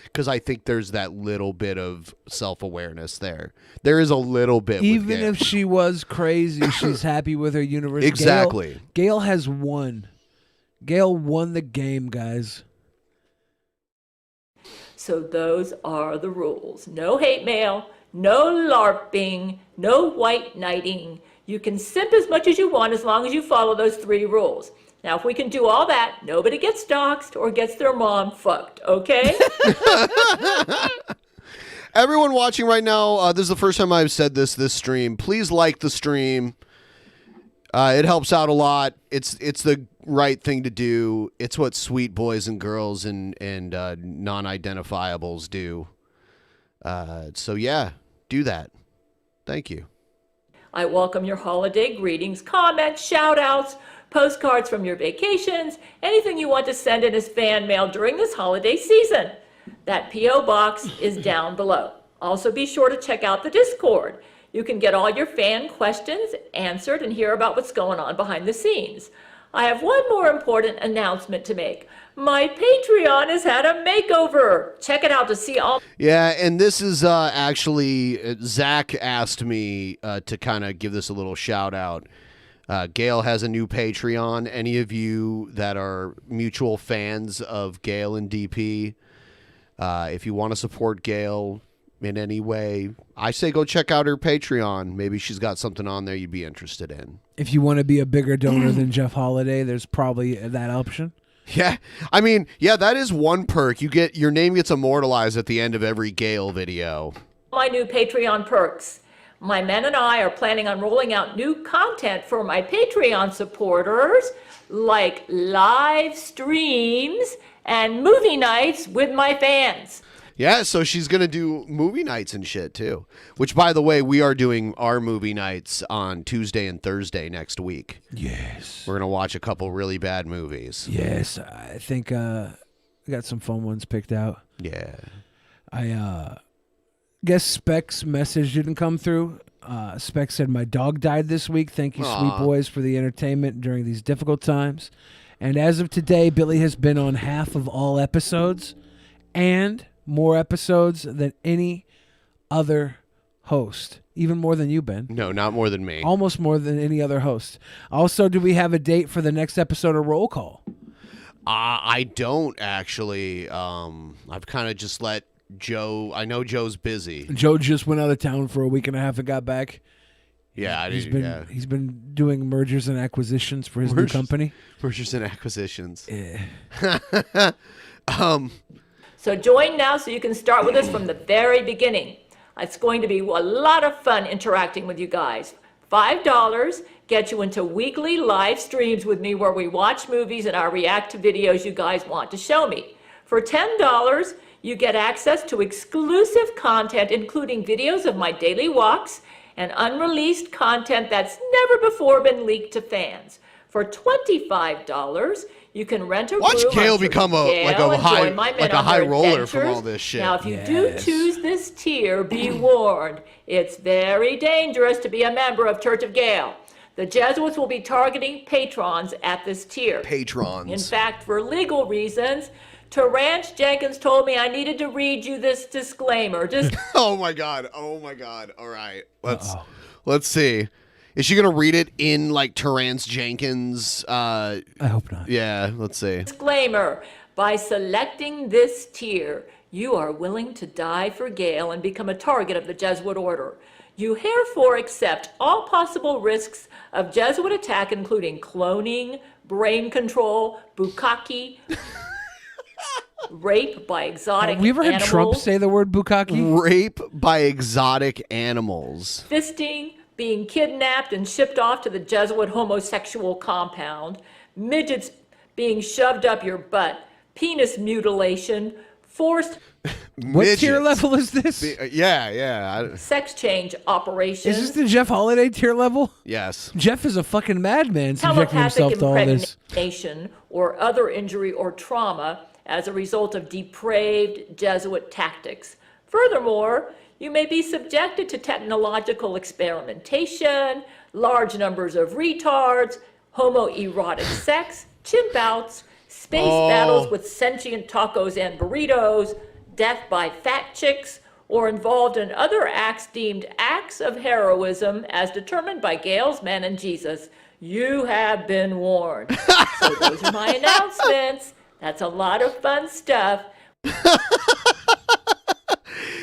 because I think there's that little bit of self-awareness there. There is a little bit. Even if she was crazy, she's happy with her universe. Exactly. Gail has won. Gail won the game, guys. So those are the rules. No hate mail, no LARPing, no white knighting. You can simp as much as you want as long as you follow those 3 rules. Now, if we can do all that, nobody gets doxxed or gets their mom fucked, okay? Everyone watching right now, this is the first time I've said this stream. Please like the stream. It helps out a lot. It's the right thing to do. It's what sweet boys and girls and non-identifiables do. So yeah, do that. Thank you. I welcome your holiday greetings, comments, shout-outs, postcards from your vacations, anything you want to send in as fan mail during this holiday season. That P.O. box is down below. Also, be sure to check out the Discord. You can get all your fan questions answered and hear about what's going on behind the scenes. I have one more important announcement to make. My Patreon has had a makeover. Check it out to see all. Yeah, and this is actually, Zach asked me to kind of give this a little shout out. Gail has a new Patreon. Any of you that are mutual fans of Gail and DP, if you want to support Gail in any way, I say go check out her Patreon. Maybe she's got something on there you'd be interested in. If you want to be a bigger donor than Jeff Holiday, there's probably that option. Yeah, I mean, yeah, that is one perk. Your name gets immortalized at the end of every Gail video. My new Patreon perks. My men and I are planning on rolling out new content for my Patreon supporters, like live streams and movie nights with my fans. Yeah, so she's going to do movie nights and shit, too. Which, by the way, we are doing our movie nights on Tuesday and Thursday next week. Yes. We're going to watch a couple really bad movies. Yes, I think we got some fun ones picked out. Yeah. I guess Specs' message didn't come through. Specs said, my dog died this week. Thank you, sweet boys, for the entertainment during these difficult times. And as of today, Billy has been on half of all episodes and more episodes than any other host. Even more than you, Ben. No, not more than me. Almost more than any other host. Also, do we have a date for the next episode of Roll Call? I don't, actually. I've kind of just let Joe... I know Joe's busy. Joe just went out of town for a week and a half and got back. Yeah, he's been doing mergers and acquisitions for his new company. Mergers and acquisitions. Yeah. So join now so you can start with us from the very beginning. It's going to be a lot of fun interacting with you guys. $5 gets you into weekly live streams with me where we watch movies and I react to videos you guys want to show me. For $10, you get access to exclusive content, including videos of my daily walks and unreleased content that's never before been leaked to fans. For $25, you can rent a room. Watch Gail become a high roller adventures. from all this shit. Now, if you do choose this tier, be warned. It's very dangerous to be a member of Church of Gail. The Jesuits will be targeting patrons at this tier. Patrons. In fact, for legal reasons, Terrence Jenkins told me I needed to read you this disclaimer. Just Oh my god. All right. Let's see. Is she going to read it in, like, Terrence Jenkins? I hope not. Yeah, let's see. Disclaimer. By selecting this tier, you are willing to die for Gale and become a target of the Jesuit order. You therefore accept all possible risks of Jesuit attack, including cloning, brain control, bukkake, rape by exotic Have we ever had animals, Trump say the word bukkake? Rape by exotic animals. fisting, being kidnapped and shipped off to the Jesuit homosexual compound, midgets being shoved up your butt, penis mutilation, forced What tier level is this? Yeah. sex change operations, Is this the Jeff Holiday tier level? Yes. Jeff is a fucking madman subjecting himself to all this. impregnation or other injury or trauma as a result of depraved Jesuit tactics. Furthermore, you may be subjected to technological experimentation, large numbers of retards, homoerotic sex, chimp outs, space battles with sentient tacos and burritos, death by fat chicks, or involved in other acts deemed acts of heroism as determined by Gale's men and Jesus. You have been warned. So those are my announcements. That's a lot of fun stuff.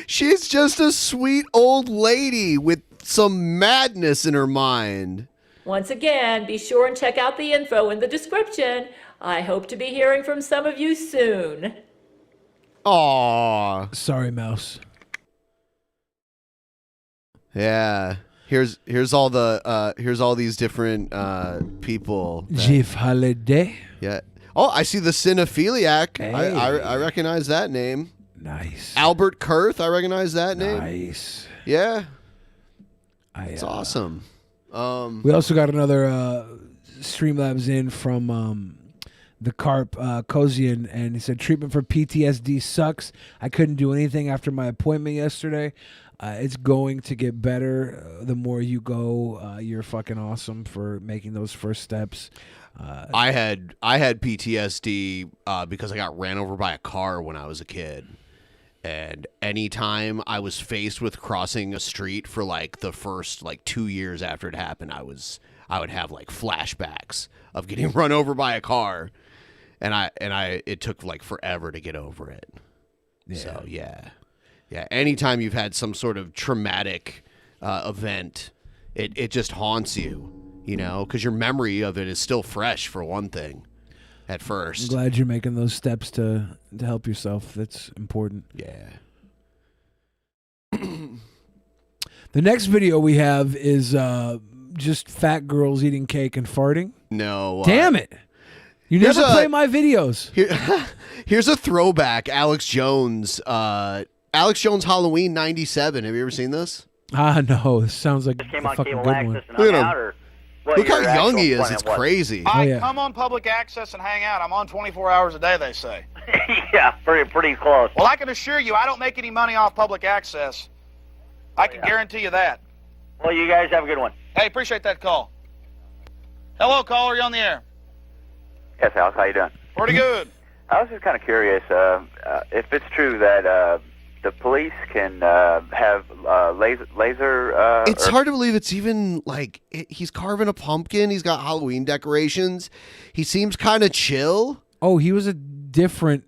She's just a sweet old lady with some madness in her mind. Once again, be sure and check out the info in the description. I hope to be hearing from some of you soon. Aw. Sorry, Mouse. Yeah. Here's all the here's all these different people. Jeff Holiday. Yeah. Oh, I see the cinephiliac. Hey. I recognize that name. Nice. Albert Kurth. I recognize that name. Nice. Yeah. It's awesome. We also got another Streamlabs in from the Carp Kozian, and he said treatment for PTSD sucks. I couldn't do anything after my appointment yesterday. It's going to get better the more you go. You're fucking awesome for making those first steps. I had PTSD because I got ran over by a car when I was a kid. And anytime I was faced with crossing a street for like the first 2 years after it happened, I would have like flashbacks of getting run over by a car, and it took like forever to get over it. Yeah. So yeah. Anytime you've had some sort of traumatic event, it just haunts you, because your memory of it is still fresh for one thing. At first. I'm glad you're making those steps to help yourself. That's important. Yeah. The next video we have is just fat girls eating cake and farting. No. Damn it. You never play my videos. Here's a throwback. Alex Jones Halloween 97. Have you ever seen this? No. This sounds like Came a on fucking cable good access one. and hung out, or what Look how your young actual he is. plan It's was? crazy. Come on public access and hang out. I'm on 24 hours a day, they say. Yeah, pretty close. Well, I can assure you I don't make any money off public access. I can guarantee you that. Well, you guys have a good one. Hey, appreciate that call. Hello, caller. You on the air? Yes, Alex, how you doing? Pretty good. I was just kind of curious if it's true that the police can have laser. It's hard to believe it's even he's carving a pumpkin. He's got Halloween decorations. He seems kind of chill. Oh, he was a different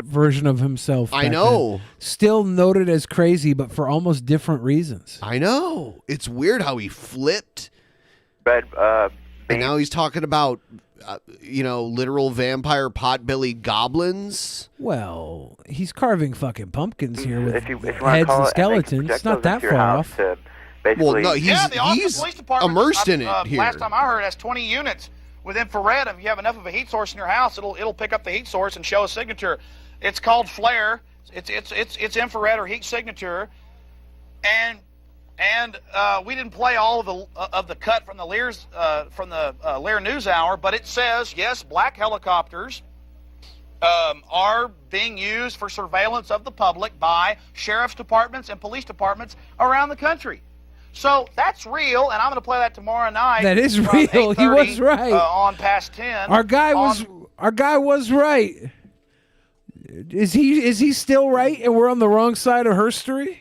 version of himself. I back know. then. Still noted as crazy, but for almost different reasons. I know. It's weird how he flipped. And now he's talking about, literal vampire potbelly goblins. Well, he's carving fucking pumpkins here with if you heads wanna call and it, skeletons. It's not that far off. Well, no, he's the Austin Police Department, immersed in it here. Last time I heard, has 20 units with infrared. If you have enough of a heat source in your house, it'll pick up the heat source and show a signature. It's called flare. It's infrared or heat signature, and we didn't play all of the cut from the Lear News Hour, but it says yes, black helicopters are being used for surveillance of the public by sheriff's departments and police departments around the country. So that's real, and I'm going to play that tomorrow night. That is from real. He was 8:30, right. On past 10. Our guy was right. Is he still right, and we're on the wrong side of herstory?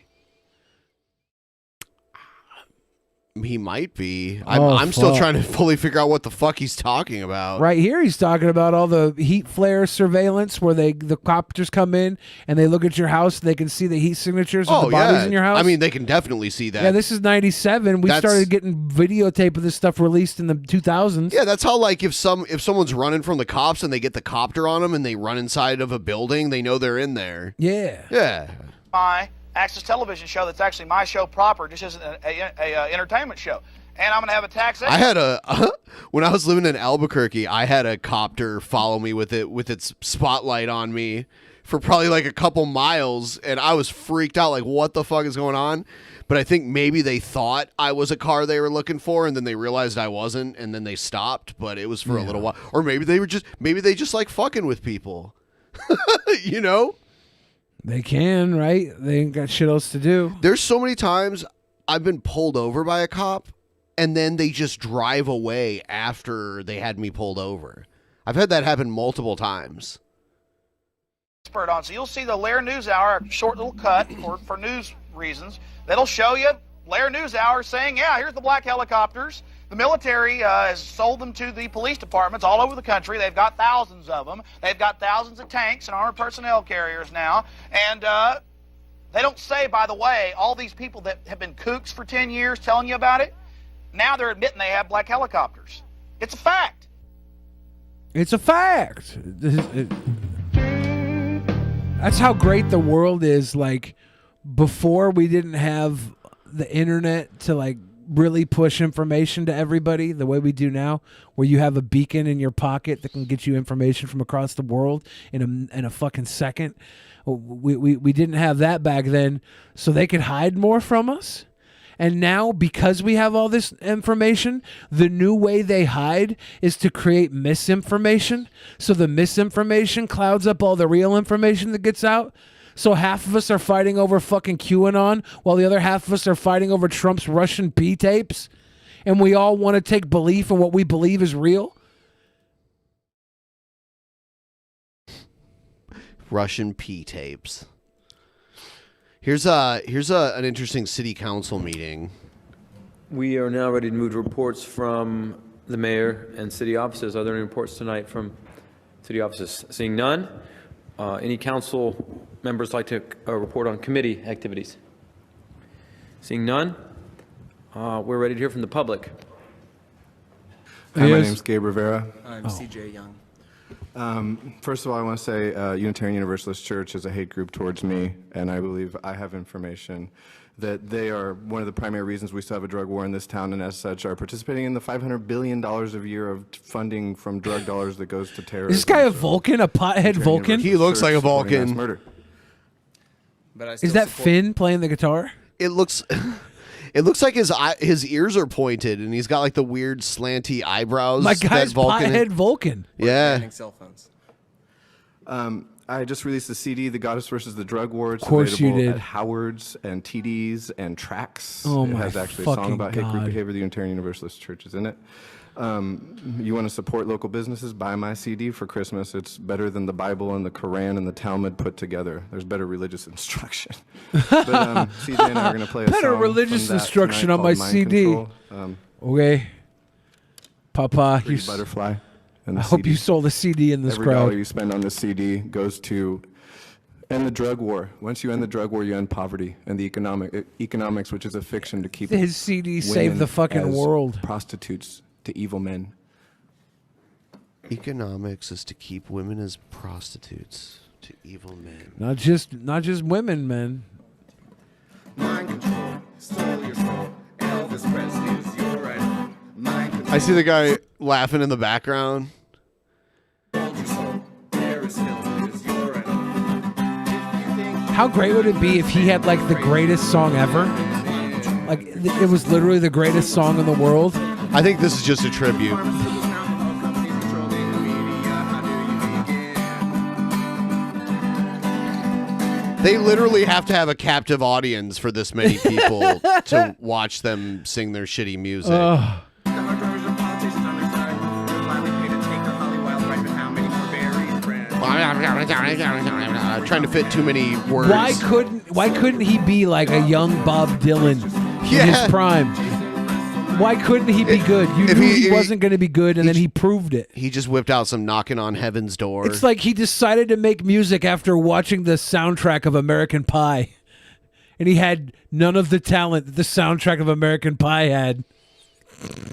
He might be. Oh, I'm still fuck. trying to fully figure out what the fuck he's talking about. Right here, he's talking about all the heat flare surveillance where the copters come in and they look at your house and they can see the heat signatures of the bodies in your house. I mean, they can definitely see that. Yeah, this is 97. We started getting videotape of this stuff released in the 2000s. Yeah, that's how, like, if someone's running from the cops and they get the copter on them and they run inside of a building, they know they're in there. Yeah. Yeah. My Access Television show that's actually my show proper, just isn't a entertainment show. And I'm going to have a taxation. I had when I was living in Albuquerque, I had a copter follow me with its spotlight on me for probably like a couple miles, and I was freaked out, like, what the fuck is going on? But I think maybe they thought I was a car they were looking for, and then they realized I wasn't, and then they stopped, but it was for a little while. Or maybe they just like fucking with people. You know? They can, right? They ain't got shit else to do. There's so many times I've been pulled over by a cop, and then they just drive away after they had me pulled over. I've had that happen multiple times. Expert on. So you'll see the Lair News Hour, a short little cut for news reasons. That'll show you Lair News Hour saying, yeah, here's the black helicopters. The military has sold them to the police departments all over the country. They've got thousands of them. They've got thousands of tanks and armored personnel carriers now. And they don't say, by the way, all these people that have been kooks for 10 years telling you about it, now they're admitting they have black helicopters. It's a fact. It's a fact. That's how great the world is. Like, before we didn't have the internet to, like, really push information to everybody the way we do now, where you have a beacon in your pocket that can get you information from across the world in a fucking second. We didn't have that back then, so they could hide more from us. And now, because we have all this information, the new way they hide is to create misinformation. So the misinformation clouds up all the real information that gets out. So half of us are fighting over fucking QAnon, while the other half of us are fighting over Trump's Russian P tapes. And we all want to take belief in what we believe is real. Russian P tapes. Here's an interesting city council meeting. We are now ready to move to reports from the mayor and city offices. Are there any reports tonight from city offices? Seeing none. Any council members like to report on committee activities? Seeing none. We're ready to hear from the public. Hi, my name's Gabe Rivera. I'm CJ Young. First of all, I want to say Unitarian Universalist Church is a hate group towards me, and I believe I have information that they are one of the primary reasons we still have a drug war in this town, and as such are participating in the $500 billion a year of funding from drug dollars that goes to terrorism. Is this guy a Vulcan, a pothead Vulcan? He looks like a Vulcan. Murder. Is that Finn playing the guitar? It looks like his ears are pointed, and he's got like the weird slanty eyebrows. My guy's that Vulcan pothead Vulcan. Yeah. Cell phones. I just released the CD, The Goddess versus the Drug War. It's Of course you available did. at Howard's and TD's and Tracks. Oh it my has actually a song fucking about hate group God. behavior. The Unitarian Universalist Church is in it. You want to support local businesses? Buy my CD for Christmas. It's better than the Bible and the Quran and the Talmud put together. There's better religious instruction. But CJ and I are going to play a Better song religious from that instruction tonight on my called Mind CD. Control. Okay. Papa, Pretty Butterfly. And I the hope CD. you sold a CD in this Every crowd. dollar you spend on this CD goes to end the drug war. Once you end the drug war, you end poverty and the economics, which is a fiction to keep His CD saved women the fucking as world. Prostitutes to evil men. Economics is to keep women as prostitutes to evil men. Not just women, man. Mind control, stole your soul. Elvis Presley's your right. Mind control. I see the guy laughing in the background. How great would it be if he had like the greatest song ever? Like it was literally the greatest song in the world. I think this is just a tribute. They literally have to have a captive audience for this many people to watch them sing their shitty music. Trying to fit too many words. Why couldn't he be like a young Bob Dylan in his prime? Why couldn't he be good? You knew he wasn't going to be good, and then he proved it. He just whipped out some knocking on heaven's door. It's like he decided to make music after watching the soundtrack of American Pie. And he had none of the talent that the soundtrack of American Pie had.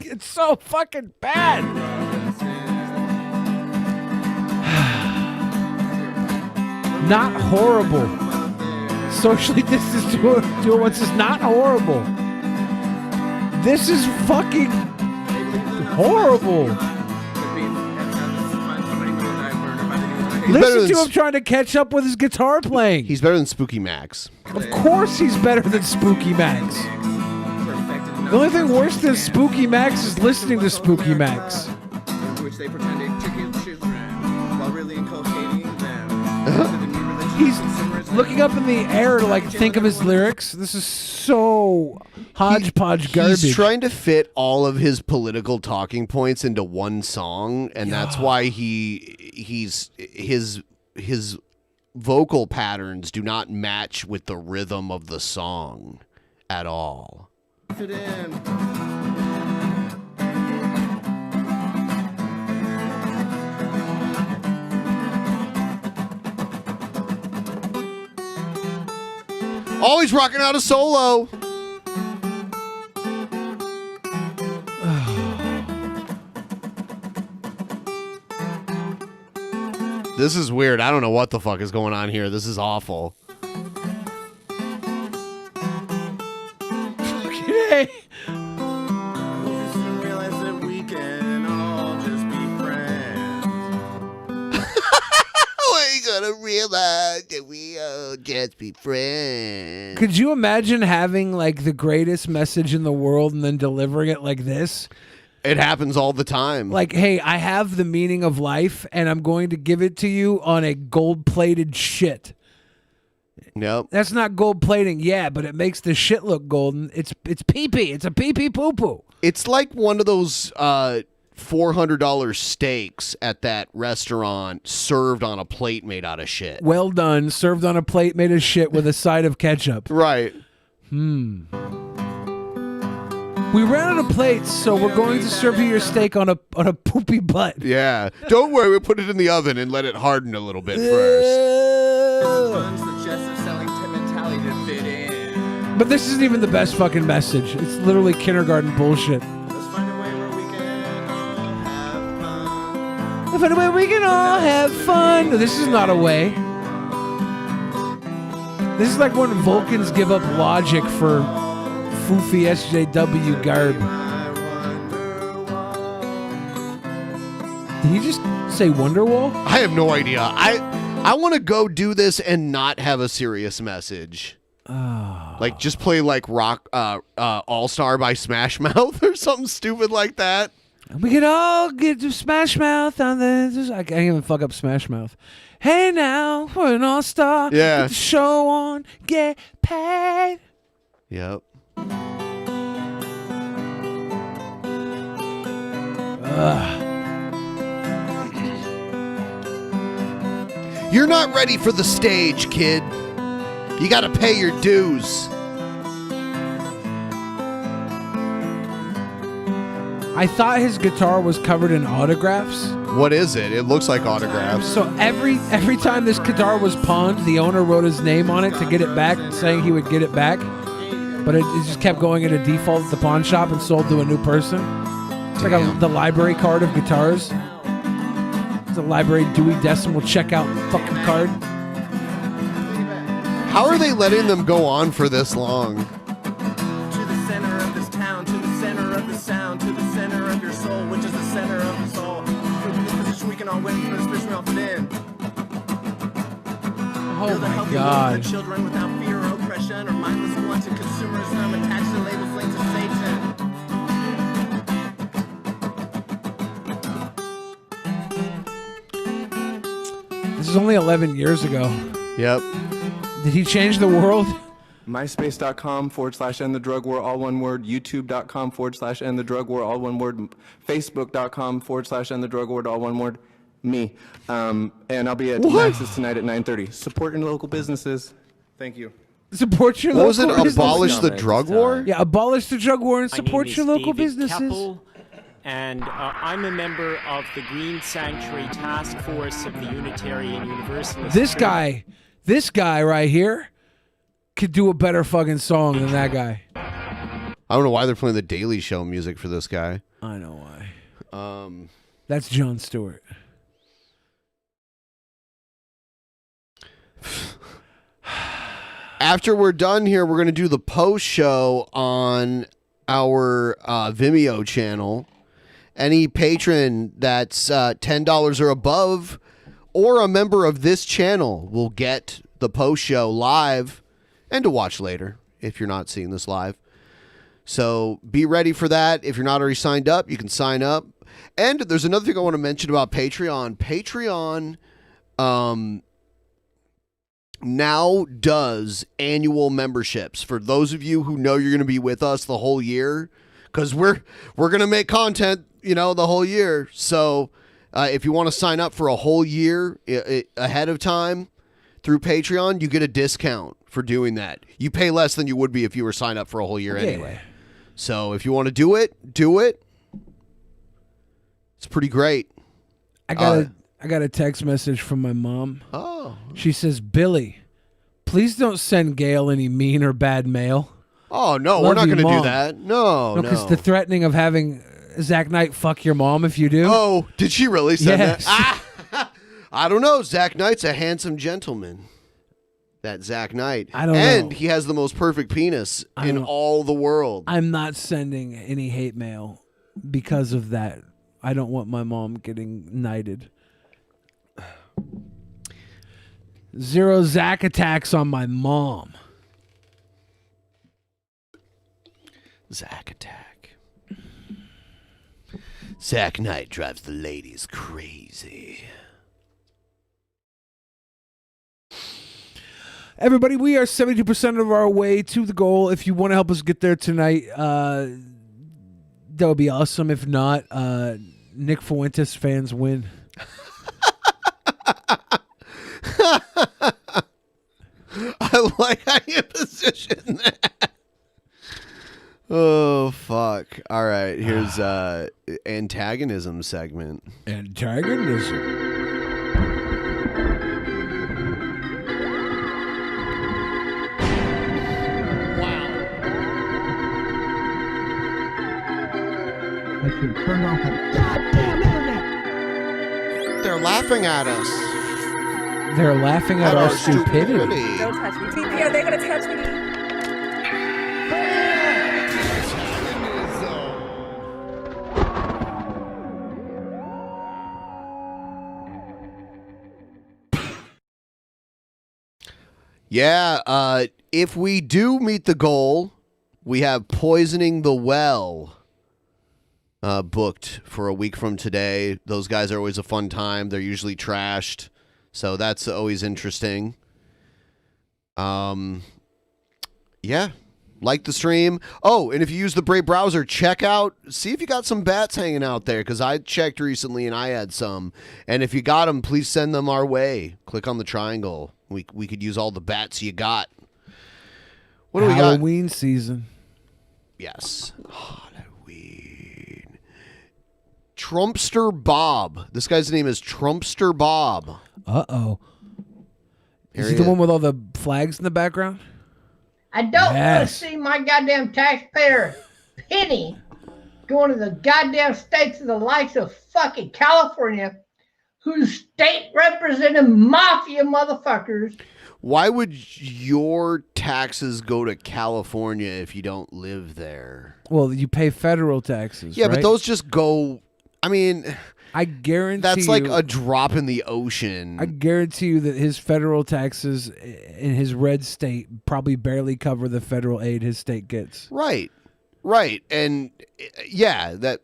It's so fucking bad. Not horrible. Socially distanced duo once is not horrible. This is fucking horrible. Listen to him trying to catch up with his guitar playing. He's better than Spooky Max. Of course he's better than Spooky Max. The only thing worse than Spooky Max is listening to Spooky Max. Which they pretended to give children while really inculcating them. He's looking up in the air to like think of his lyrics. This is so hodgepodge garbage. He's trying to fit all of his political talking points into one song, and that's why his vocal patterns do not match with the rhythm of the song at all. Fit in. Always rocking out a solo. This is weird. I don't know what the fuck is going on here. This is awful. Okay. We're gonna realize that we all just be friends. Could you imagine having like the greatest message in the world and then delivering it like this? It happens all the time. Like, hey, I have the meaning of life and I'm going to give it to you on a gold-plated shit. Nope. That's not gold plating, yeah, but it makes the shit look golden. It's pee-pee. It's a pee-pee poo-poo. It's like one of those $400 steaks at that restaurant served on a plate made out of shit. Well done, served on a plate made of shit with a side of ketchup. Right. We ran out of plates, so we're going to serve you your steak on a poopy butt. Yeah. Don't worry, we'll put it in the oven and let it harden a little bit first. But this isn't even the best fucking message. It's literally kindergarten bullshit. Let's find a way we can all have fun. No, this is not a way. This is like when Vulcans give up logic for foofy SJW garb. Did he just say Wonderwall? I have no idea. I want to go do this and not have a serious message. Like just play like rock All Star by Smash Mouth or something stupid like that. We could all get to Smash Mouth on this. I can't even fuck up Smash Mouth. Hey now, we're an all-star. Yeah. Get the show on, get paid. Yep. You're not ready for the stage, kid. You gotta pay your dues. I thought his guitar was covered in autographs. What is it? It looks like autographs. So every time this guitar was pawned, the owner wrote his name on it to get it back, saying he would get it back. But it just kept going at a default at the pawn shop and sold to a new person. It's like the library card of guitars. It's a library Dewey Decimal checkout fucking card. How are they letting them go on for this long? To the center of this town, to the center of the sound, to the center of your soul, which is the center of the soul. In this position we can all win, but especially off it in. Oh my God. Children without fear or oppression or mindless wanton consumerism attached to labels linked to Satan. This is only 11 years ago. Yep. Did he change the world? MySpace.com/endthedrugwar, all one word. YouTube.com/endthedrugwar, all one word. Facebook.com/endthedrugwar, all one word. Me. And I'll be at Max's tonight at 9:30. Support your local businesses. Thank you. Support your What was local it? businesses. Abolish the drug war? Yeah, abolish the drug war and My support name your is local David businesses. Keppel, and I'm a member of the Green Sanctuary Task Force of the Unitarian Universalist This Church. guy right here could do a better fucking song than that guy. I don't know why they're playing the Daily Show music for this guy. I know why. That's Jon Stewart. After we're done here, we're going to do the post show on our Vimeo channel. Any patron that's $10 or above or a member of this channel will get the post show live and to watch later if you're not seeing this live. So be ready for that. If you're not already signed up, you can sign up. And there's another thing I want to mention about Patreon. Patreon now does annual memberships for those of you who know you're going to be with us the whole year, because we're going to make content, the whole year. So if you want to sign up for a whole year ahead of time through Patreon, you get a discount for doing that. You pay less than you would be if you were signed up for a whole year anyway. So if you want to do it, do it. It's pretty great. I got a text message from my mom. Oh. She says, Billy, please don't send Gail any mean or bad mail. Oh, no, Love we're not you, going to do Mom. that. No. Because the threatening of having Zach Knight fuck your mom if you do. Oh, did she really send Yes. that? I don't know. Zach Knight's a handsome gentleman. That Zach Knight. I don't and know. he has the most perfect penis in all the world. I'm not sending any hate mail because of that. I don't want my mom getting knighted. 0 Zach attacks on my mom. Zach attack. Zach Knight drives the ladies crazy. Everybody, we are 72% of our way to the goal. If you want to help us get there tonight, that would be awesome. If not, Nick Fuentes fans win. I like how you position that. Oh, fuck. All right, here's antagonism segment. Antagonism. I should turn off the goddamn internet. They're laughing at us. They're laughing at our stupidity. Don't touch me. TP, are they going to touch me? Yeah, if we do meet the goal, we have Poisoning the Well booked for a week from today. Those guys are always a fun time. They're usually trashed, so that's always interesting. Yeah, like the stream. Oh, and if you use the Brave browser, see if you got some bats hanging out there, because I checked recently and I had some. And if you got them, please send them our way. Click on the triangle. We could use all the bats you got. What do we got? Halloween season. Yes. Halloween. Trumpster Bob. This guy's name is Trumpster Bob. Uh-oh. Here Is he he the one with all the flags in the background? I don't want Yes. to see my goddamn taxpayer penny going to the goddamn states of the likes of fucking California, whose state represented mafia motherfuckers. Why would your taxes go to California if you don't live there? Well, you pay federal taxes, Yeah, right? but those just go... I mean... I guarantee that's like you- a drop in the ocean. I guarantee you that his federal taxes in his red state probably barely cover the federal aid his state gets. Right. And yeah,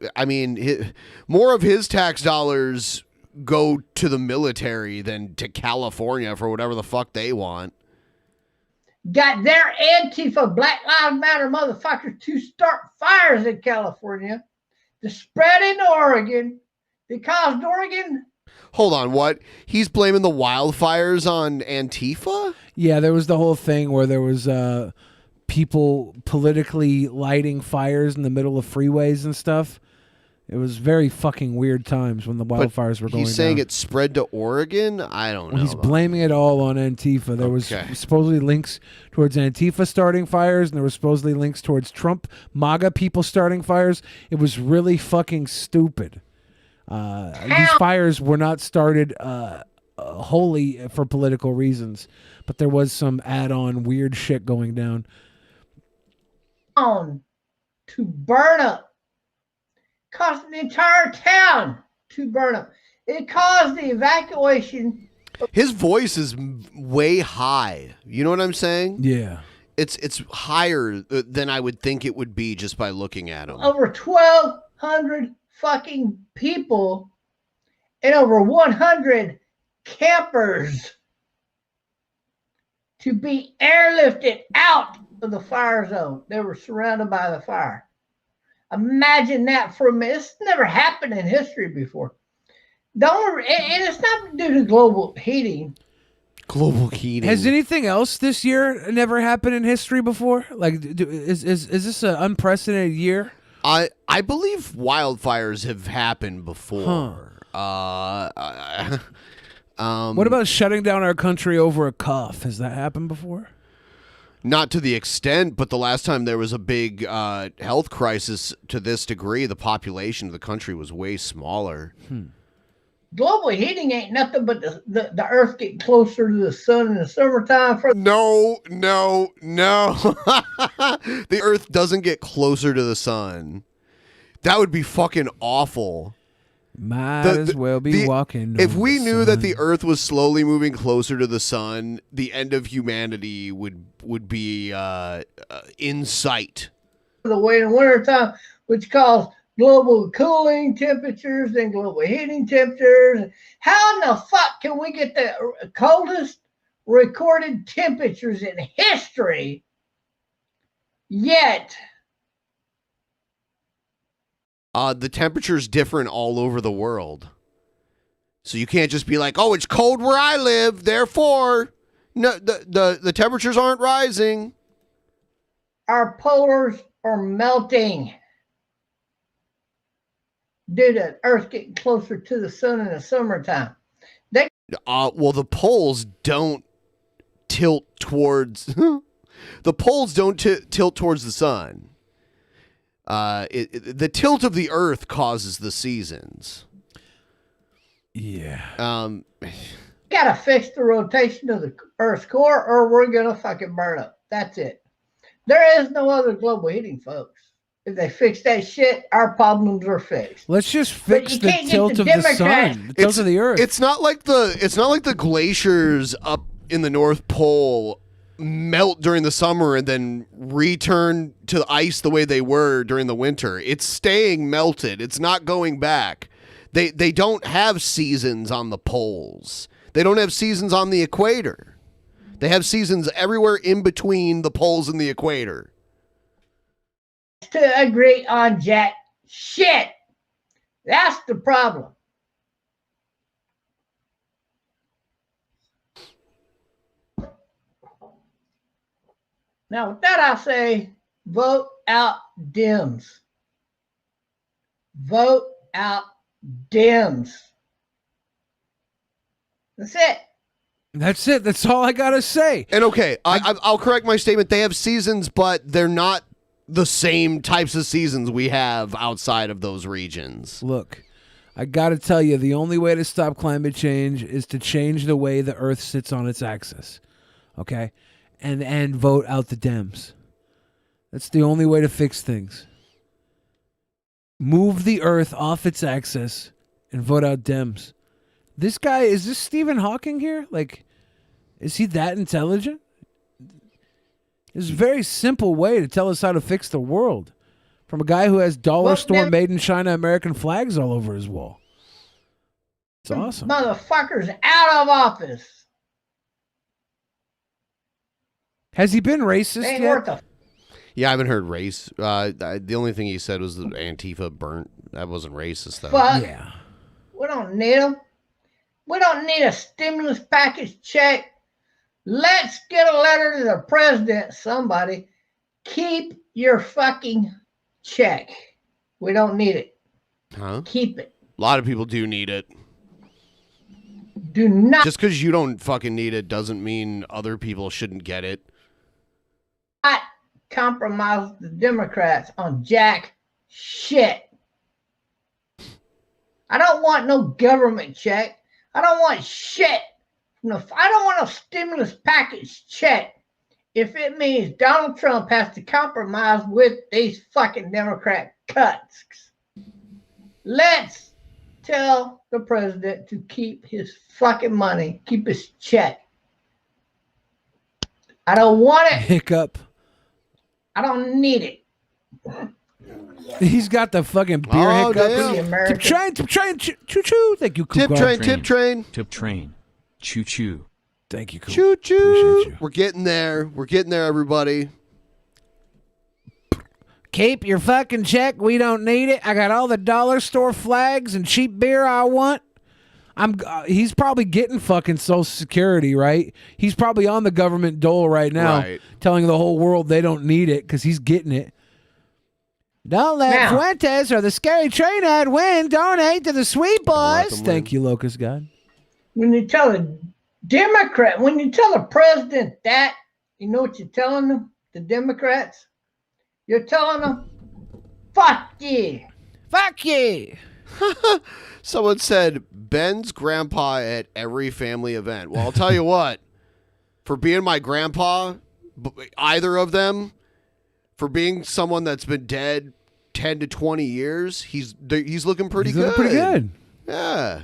more of his tax dollars go to the military than to California for whatever the fuck they want. Got their Antifa Black Lives Matter motherfuckers to start fires in California, to spread in Oregon, because Oregon Hold on, what? He's blaming the wildfires on Antifa? Yeah, there was the whole thing where there was people politically lighting fires in the middle of freeways and stuff. It was very fucking weird times when the wildfires were going He's saying down. it spread to Oregon? I don't know. He's blaming it all on Antifa. There was supposedly links towards Antifa starting fires, and there were supposedly links towards Trump, MAGA people starting fires. It was really fucking stupid. These fires were not started wholly for political reasons, but there was some add-on weird shit going down. On to burn up. Caused the entire town to burn up. It caused the evacuation. His voice is way high. You know what I'm saying? Yeah. It's higher than I would think it would be just by looking at him. Over 1,200 fucking people and over 100 campers to be airlifted out of the fire zone. They were surrounded by the fire. Imagine that for a minute. It's never happened in history before. And it's not due to global heating. Global heating. Has anything else this year never happened in history before? Like, is this an unprecedented year? I believe wildfires have happened before. What about shutting down our country over a cough? Has that happened before? Not to the extent, but the last time there was a big health crisis to this degree, the population of the country was way smaller. Global heating ain't nothing but the earth getting closer to the sun in the summertime. No. The earth doesn't get closer to the sun. That would be fucking awful. Might as well be walking. If we knew that the earth was slowly moving closer to the sun, the end of humanity would be in sight. The way in wintertime, which causes global cooling temperatures and global heating temperatures. How in the fuck can we get the coldest recorded temperatures in history yet? The temperature's different all over the world. So you can't just be like, oh, it's cold where I live, therefore no, the temperatures aren't rising. Our polars are melting due to Earth getting closer to the sun in the summertime. Well, the poles don't tilt towards the poles don't tilt towards the sun. The tilt of the Earth causes the seasons. Yeah. Gotta fix the rotation of the Earth's core, or we're gonna fucking burn up. That's it. There is no other global heating, folks. If they fix that shit, our problems are fixed. Let's just fix the tilt of the sun, the tilt of the Earth. It's not like the glaciers up in the North Pole melt during the summer and then return to ice the way they were during the winter. It's staying melted. It's not going back. They don't have seasons on the poles. They don't have seasons on the equator. They have seasons everywhere in between the poles and the equator. To agree on jack shit. That's the problem. Now, with that, I say vote out Dems. Vote out Dems. That's it. That's it. That's all I got to say. And okay, I'll correct my statement. They have seasons, but they're not the same types of seasons we have outside of those regions. Look, I got to tell you, the only way to stop climate change is to change the way the Earth sits on its axis. Okay? And vote out the Dems. That's the only way to fix things. Move the Earth off its axis and vote out Dems. This guy, is this Stephen Hawking here? Like, is he that intelligent? It's a very simple way to tell us how to fix the world. From a guy who has dollar store made in China American flags all over his wall. It's awesome. Motherfuckers out of office. Has he been racist Ain't yet? worth a Yeah, I haven't heard race. The only thing he said was that Antifa burnt. That wasn't racist, though. fuck. Yeah. We don't need them. We don't need a stimulus package check. Let's get a letter to the president, somebody. Keep your fucking check. We don't need it. Huh? Keep it. A lot of people do need it. Do not. Just because you don't fucking need it doesn't mean other people shouldn't get it. Not compromise the Democrats on jack shit. I don't want no government check. I don't want shit. I don't want a stimulus package check if it means Donald Trump has to compromise with these fucking Democrat cuts. Let's tell the president to keep his fucking money, keep his check. I don't want it. Hiccup. I don't need it. He's got the fucking beer hiccups. Tip train, choo choo. Thank you, Cougar. Tip train. Choo choo. Thank you, Cougar. Choo choo. We're getting there. We're getting there, everybody. Keep your fucking check. We don't need it. I got all the dollar store flags and cheap beer I want. He's probably getting fucking Social Security, right? He's probably on the government dole right now, telling the whole world they don't need it because he's getting it. Don't let Fuentes or the Scary Train ad win. Donate to the Sweet Boys. Thank you, Locust God. When you tell a Democrat, when you tell the president that, you know what you're telling them? The Democrats? You're telling them, fuck you. Fuck you. Someone said, Ben's grandpa at every family event. Well, I'll tell you what. For being my grandpa, either of them, for being someone that's been dead 10 to 20 years, he's looking pretty good. Looking pretty good. Yeah.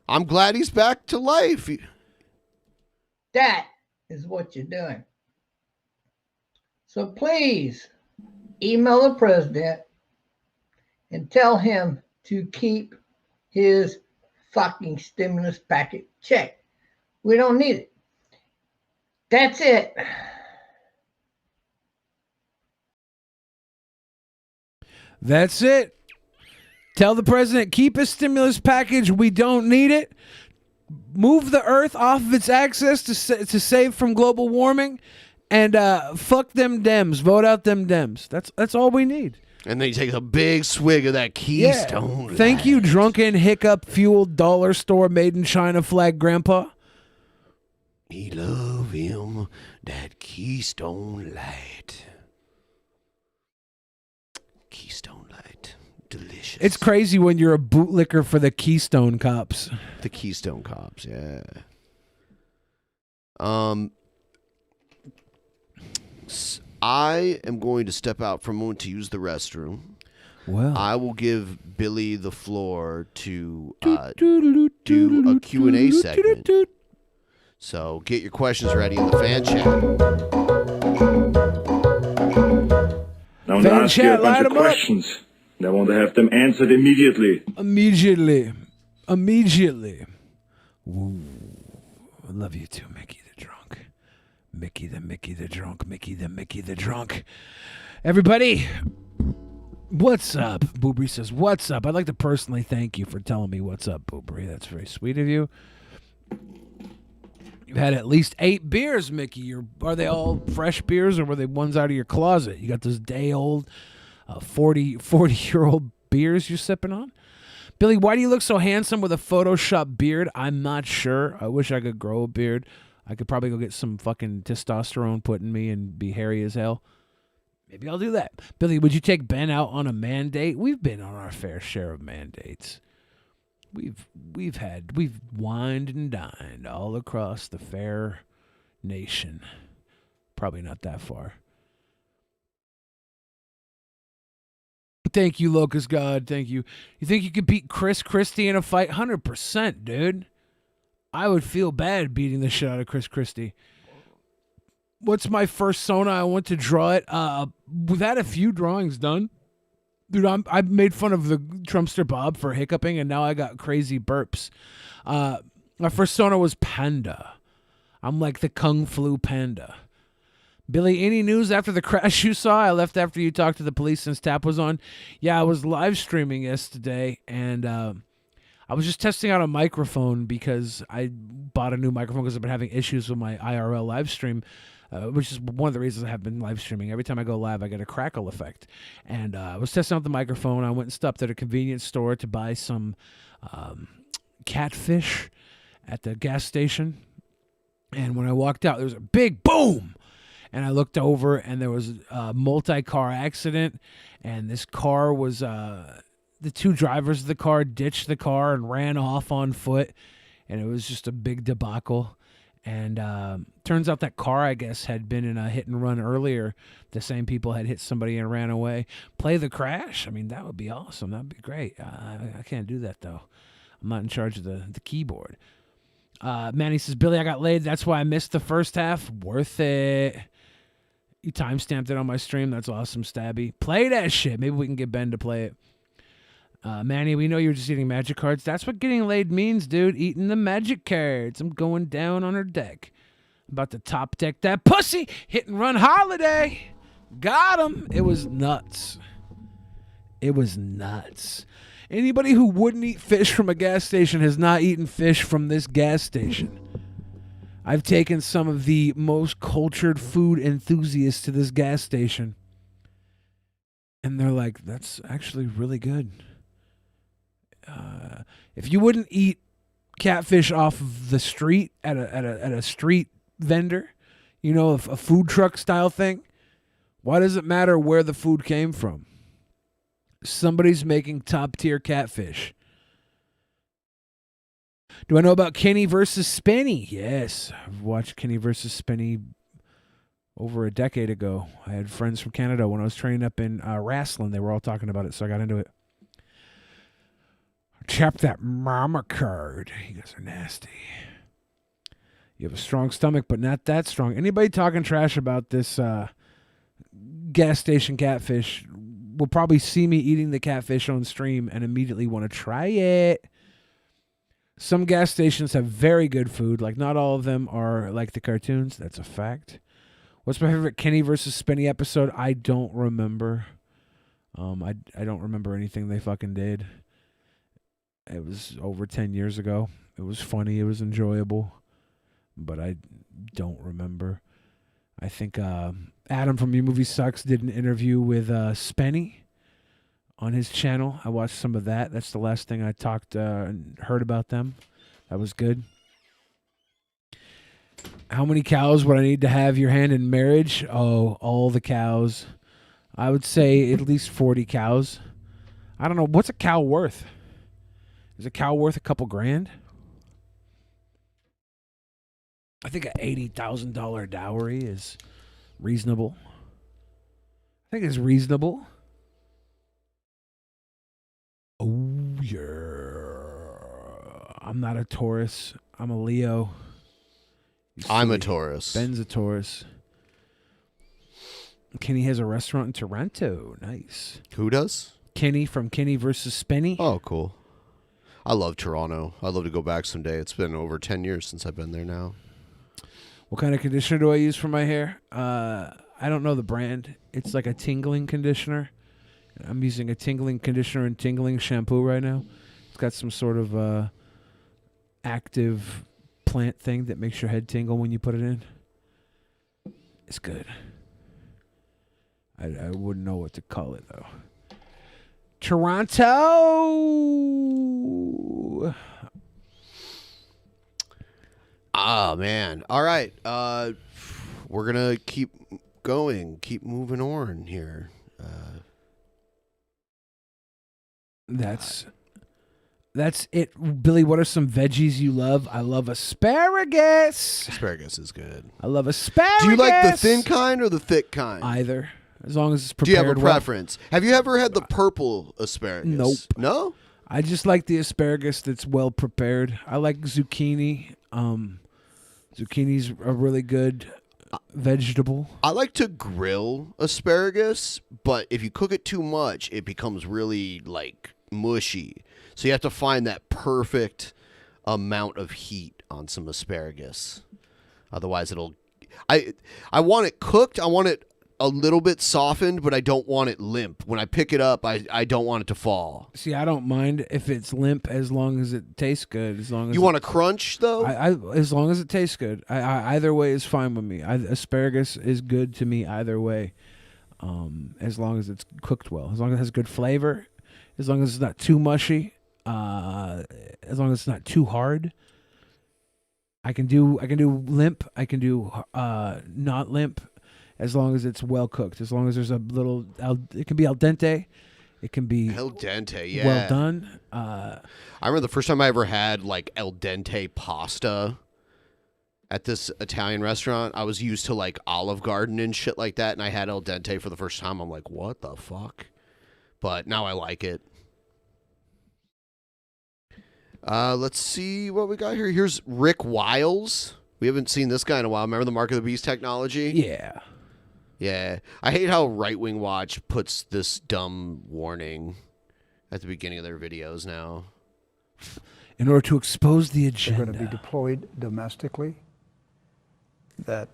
I'm glad he's back to life. That is what you're doing. So please email the president and tell him to keep his fucking stimulus package check. We don't need it. That's it. That's it. Tell the president, keep his stimulus package. We don't need it. Move the earth off of its axis to save from global warming. And fuck them Dems. Vote out them Dems. That's all we need. And then he takes a big swig of that Keystone. Yeah. Thank you, drunken, hiccup-fueled dollar store made in China flag grandpa. He love him, that Keystone Light. Keystone Light. Delicious. It's crazy when you're a bootlicker for the Keystone Cops. The Keystone Cops, yeah. I am going to step out for a moment to use the restroom. Well, I will give Billy the floor to do a Q&A segment. So get your questions ready in the fan chat. I want to ask you a bunch of questions. I want to have them answered immediately. Immediately. Ooh, I love you too, Mickey the Drunk. Mickey the Drunk. Mickey the Drunk. Everybody, what's up? Boobry says, what's up? I'd like to personally thank you for telling me what's up, Boobry. That's very sweet of you. You've had at least 8 beers, Mickey. Are they all fresh beers, or were they ones out of your closet? You got those day-old, 40-year-old beers you're sipping on? Billy, why do you look so handsome with a Photoshop beard? I'm not sure. I wish I could grow a beard. I could probably go get some fucking testosterone put in me and be hairy as hell. Maybe I'll do that. Billy, would you take Ben out on a mandate? We've been on our fair share of mandates. We've wined and dined all across the fair nation. Probably not that far. Thank you, Locust God. Thank you. You think you could beat Christie in a fight? 100%, dude. I would feel bad beating the shit out of Christie. What's my first Sona? I want to draw it. We've had a few drawings done. Dude, I've made fun of the Trumpster Bob for hiccuping, and now I got crazy burps. My first Sona was Panda. I'm like the Kung Flu Panda. Billy, any news after the crash you saw? I left after you talked to the police since Tap was on. Yeah, I was live streaming yesterday, and I was just testing out a microphone because I bought a new microphone because I've been having issues with my IRL live stream, which is one of the reasons I have been live streaming. Every time I go live, I get a crackle effect. And I was testing out the microphone. I went and stopped at a convenience store to buy some catfish at the gas station. And when I walked out, there was a big boom. And I looked over, and there was a multi-car accident. And this car was... the two drivers of the car ditched the car and ran off on foot, and it was just a big debacle. And turns out that car, I guess, had been in a hit and run earlier. The same people had hit somebody and ran away. Play the crash? I mean, that would be awesome. That would be great. I can't do that, though. I'm not in charge of the keyboard. Manny says, Billy, I got laid. That's why I missed the first half. Worth it. You timestamped it on my stream. That's awesome, Stabby. Play that shit. Maybe we can get Ben to play it. Manny, we know you're just eating magic cards. That's what getting laid means, dude. Eating the magic cards. I'm going down on her deck. About to top deck that pussy. Hit and run holiday. Got him. It was nuts. It was nuts. Anybody who wouldn't eat fish from a gas station has not eaten fish from this gas station. I've taken some of the most cultured food enthusiasts to this gas station. And they're like, that's actually really good. If you wouldn't eat catfish off of the street at a street vendor, you know, a food truck style thing, why does it matter where the food came from? Somebody's making top tier catfish. Do I know about Kenny versus Spenny? Yes, I've watched Kenny versus Spenny over a decade ago. I had friends from Canada when I was training up in wrestling. They were all talking about it, so I got into it. Chap that mama card. You guys are nasty. You have a strong stomach, but not that strong. Anybody talking trash about this gas station catfish will probably see me eating the catfish on stream and immediately want to try it. Some gas stations have very good food. Like, not all of them are like the cartoons. That's a fact. What's my favorite Kenny versus Spenny episode? I don't remember. I don't remember anything they fucking did. It was over 10 years ago. It was funny. It was enjoyable. But I don't remember. I think Adam from Your Movie Sucks did an interview with Spenny on his channel. I watched some of that. That's the last thing I talked and heard about them. That was good. How many cows would I need to have your hand in marriage? Oh, all the cows. I would say at least 40 cows. I don't know. What's a cow worth? Is a cow worth a couple grand? I think an $80,000 dowry is reasonable. I think it's reasonable. Oh, yeah. I'm not a Taurus. I'm a Leo. I'm a Taurus. Ben's a Taurus. Kenny has a restaurant in Toronto. Nice. Who does? Kenny from Kenny versus Spenny. Oh, cool. I love Toronto. I'd love to go back someday. It's been over 10 years since I've been there now. What kind of conditioner do I use for my hair? I don't know the brand. It's like a tingling conditioner. I'm using a tingling conditioner and tingling shampoo right now. It's got some sort of active plant thing that makes your head tingle when you put it in. It's good. I wouldn't know what to call it, though. Toronto! Ah, man. All right. We're going to keep going. Keep moving on here. That's it. Billy, what are some veggies you love? I love asparagus. Asparagus is good. I love asparagus. Do you like the thin kind or the thick kind? Either. As long as it's prepared. Do you have a well. preference? Have you ever had the purple asparagus? Nope. No? I just like the asparagus that's well prepared. I like zucchini. Zucchini's a really good vegetable. I like to grill asparagus, but if you cook it too much, it becomes really, like, mushy. So you have to find that perfect amount of heat on some asparagus. Otherwise, it'll... I want it cooked. I want it a little bit softened, but I don't want it limp. When I pick it up, I don't want it to fall. See, I don't mind if it's limp as long as it tastes good. As long as You want a crunch though? as long as it tastes good. Either way is fine with me. Asparagus is good to me either way, as long as it's cooked well. As long as it has good flavor. As long as it's not too mushy. As long as it's not too hard. I can do limp. I can do not limp. As long as it's well cooked, as long as there's a little, it can be al dente, it can be al dente, yeah, well done. I remember the first time I ever had like al dente pasta at this Italian restaurant. I was used to like Olive Garden and shit like that, and I had al dente for the first time. I'm like, what the fuck? But now I like it. Let's see what we got here. Here's Rick Wiles. We haven't seen this guy in a while. Remember the Mark of the Beast technology? Yeah. Yeah. I hate how Right Wing Watch puts this dumb warning at the beginning of their videos now. In order to expose the agenda. They're going to be deployed domestically. That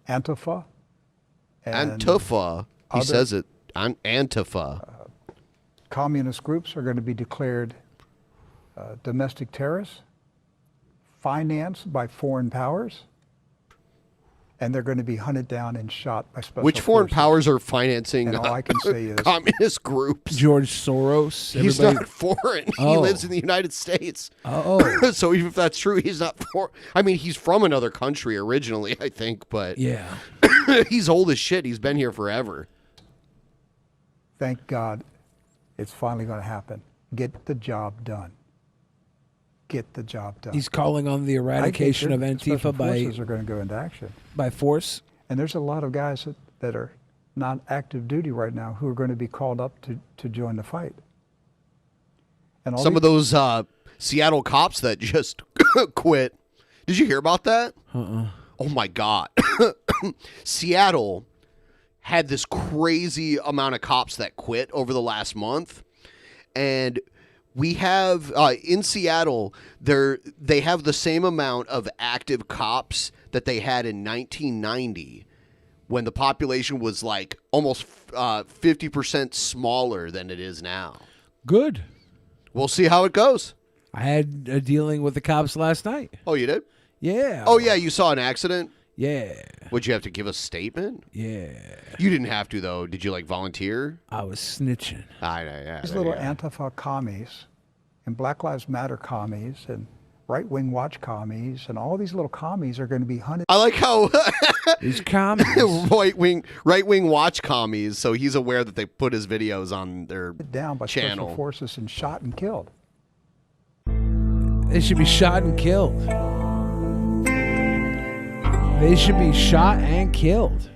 Antifa. And Antifa. He says it. Antifa. Communist groups are going to be declared domestic terrorists, financed by foreign powers. And they're going to be hunted down and shot by special Which foreign forces. powers are financing And all I can say is communist groups? George Soros. He's not foreign. He lives in the United States. Oh. So even if that's true, he's not foreign. I mean, he's from another country originally, I think, but yeah, he's old as shit. He's been here forever. Thank God it's finally going to happen. Get the job done. Get the job done. He's calling on the eradication of Antifa forces are going to go into action by force. And there's a lot of guys that are not active duty right now who are going to be called up to join the fight. And all some of those Seattle cops that just quit. Did you hear about that? Oh my God. Seattle had this crazy amount of cops that quit over the last month. And we have in Seattle, they have the same amount of active cops that they had in 1990 when the population was like almost 50% smaller than it is now. Good. We'll see how it goes. I had a dealing with the cops last night. Oh, you did? Yeah. Oh, yeah, you saw an accident? Yeah. Would you have to give a statement? Yeah. You didn't have to, though. Did you, like, volunteer? I was snitching. Yeah, These little Antifa commies and Black Lives Matter commies and right-wing watch commies and all these little commies are going to be hunted. I like how these commies, right-wing watch commies, so he's aware that they put his videos on their down by channel. special forces and shot and killed. They should be shot and killed. They should be shot and killed.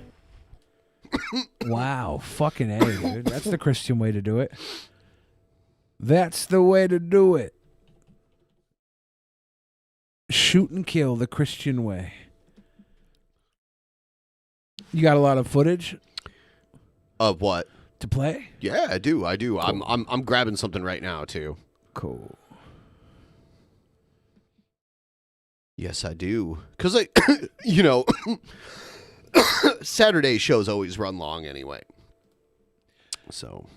Wow, fucking A, dude. That's the Christian way to do it. That's the way to do it. Shoot and kill the Christian way. You got a lot of footage of what to play? Yeah, I do. Cool. I'm grabbing something right now too. Cool. Yes, I do. Because Saturday shows always run long anyway. So.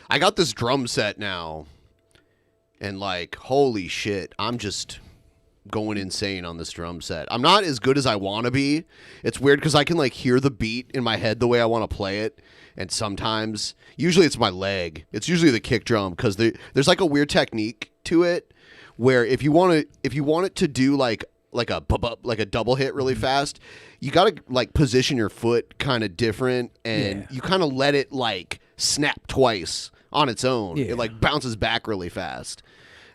I got this drum set now. And like, holy shit, I'm just going insane on this drum set. I'm not as good as I want to be. It's weird because I can like hear the beat in my head the way I want to play it. And sometimes, usually it's my leg. It's usually the kick drum because there's like a weird technique to it where if you want it to do like a double hit really fast, you got to like position your foot kind of different and you kind of let it like snap twice on its own. Yeah. It like bounces back really fast.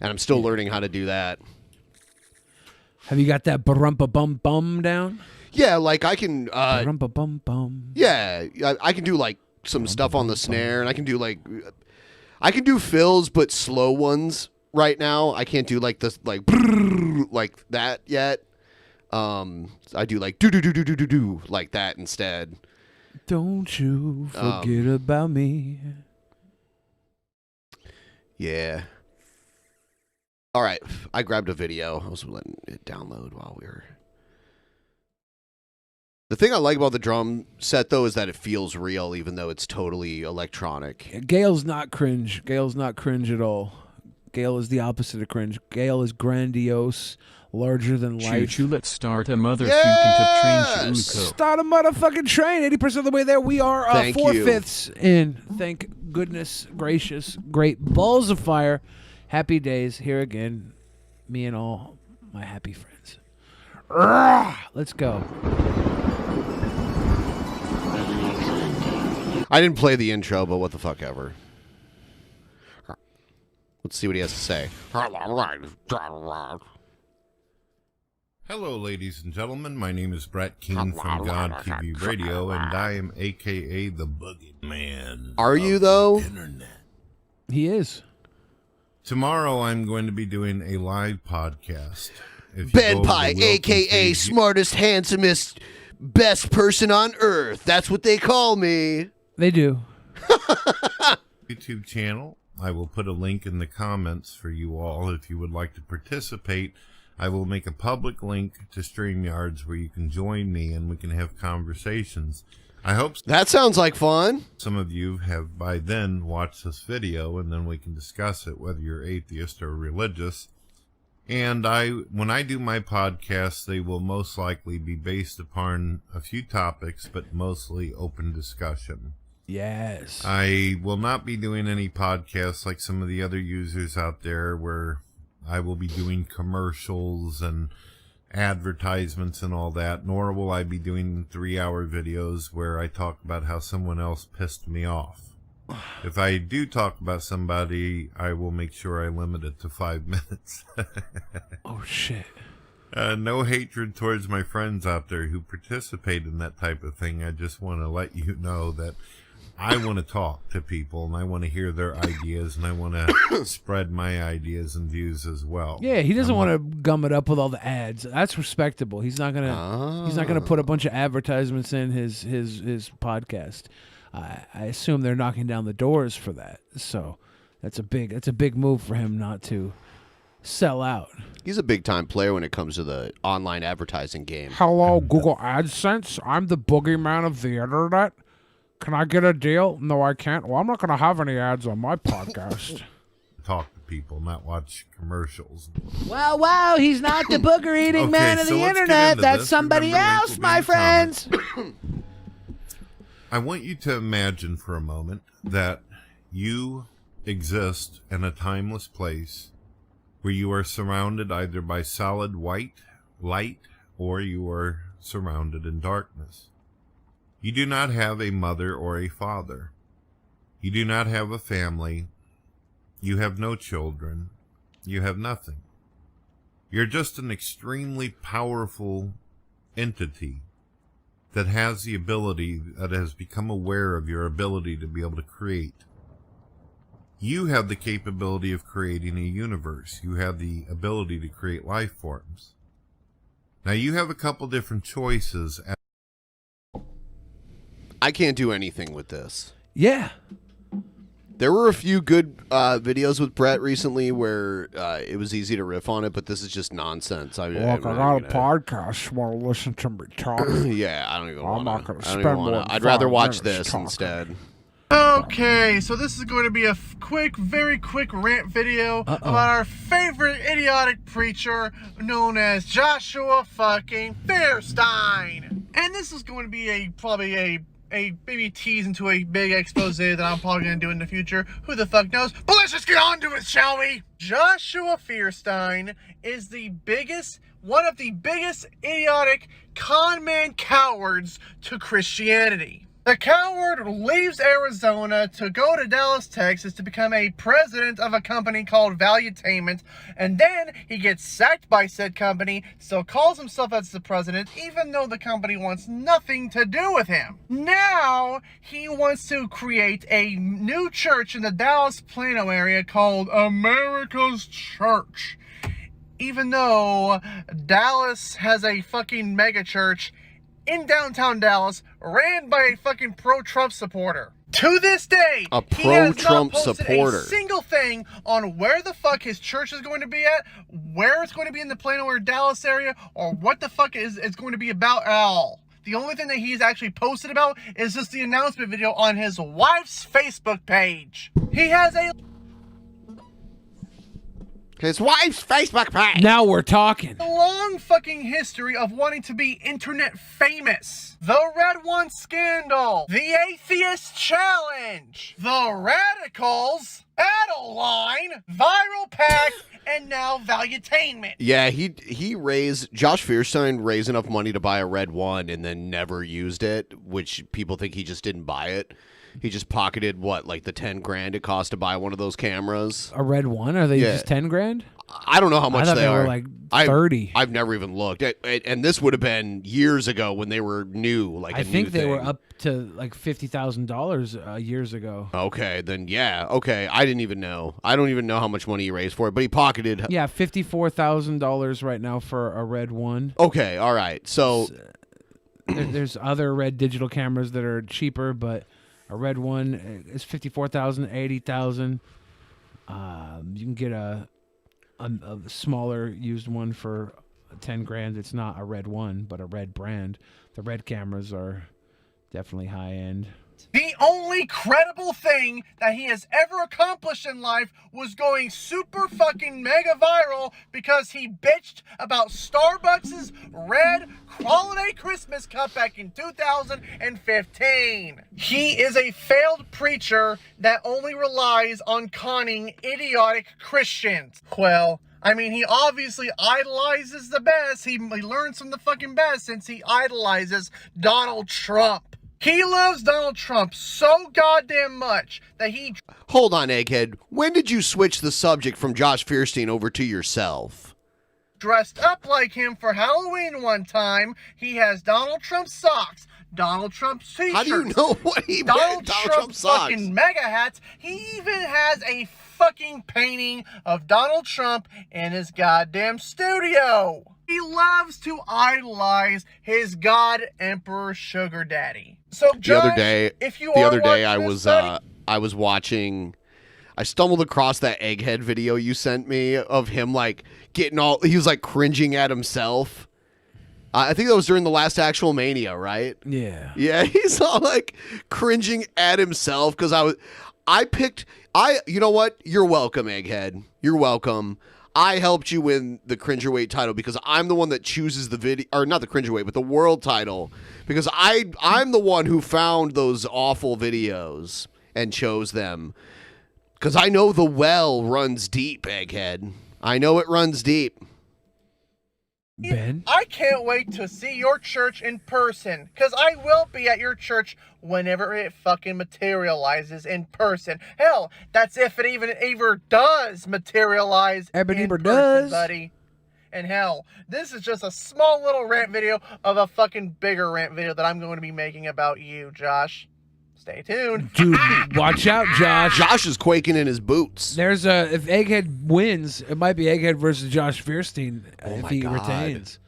And I'm still learning how to do that. Have you got that barumpa bum bum down? Yeah, like I can barumpa bum bum. Yeah, I can do like some stuff on the snare, and I can do fills, but slow ones right now. I can't do like this like that yet. I do like do like that instead. Don't you forget about me. Yeah. All right, I grabbed a video. I was letting it download while we were The thing I like about the drum set, though, is that it feels real, even though it's totally electronic. Gail's not cringe. Gail's not cringe at all. Gail is the opposite of cringe. Gail is grandiose, larger than life. Choo-choo, let's start a motherfucking train. Start a motherfucking train. 80% of the way there. We are Thank you. 4/5 in. Thank goodness gracious. Great balls of fire. Happy days here again. Me and all my happy friends. Let's go. I didn't play the intro, but what the fuck ever. Let's see what he has to say. Hello, ladies and gentlemen. My name is Brett King from God TV Radio, and I am a.k.a. the Boogeyman. Are you, though? Internet. He is. Tomorrow, I'm going to be doing a live podcast. BENPAI, a.k.a. smartest, handsomest, best person on earth. That's what they call me. They do. YouTube channel. I will put a link in the comments for you all if you would like to participate. I will make a public link to StreamYards where you can join me and we can have conversations. I hope that sounds like fun. Some of you have by then watched this video, and then we can discuss it, whether you're atheist or religious. And when I do my podcasts, they will most likely be based upon a few topics, but mostly open discussion. Yes. I will not be doing any podcasts like some of the other users out there where I will be doing commercials and advertisements and all that, nor will I be doing 3-hour videos where I talk about how someone else pissed me off. If I do talk about somebody, I will make sure I limit it to 5 minutes. Oh, shit. No hatred towards my friends out there who participate in that type of thing. I just want to let you know that I want to talk to people, and I want to hear their ideas, and I want to spread my ideas and views as well. Yeah, he doesn't want to gum it up with all the ads. That's respectable. He's not gonna. He's not gonna put a bunch of advertisements in his podcast. I assume they're knocking down the doors for that. So that's a big move for him not to sell out. He's a big time player when it comes to the online advertising game. Hello, Google AdSense. I'm the boogeyman of the internet. Can I get a deal? No, I can't. Well, I'm not going to have any ads on my podcast. Talk to people, not watch commercials. Wow, he's not the booger-eating man of the internet. That's somebody else, my friends. I want you to imagine for a moment that you exist in a timeless place where you are surrounded either by solid white light or you are surrounded in darkness. You do not have a mother or a father. You do not have a family. You have no children. You have nothing. You're just an extremely powerful entity that has the ability, that has become aware of your ability to be able to create. You have the capability of creating a universe. You have the ability to create life forms. Now you have a couple different choices. I can't do anything with this. Yeah. There were a few good videos with Brett recently where it was easy to riff on it, but this is just nonsense. Look, I got a podcast. Want to listen to me talk? Yeah, I don't even want to. I'm not going to spend more than I'd rather 5 watch minutes this talking. instead. Okay, so this is going to be a very quick rant video about our favorite idiotic preacher known as Joshua fucking Fierstein. And this is going to be probably a maybe tease into a big expose that I'm probably going to do in the future. Who the fuck knows? But let's just get on to it, shall we? Joshua Fierstein is one of the biggest idiotic con man cowards to Christianity. The coward leaves Arizona to go to Dallas, Texas to become a president of a company called Valuetainment, and then he gets sacked by said company, still calls himself as the president, even though the company wants nothing to do with him. Now, he wants to create a new church in the Dallas-Plano area called America's Church. Even though Dallas has a fucking mega church in downtown Dallas, ran by a fucking pro-Trump supporter. To this day, a he has not pro-Trump posted supporter. a single thing on where the fuck his church is going to be at, where it's going to be in the Plano or Dallas area, or what the fuck it's going to be about at all. The only thing that he's actually posted about is just the announcement video on his wife's Facebook page. He has his wife's Facebook page. Now we're talking. a long fucking history of wanting to be internet famous. The Red One scandal, the Atheist Challenge, the Radicals, Adeline, Viral Pact, and now Valuetainment. Yeah, Josh Fierstein raised enough money to buy a Red One and then never used it, which people think he just didn't buy it. He just pocketed like the 10 grand it cost to buy one of those cameras. A Red One? Are they just 10 grand? I don't know how much I thought they are. Were like 30. I've never even looked. And this would have been years ago when they were new. I think they were up to like $50,000 years ago. Okay, then yeah. Okay, I didn't even know. I don't even know how much money he raised for it, but he pocketed. Yeah, $54,000 right now for a Red One. Okay, all right. So there's other Red digital cameras that are cheaper, but a Red One is $54,000, $80,000. You can get a smaller used one for 10 grand. It's not a Red One, but a Red brand. The Red cameras are definitely high end. The only credible thing that he has ever accomplished in life was going super fucking mega viral because he bitched about Starbucks' red holiday Christmas cup back in 2015. He is a failed preacher that only relies on conning idiotic Christians. Well, I mean, he obviously idolizes the best. He learns from the fucking best since he idolizes Donald Trump. He loves Donald Trump so goddamn much that he... Hold on, Egghead. When did you switch the subject from Josh Fierstein over to yourself? Dressed up like him for Halloween one time. He has Donald Trump socks, Donald Trump t-shirts. How do you know what he Donald Trump Trump socks? fucking mega hats. He even has a fucking painting of Donald Trump in his goddamn studio. He loves to idolize his god emperor sugar daddy. So Josh, the other day, I was watching. I stumbled across that Egghead video you sent me of him getting all. He was cringing at himself. I think that was during the last Actual Mania, right? Yeah. Yeah, he's all cringing at himself because you know what? You're welcome, Egghead. You're welcome. I helped you win the Cringerweight title because I'm the one that chooses the video, or not the Cringerweight, but the world title, because I'm the one who found those awful videos and chose them because I know the well runs deep, Egghead. I know it runs deep. Ben? I can't wait to see your church in person, because I will be at your church whenever it fucking materializes in person. Hell, that's if it even ever does materialize in person, buddy. And hell, this is just a small little rant video of a fucking bigger rant video that I'm going to be making about you, Josh. Stay tuned. Dude, watch out, Josh. Josh is quaking in his boots. If Egghead wins, it might be Egghead versus Josh Fierstein if he retains.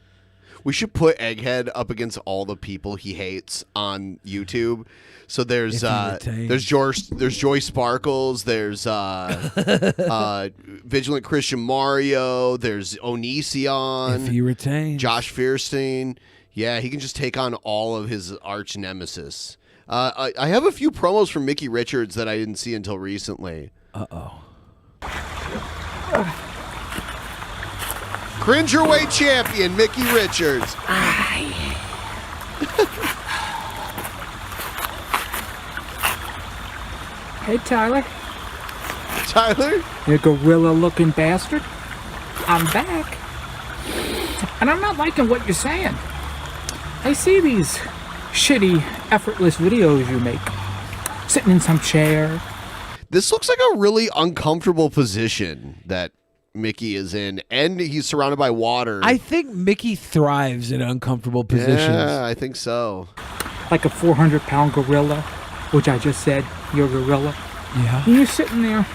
We should put Egghead up against all the people he hates on YouTube. So there's Joy Sparkles, there's Vigilant Christian Mario, there's Onision. If he retains. Josh Fierstein. Yeah, he can just take on all of his arch nemesis. I have a few promos from Mickey Richards that I didn't see until recently. Uh-oh. Cringerweight champion, Mickey Richards. Hey, Tyler. Tyler? You gorilla-looking bastard. I'm back. And I'm not liking what you're saying. I see these shitty, effortless videos you make. Sitting in some chair. This looks like a really uncomfortable position that Mickey is in, and he's surrounded by water. I think Mickey thrives in uncomfortable positions. Yeah, I think so. Like a 400-pound gorilla, which I just said, you're a gorilla. Yeah. And you're sitting there,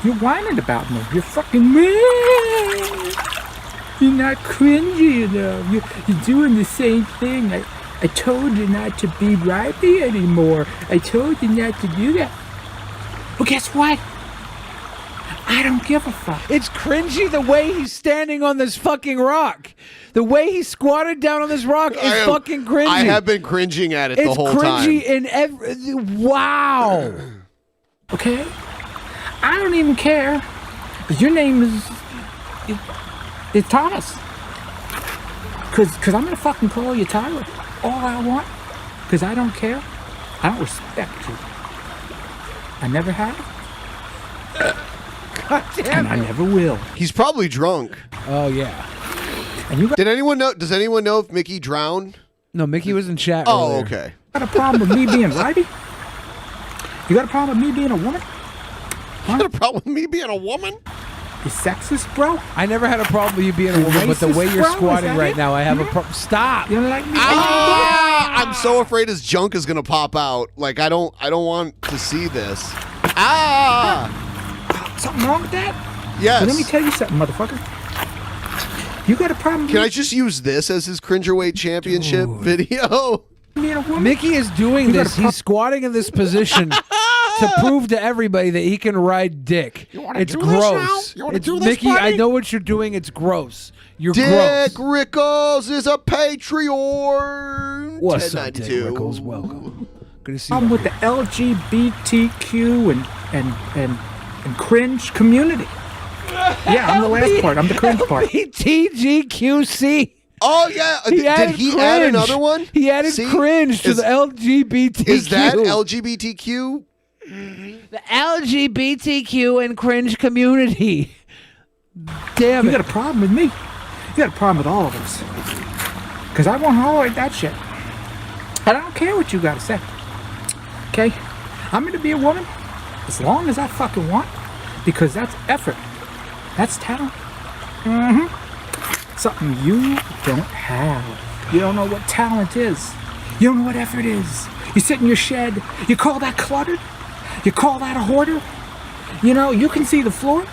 you're whining about me. You're fucking mad. You're not cringy enough. You're doing the same thing. I told you not to be righty anymore. I told you not to do that. Well, guess what? I don't give a fuck. It's cringy the way he's standing on this fucking rock. The way he squatted down on this rock is fucking cringy. I have been cringing at it the whole time. It's cringy in every... Wow. Okay? I don't even care. Your name is Thomas. Because I'm going to fucking call you Tyler. All I want. Because I don't care. I don't respect you. I never have. God damn and I never will. He's probably drunk. Oh, yeah. And Did anyone know? Does anyone know if Mickey drowned? No, Mickey was in chat Oh, earlier. okay. You got a problem with me being righty? You got a problem with me being a woman? You got a problem with me being a woman? You sexist, bro? I never had a problem with you being a woman, but the way you're squatting right now, I have a problem. Stop. You don't like me? I'm so afraid his junk is gonna pop out. Like I don't want to see this. Something wrong with that? Yes. So let me tell you something, motherfucker. You got a problem? Can I just use this as his Cringerweight Championship video? Mickey is doing this. He's squatting in this position to prove to everybody that he can ride dick. It's do this gross. now? You wanna It's do this, Mickey, buddy? I know what you're doing. It's gross. You're Dick gross. Rickles is a Patreon. What's up, Dick 1092. Rickles? Welcome. Good to see I'm you. with the LGBTQ and cringe community. Yeah, I'm the last part. I'm the cringe part. TGQC. Oh yeah, He did added he cringe. add another one? He added See? cringe to the LGBTQ. Is that LGBTQ? The LGBTQ and cringe community. Damn You it. got a problem with me. You got a problem with all of us. Because I won't tolerate that shit. And I don't care what you got to say. Okay? I'm going to be a woman as long as I fucking want. Because that's effort. That's talent. Something you don't have. You don't know what talent is. You don't know what effort is. You sit in your shed. You call that cluttered? You call that a hoarder? You know, you can see the floor.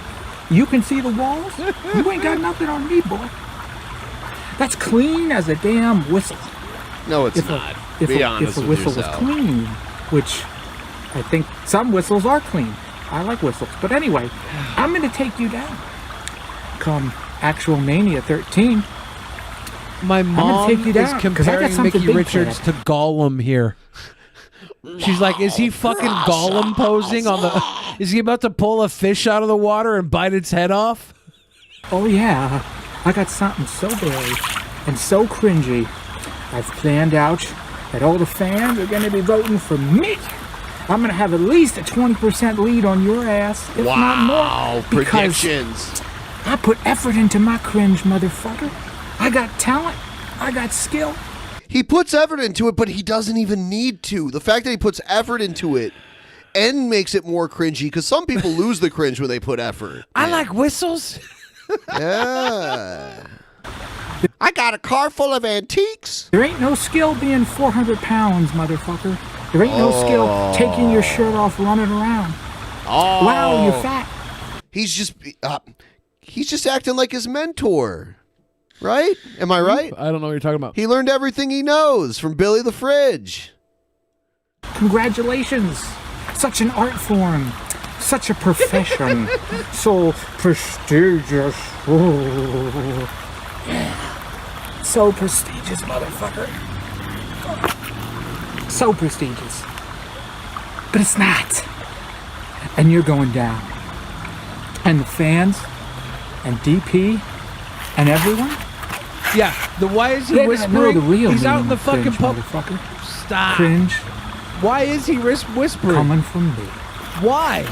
You can see the walls. You ain't got nothing on me, boy. That's clean as a damn whistle. No, it's If not. If Be a honest with whistle yourself. was clean, which I think some whistles are clean. I like whistles. But anyway, I'm going to take you down. Come Actual Mania 13. My mom take you is down, 'cause I got comparing something Mickey big Richards to planned. Gollum here. She's like, is he fucking Gollum posing on the... Is he about to pull a fish out of the water and bite its head off? Oh yeah, I got something so big and so cringy. I've planned out that all the fans are going to be voting for me. I'm going to have at least a 20% lead on your ass, if not more. Because predictions. I put effort into my cringe, motherfucker. I got talent. I got skill. He puts effort into it, but he doesn't even need to. The fact that he puts effort into it and makes it more cringy, because some people lose the cringe when they put effort. I like whistles. Yeah. I got a car full of antiques. There ain't no skill being 400 pounds, motherfucker. There ain't no skill taking your shirt off running around. Oh. Wow, you're fat. He's just acting like his mentor. Right? Am I right? I don't know what you're talking about. He learned everything he knows from Billy the Fridge. Congratulations. Such an art form. Such a profession. So prestigious. Ooh. Yeah. So prestigious, motherfucker. So prestigious. But it's not. And you're going down. And the fans and DP and everyone. Yeah, why is he They're gonna whispering? know the real He's out in meaning the of fucking cringe, pub. motherfucker. Stop. Cringe. Why is he whispering? Coming from me. Why?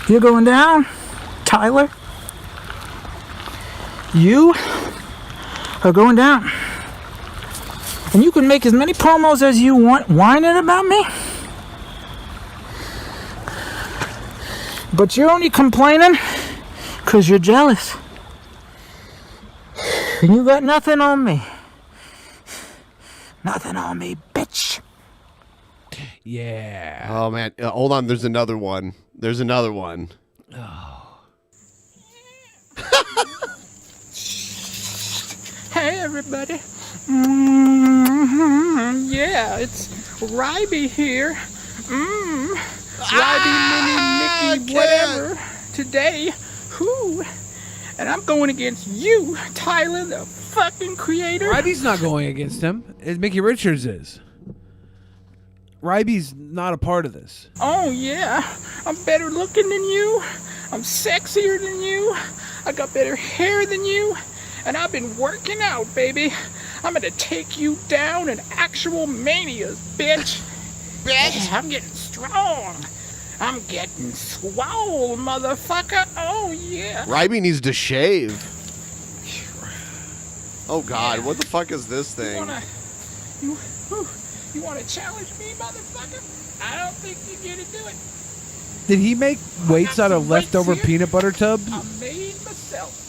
You're going down, Tyler. You are going down. And you can make as many promos as you want whining about me. But you're only complaining because you're jealous. And you got nothing on me. Nothing on me, bitch. Yeah. Oh, man. Hold on. There's another one. There's another one. Hey, everybody. Yeah, it's Ryby here. Ryby, Minnie, Mickey, whatever. Today, who? And I'm going against you, Tyler, the fucking creator. Ryby's not going against him. Mickey Richards is. Ryby's not a part of this. Oh, yeah. I'm better looking than you. I'm sexier than you. I got better hair than you. And I've been working out, baby. I'm gonna take you down in actual manias, bitch. Bitch. I'm getting strong. I'm getting swole, motherfucker. Oh, yeah. Ryby needs to shave. Oh, God. What the fuck is this thing? You wanna challenge me, motherfucker? I don't think you're gonna do it. Did he make weights out of leftover peanut butter tubs? I made myself.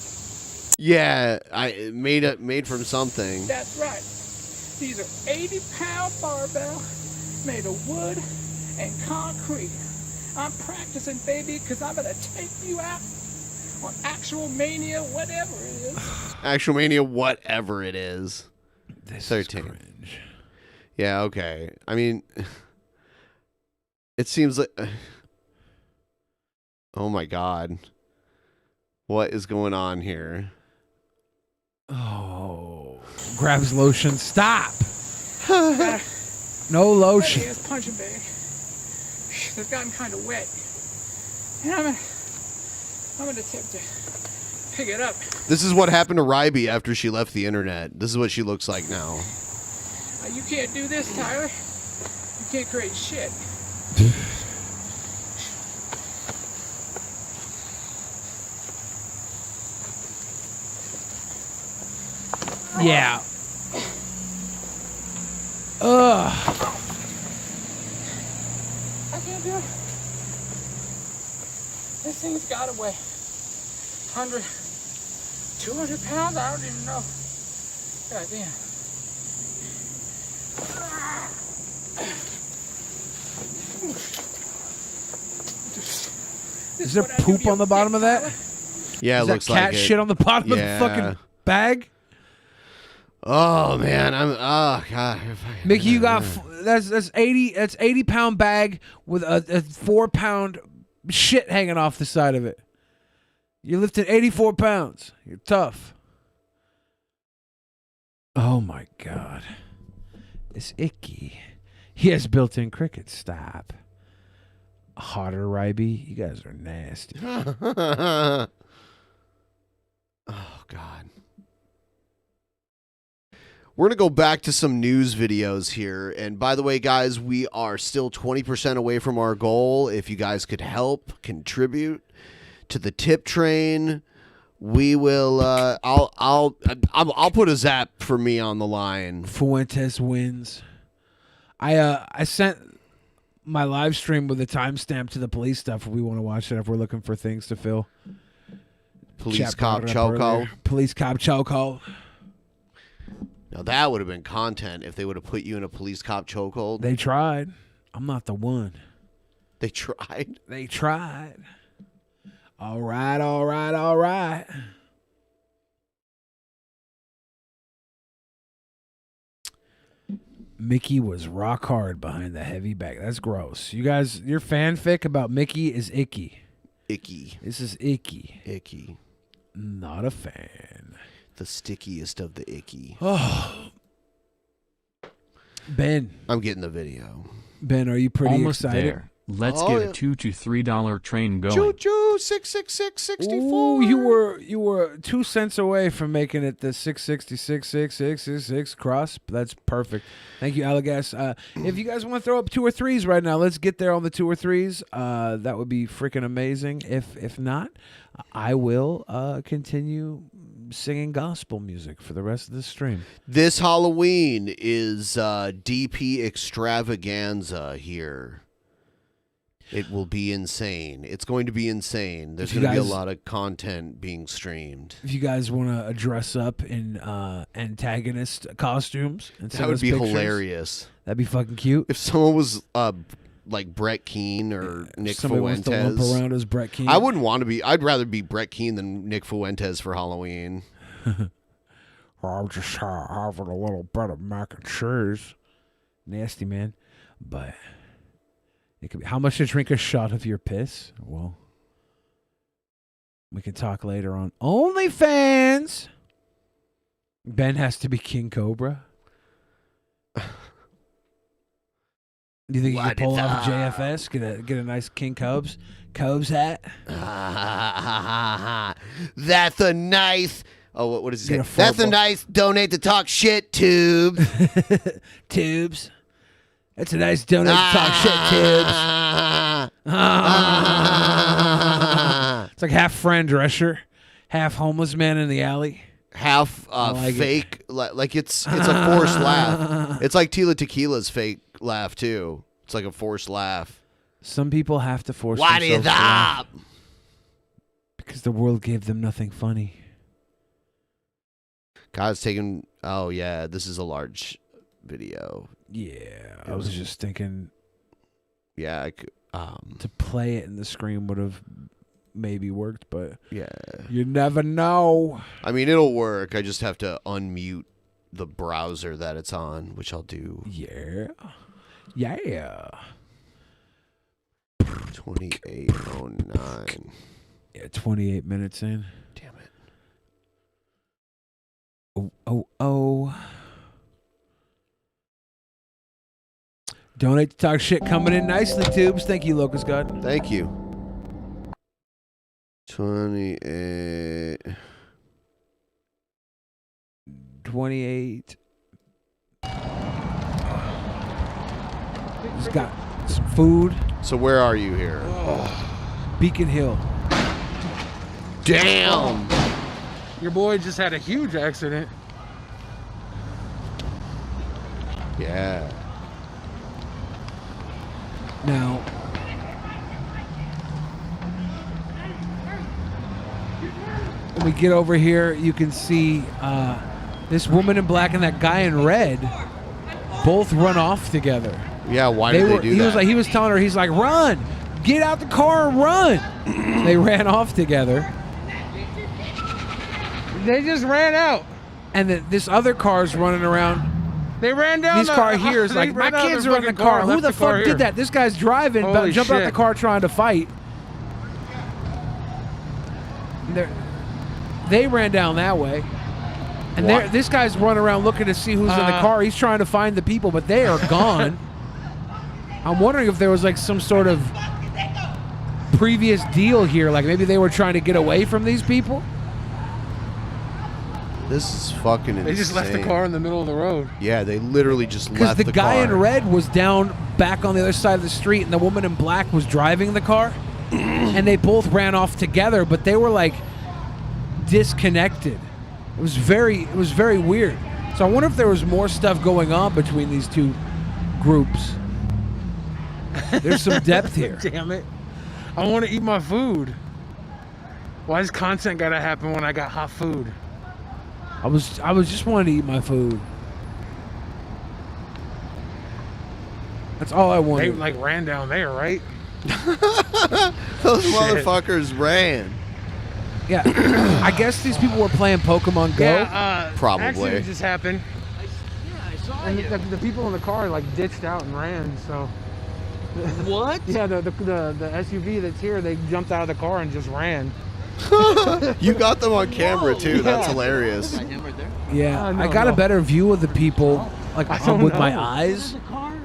Yeah, I made from something. That's right. These are 80-pound barbell made of wood and concrete. I'm practicing, baby, because I'm going to take you out on Actual Mania, whatever it is. Actual Mania, whatever it is. This 13. is cringe. Yeah, okay. I mean, it seems like... Oh, my God. What is going on here? Oh. Grabs lotion. Stop. No lotion. This punching bag. It's gotten kind of wet. And I'm gonna attempt to pick it up. This is what happened to Ryby after she left the internet. This is what she looks like now. You can't do this, Tyler. You can't create shit. Yeah. Ugh. I can't do it. This thing's got to weigh 100, 200 pounds? I don't even know. God damn. Is there poop on the bottom of that? Yeah, it Is looks that like cat it. shit on the bottom of the Yeah. fucking bag? Oh man, oh god. Mickey, you got that's 80-pound bag with a 4-pound shit hanging off the side of it. You're lifting 84 pounds. You're tough. Oh my god. It's icky. He has built-in cricket. Stop. Hotter, Ryby. You guys are nasty. Oh god. We're going to go back to some news videos here. And by the way, guys, we are still 20% away from our goal. If you guys could help contribute to the tip train, we will I'll put a zap for me on the line. Fuentes wins. I sent my live stream with a timestamp to the police stuff if we want to watch it, if we're looking for things to fill. Police cop choco. Police cop choco. Now that would have been content if they would have put you in a police cop chokehold. They tried. I'm not the one. They tried? They tried. All right, all right, all right. Mickey was rock hard behind the heavy bag. That's gross. You guys, your fanfic about Mickey is icky. Icky. This is icky. Icky. Not a fan. The stickiest of the icky. Oh. Ben. I'm getting the video. Ben, are you pretty Almost excited? there. Let's get a $2 to $3 train going. Choo-choo, 666-64. Ooh, you were 2 cents away from making it the 666-6666 cross. That's perfect. Thank you, Allegas. If you guys want to throw up 2 or 3s right now, let's get there on the 2 or 3s. That would be freaking amazing. If not, I will continue singing gospel music for the rest of the stream. This Halloween is DP Extravaganza here. It will be insane. It's going to be insane. There's going to be a lot of content being streamed. If you guys want to dress up in antagonist costumes, and that would be hilarious. That'd be fucking cute. If someone was like Brett Keane or Nick somebody Fuentes, wants to lump around as Brett Keane. I wouldn't want to be. I'd rather be Brett Keane than Nick Fuentes for Halloween. I'm just having a little bit of mac and cheese. Nasty, man. But it could be how much to drink a shot of your piss. Well, we can talk later on. OnlyFans. Ben has to be King Cobra. Do you think you can pull off JFS? Get a nice King Cobes hat? That's a nice. Oh, what does he say? That's a nice donate to talk shit tubes. Tubes. That's a nice donate to talk shit tubes. It's like half Fran Drescher, half homeless man in the alley. Half fake, like it's a forced laugh. It's like Tila Tequila's fake laugh too. It's like a forced laugh. Some people have to force Why do you themselves to laugh stop? because the world gave them nothing funny. God's taking. Oh yeah, this is a large video. Yeah, I was just thinking. Yeah, to play it in the screen would have maybe worked, but yeah, you never know. I mean, it'll work. I just have to unmute the browser that it's on, which I'll do. Yeah. 28:09. Yeah, 28 minutes in. Damn it. Oh. Donate to talk shit coming in nicely, tubes. Thank you, Locust God. Thank you. 28. 28. He's got some food. So where are you here? Beacon Hill. Damn. Your boy just had a huge accident. Yeah. Now, when we get over here, you can see this woman in black and that guy in red both run off together. Yeah, why did they do that? He was telling her, he's like, run, get out the car and run. They ran off together. They just ran out. And then this other car's running around. They ran down. This car here is like, my kids are in the car. Who the fuck did that? This guy's driving, Holy jump out shit. the car trying to fight. They ran down that way. And this guy's running around looking to see who's in the car. He's trying to find the people, but they are gone. I'm wondering if there was like some sort of previous deal here. Like maybe they were trying to get away from these people. This is fucking insane. They just left the car in the middle of the road. Yeah, they literally just Because left the the guy car. in red was down back on the other side of the street, and the woman in black was driving the car. And they both ran off together, but they were like disconnected. It was very weird. So I wonder if there was more stuff going on between these two groups. There's some depth here. Damn it. I want to eat my food. Why does content gotta happen when I got hot food? I was just wanting to eat my food. That's all I wanted. They like ran down there, right? Those motherfuckers ran. Yeah, I guess these people were playing Pokemon Go. Yeah, Probably. Accident just happened. I saw And you. the people in the car like ditched out and ran. So. What? Yeah, the SUV that's here, they jumped out of the car and just ran. You got them on camera too. That's Yeah. hilarious. Yeah, I got a better view of the people like with my eyes.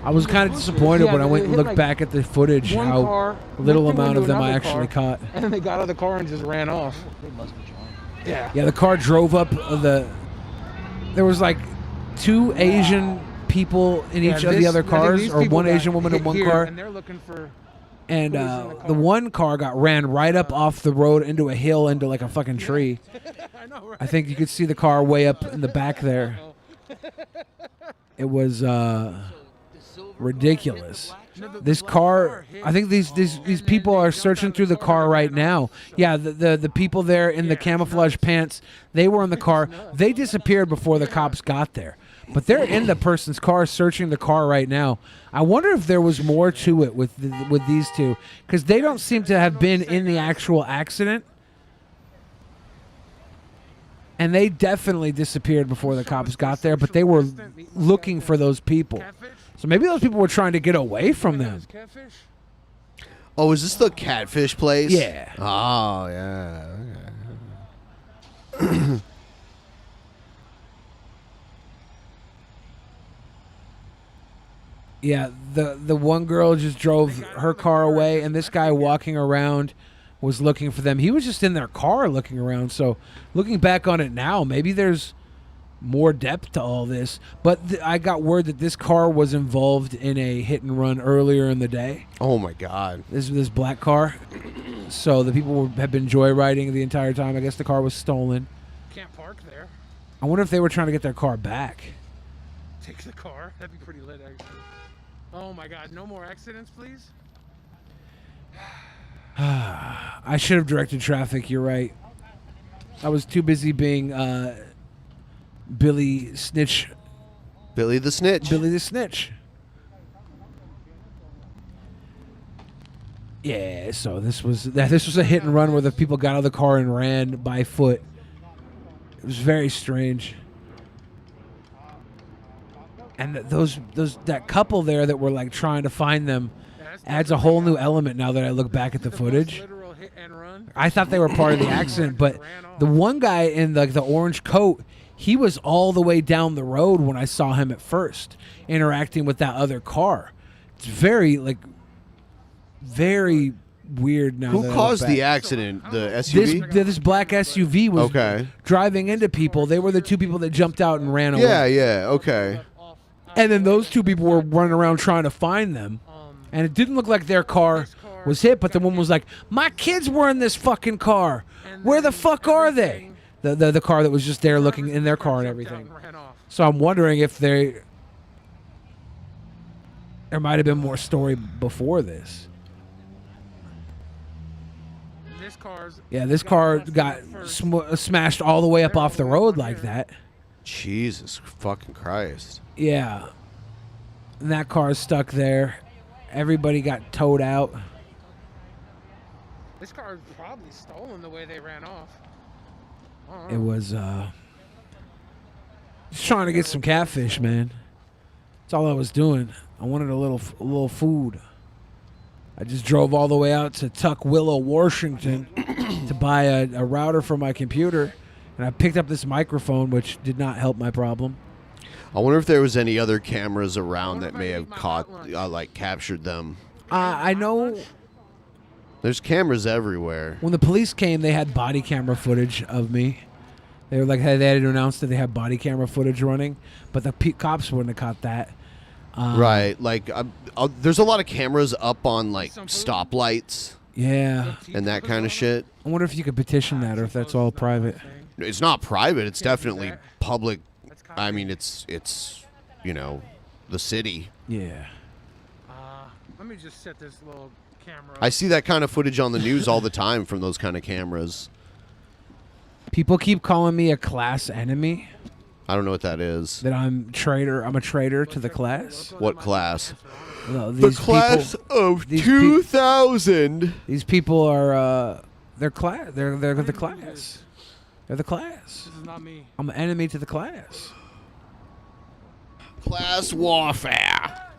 I was kind of disappointed when I went and looked back at the footage One how car, little went through amount of into them I another actually car, caught. And then they got out of the car and just ran off. They must be drunk. Yeah. Yeah, the car drove up there was like two Asian people in each of the other cars, or one Asian woman in one car. And they're looking for. And the one car ran right up off the road into a hill, into like a fucking tree. I know, right? I think you could see the car way up in the back there. It was ridiculous. This car, I think these people are searching through the car right now. Yeah, the people there in the camouflage pants, they were in the car. They disappeared before the cops got there. But they're in the person's car searching the car right now. I wonder if there was more to it with these two, because they don't seem to have been in the actual accident. And they definitely disappeared before the cops got there, but they were looking for those people. So maybe those people were trying to get away from them. Oh, is this the catfish place? Yeah. Oh, yeah. Okay. Yeah, the one girl just drove her car away, and this guy walking around was looking for them. He was just in their car looking around. So looking back on it now, maybe there's more depth to all this. But I got word that this car was involved in a hit and run earlier in the day. Oh my God! This black car. So the people have been joyriding the entire time. I guess the car was stolen. Can't park there. I wonder if they were trying to get their car back. Take the car. That'd be pretty lit, actually. Oh my God! No more accidents, please. I should have directed traffic. You're right. I was too busy being Billy Snitch. Billy the Snitch. Billy the Snitch. Yeah. So this was a hit and run where the people got out of the car and ran by foot. It was very strange. And that couple there that were like trying to find them adds a whole new element now that I look back at the footage. I thought they were part of the accident, but the one guy in the orange coat, he was all the way down the road when I saw him at first, interacting with that other car. It's very weird now. Who caused the accident? The SUV? This black SUV was driving into people. They were the two people that jumped out and ran away. Yeah, okay. And then those two people were running around trying to find them. And it didn't look like their car was hit, but the woman was like, my kids were in this fucking car. Where the fuck are they? The car that was just there looking in their car and everything. So I'm wondering if there might have been more story before this. This car got smashed all the way up off the road like that. Jesus fucking Christ. Yeah. And that car is stuck there. Everybody got towed out. This car is probably stolen the way they ran off. It was just trying to get some catfish, man. That's all I was doing. I wanted a little food. I just drove all the way out to Tukwila, Washington to buy a router for my computer, and I picked up this microphone, which did not help my problem. I wonder if there was any other cameras around that may have captured them. I know. There's cameras everywhere. When the police came, they had body camera footage of me. They were like, hey, they had to announce that they had body camera footage running, but the cops wouldn't have caught that. Right, like there's a lot of cameras up on like stoplights. Yeah, and that kind of shit. I wonder if you could petition that, or if that's all private. It's not private. It's definitely public. I mean, it's the city. Yeah. Let me just set this little camera up. I see that kind of footage on the news all the time from those kind of cameras. People keep calling me a class enemy. I don't know what that is. That I'm a traitor to the class. What class? Well, the class of 2000. These people are they're class. They're the class. They're the class. This is not me. I'm an enemy to the class. Class warfare.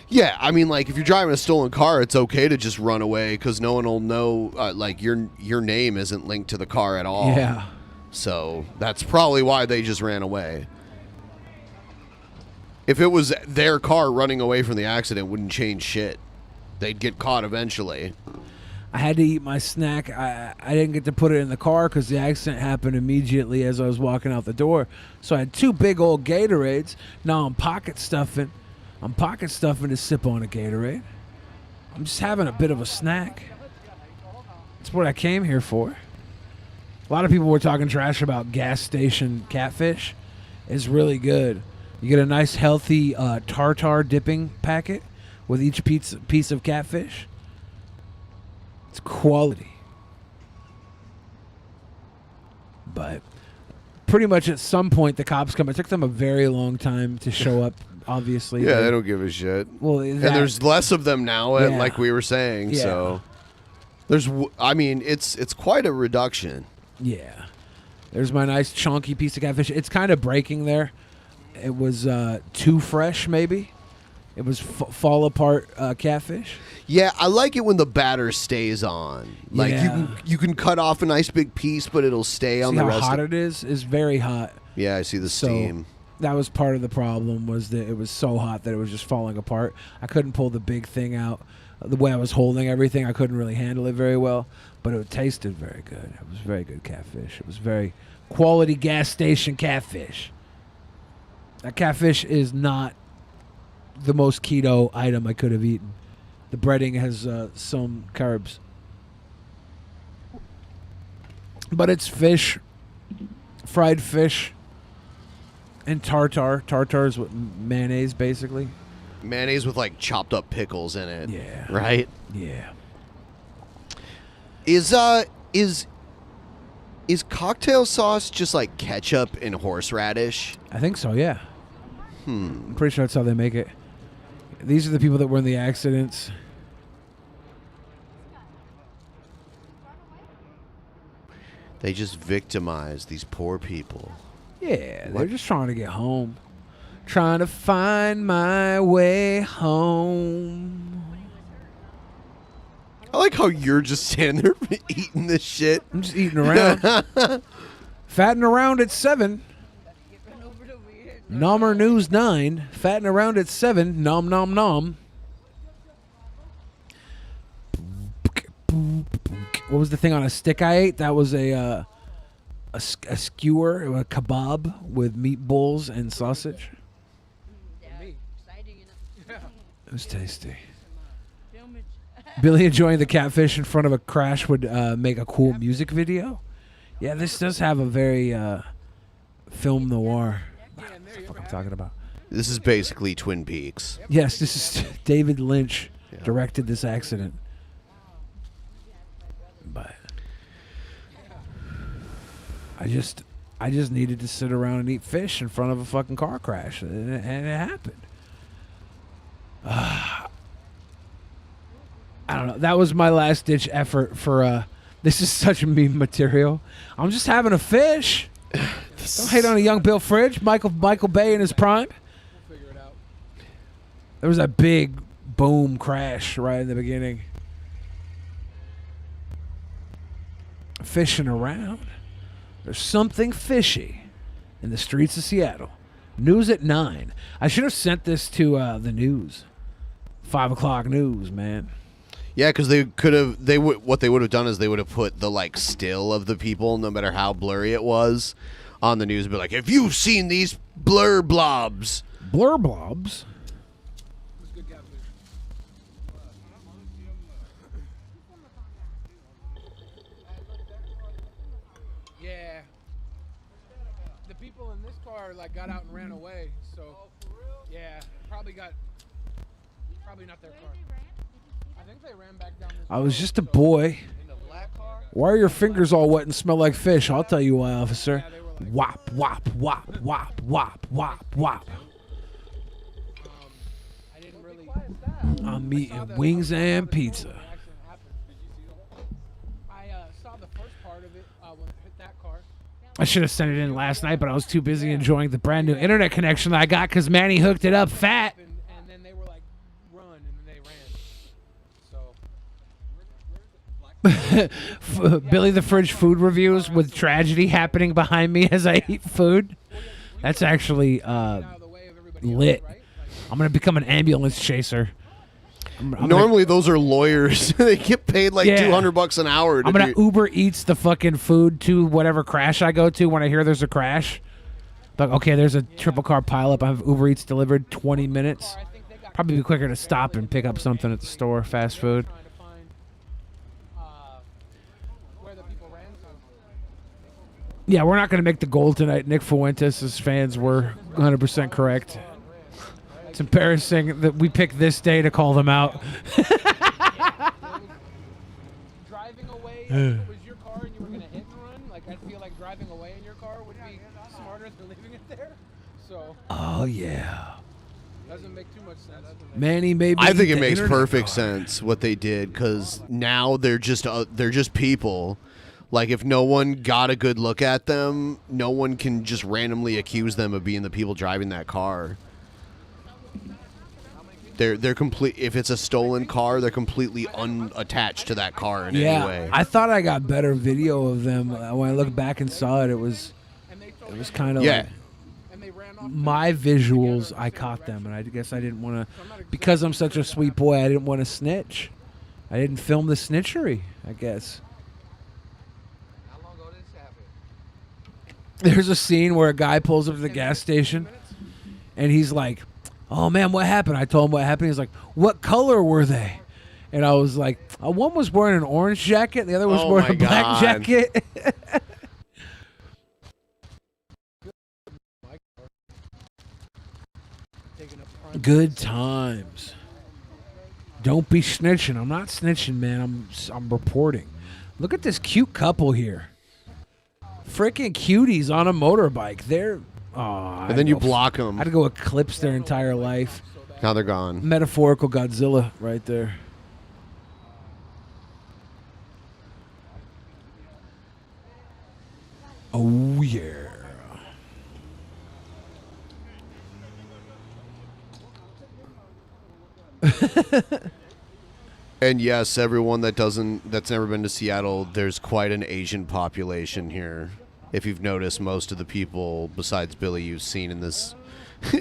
Yeah, I mean, like, if you're driving a stolen car, it's okay to just run away because no one will know, like, your name isn't linked to the car at all. Yeah. So that's probably why they just ran away. If it was their car running away from the accident, it wouldn't change shit. They'd get caught eventually. I had to eat my snack. I didn't get to put it in the car because the accident happened immediately as I was walking out the door. So I had 2 big old Gatorades. Now I'm pocket stuffing to sip on a Gatorade. I'm just having a bit of a snack. That's what I came here for. A lot of people were talking trash about gas station catfish. It's really good. You get a nice healthy tartar dipping packet with each piece of catfish. It's quality. But pretty much at some point the cops come. It took them a very long time to show up. Obviously, yeah, they don't give a shit. Well, and there's less of them now, like we were saying. Yeah. So there's, I mean, it's quite a reduction. Yeah. There's my nice chunky piece of catfish. It's kind of breaking there. It was too fresh, maybe. It was fall apart catfish. Yeah, I like it when the batter stays on. Like Yeah. you can cut off a nice big piece, but it'll stay on See the how rest. hot it is? It's very hot. Yeah, I see the steam. That was part of the problem, was that it was so hot that it was just falling apart. I couldn't pull the big thing out. The way I was holding everything, I couldn't really handle it very well, but it tasted very good. It was very good catfish. It was very quality gas station catfish. That catfish is not the most keto item I could have eaten. The breading has some carbs. But it's fish, fried fish, and tartar. Tartar is what mayonnaise, basically. Mayonnaise with like chopped up pickles in it. Yeah. Right? Yeah. Is cocktail sauce just like ketchup and horseradish? I think so, yeah. Hmm. I'm pretty sure that's how they make it. These are the people that were in the accidents. They just victimize these poor people. Yeah, they're just trying to get home. Trying to find my way home. I like how you're just standing there eating this shit. I'm just eating around. Fatting around at 7. Nommer News 9. Fatting around at 7. Nom nom nom. What was the thing on a stick I ate? That was a skewer, a kebab with meatballs and sausage. It was tasty. Billy enjoying the catfish in front of a crash would make a cool music video. Yeah, this does have a very film noir. What the fuck I'm talking about? This is basically Twin Peaks. Yes, this is David Lynch directed this accident. But I just needed to sit around and eat fish in front of a fucking car crash, and it happened. I don't know. That was my last ditch effort for. This is such meme material. I'm just having a fish. Don't hate on a young Bill Fridge, Michael Bay in his prime. We'll figure it out. There was that big boom crash right in the beginning. Fishing around. There's something fishy in the streets of Seattle. News at 9. I should have sent this to the news. 5 o'clock news, man. Yeah, because what they would have done is they would have put the like still of the people, no matter how blurry it was, on the news. Be like, if you've seen these blur blobs. Blur blobs? Yeah. The people in this car like got out and ran away, so yeah, probably not their car. I think they ran back down this I was just a boy. Why are your fingers all wet and smell like fish? I'll tell you why, officer. Wop, wop, wop, wop, wop, wop, wop. I'm eating wings and pizza. I should have sent it in last night, but I was too busy enjoying the brand new internet connection that I got because Manny hooked it up fat. And then they were like, run, and then they ran. Billy the Fridge food reviews with tragedy happening behind me as I eat food. That's actually lit. I'm going to become an ambulance chaser. Normally, those are lawyers. They get paid like $200 an hour. I'm gonna Uber Eats the fucking food to whatever crash I go to when I hear there's a crash. But okay, there's a triple car pileup. I have Uber Eats delivered 20 minutes. Probably be quicker to stop and pick up something at the store, fast food. Yeah, we're not gonna make the goal tonight. Nick Fuentes' fans were 100% correct. It's embarrassing that we picked this day to call them out. Driving away, if it was your car and you were going to hit and run, like I feel like driving away in your car would be smarter than leaving it there. So. Oh yeah. Doesn't make too much sense. Manny, maybe. I think it makes perfect sense what they did because now they're just people. Like, if no one got a good look at them, no one can just randomly accuse them of being the people driving that car. They're complete. If it's a stolen car, they're completely unattached to that car in any way. I thought I got better video of them. When I looked back and saw it, it was kind of like my visuals. I caught them, and I guess I didn't want to, because I'm such a sweet boy. I didn't want to snitch. I didn't film the snitchery, I guess. How long ago did this happen? There's a scene where a guy pulls up to the gas station, and he's like, "Oh man, what happened?" I told him what happened. He's like, "What color were they?" And I was like, "One was wearing an orange jacket, the other was wearing a black jacket." Good times. Don't be snitching. I'm not snitching, man. I'm reporting. Look at this cute couple here. Freaking cuties on a motorbike. They're and then you block them. I'd go eclipse their entire life. Now they're gone. Metaphorical Godzilla right there. Oh yeah. And yes, everyone that's never been to Seattle, there's quite an Asian population here. If you've noticed, most of the people besides Billy you've seen in this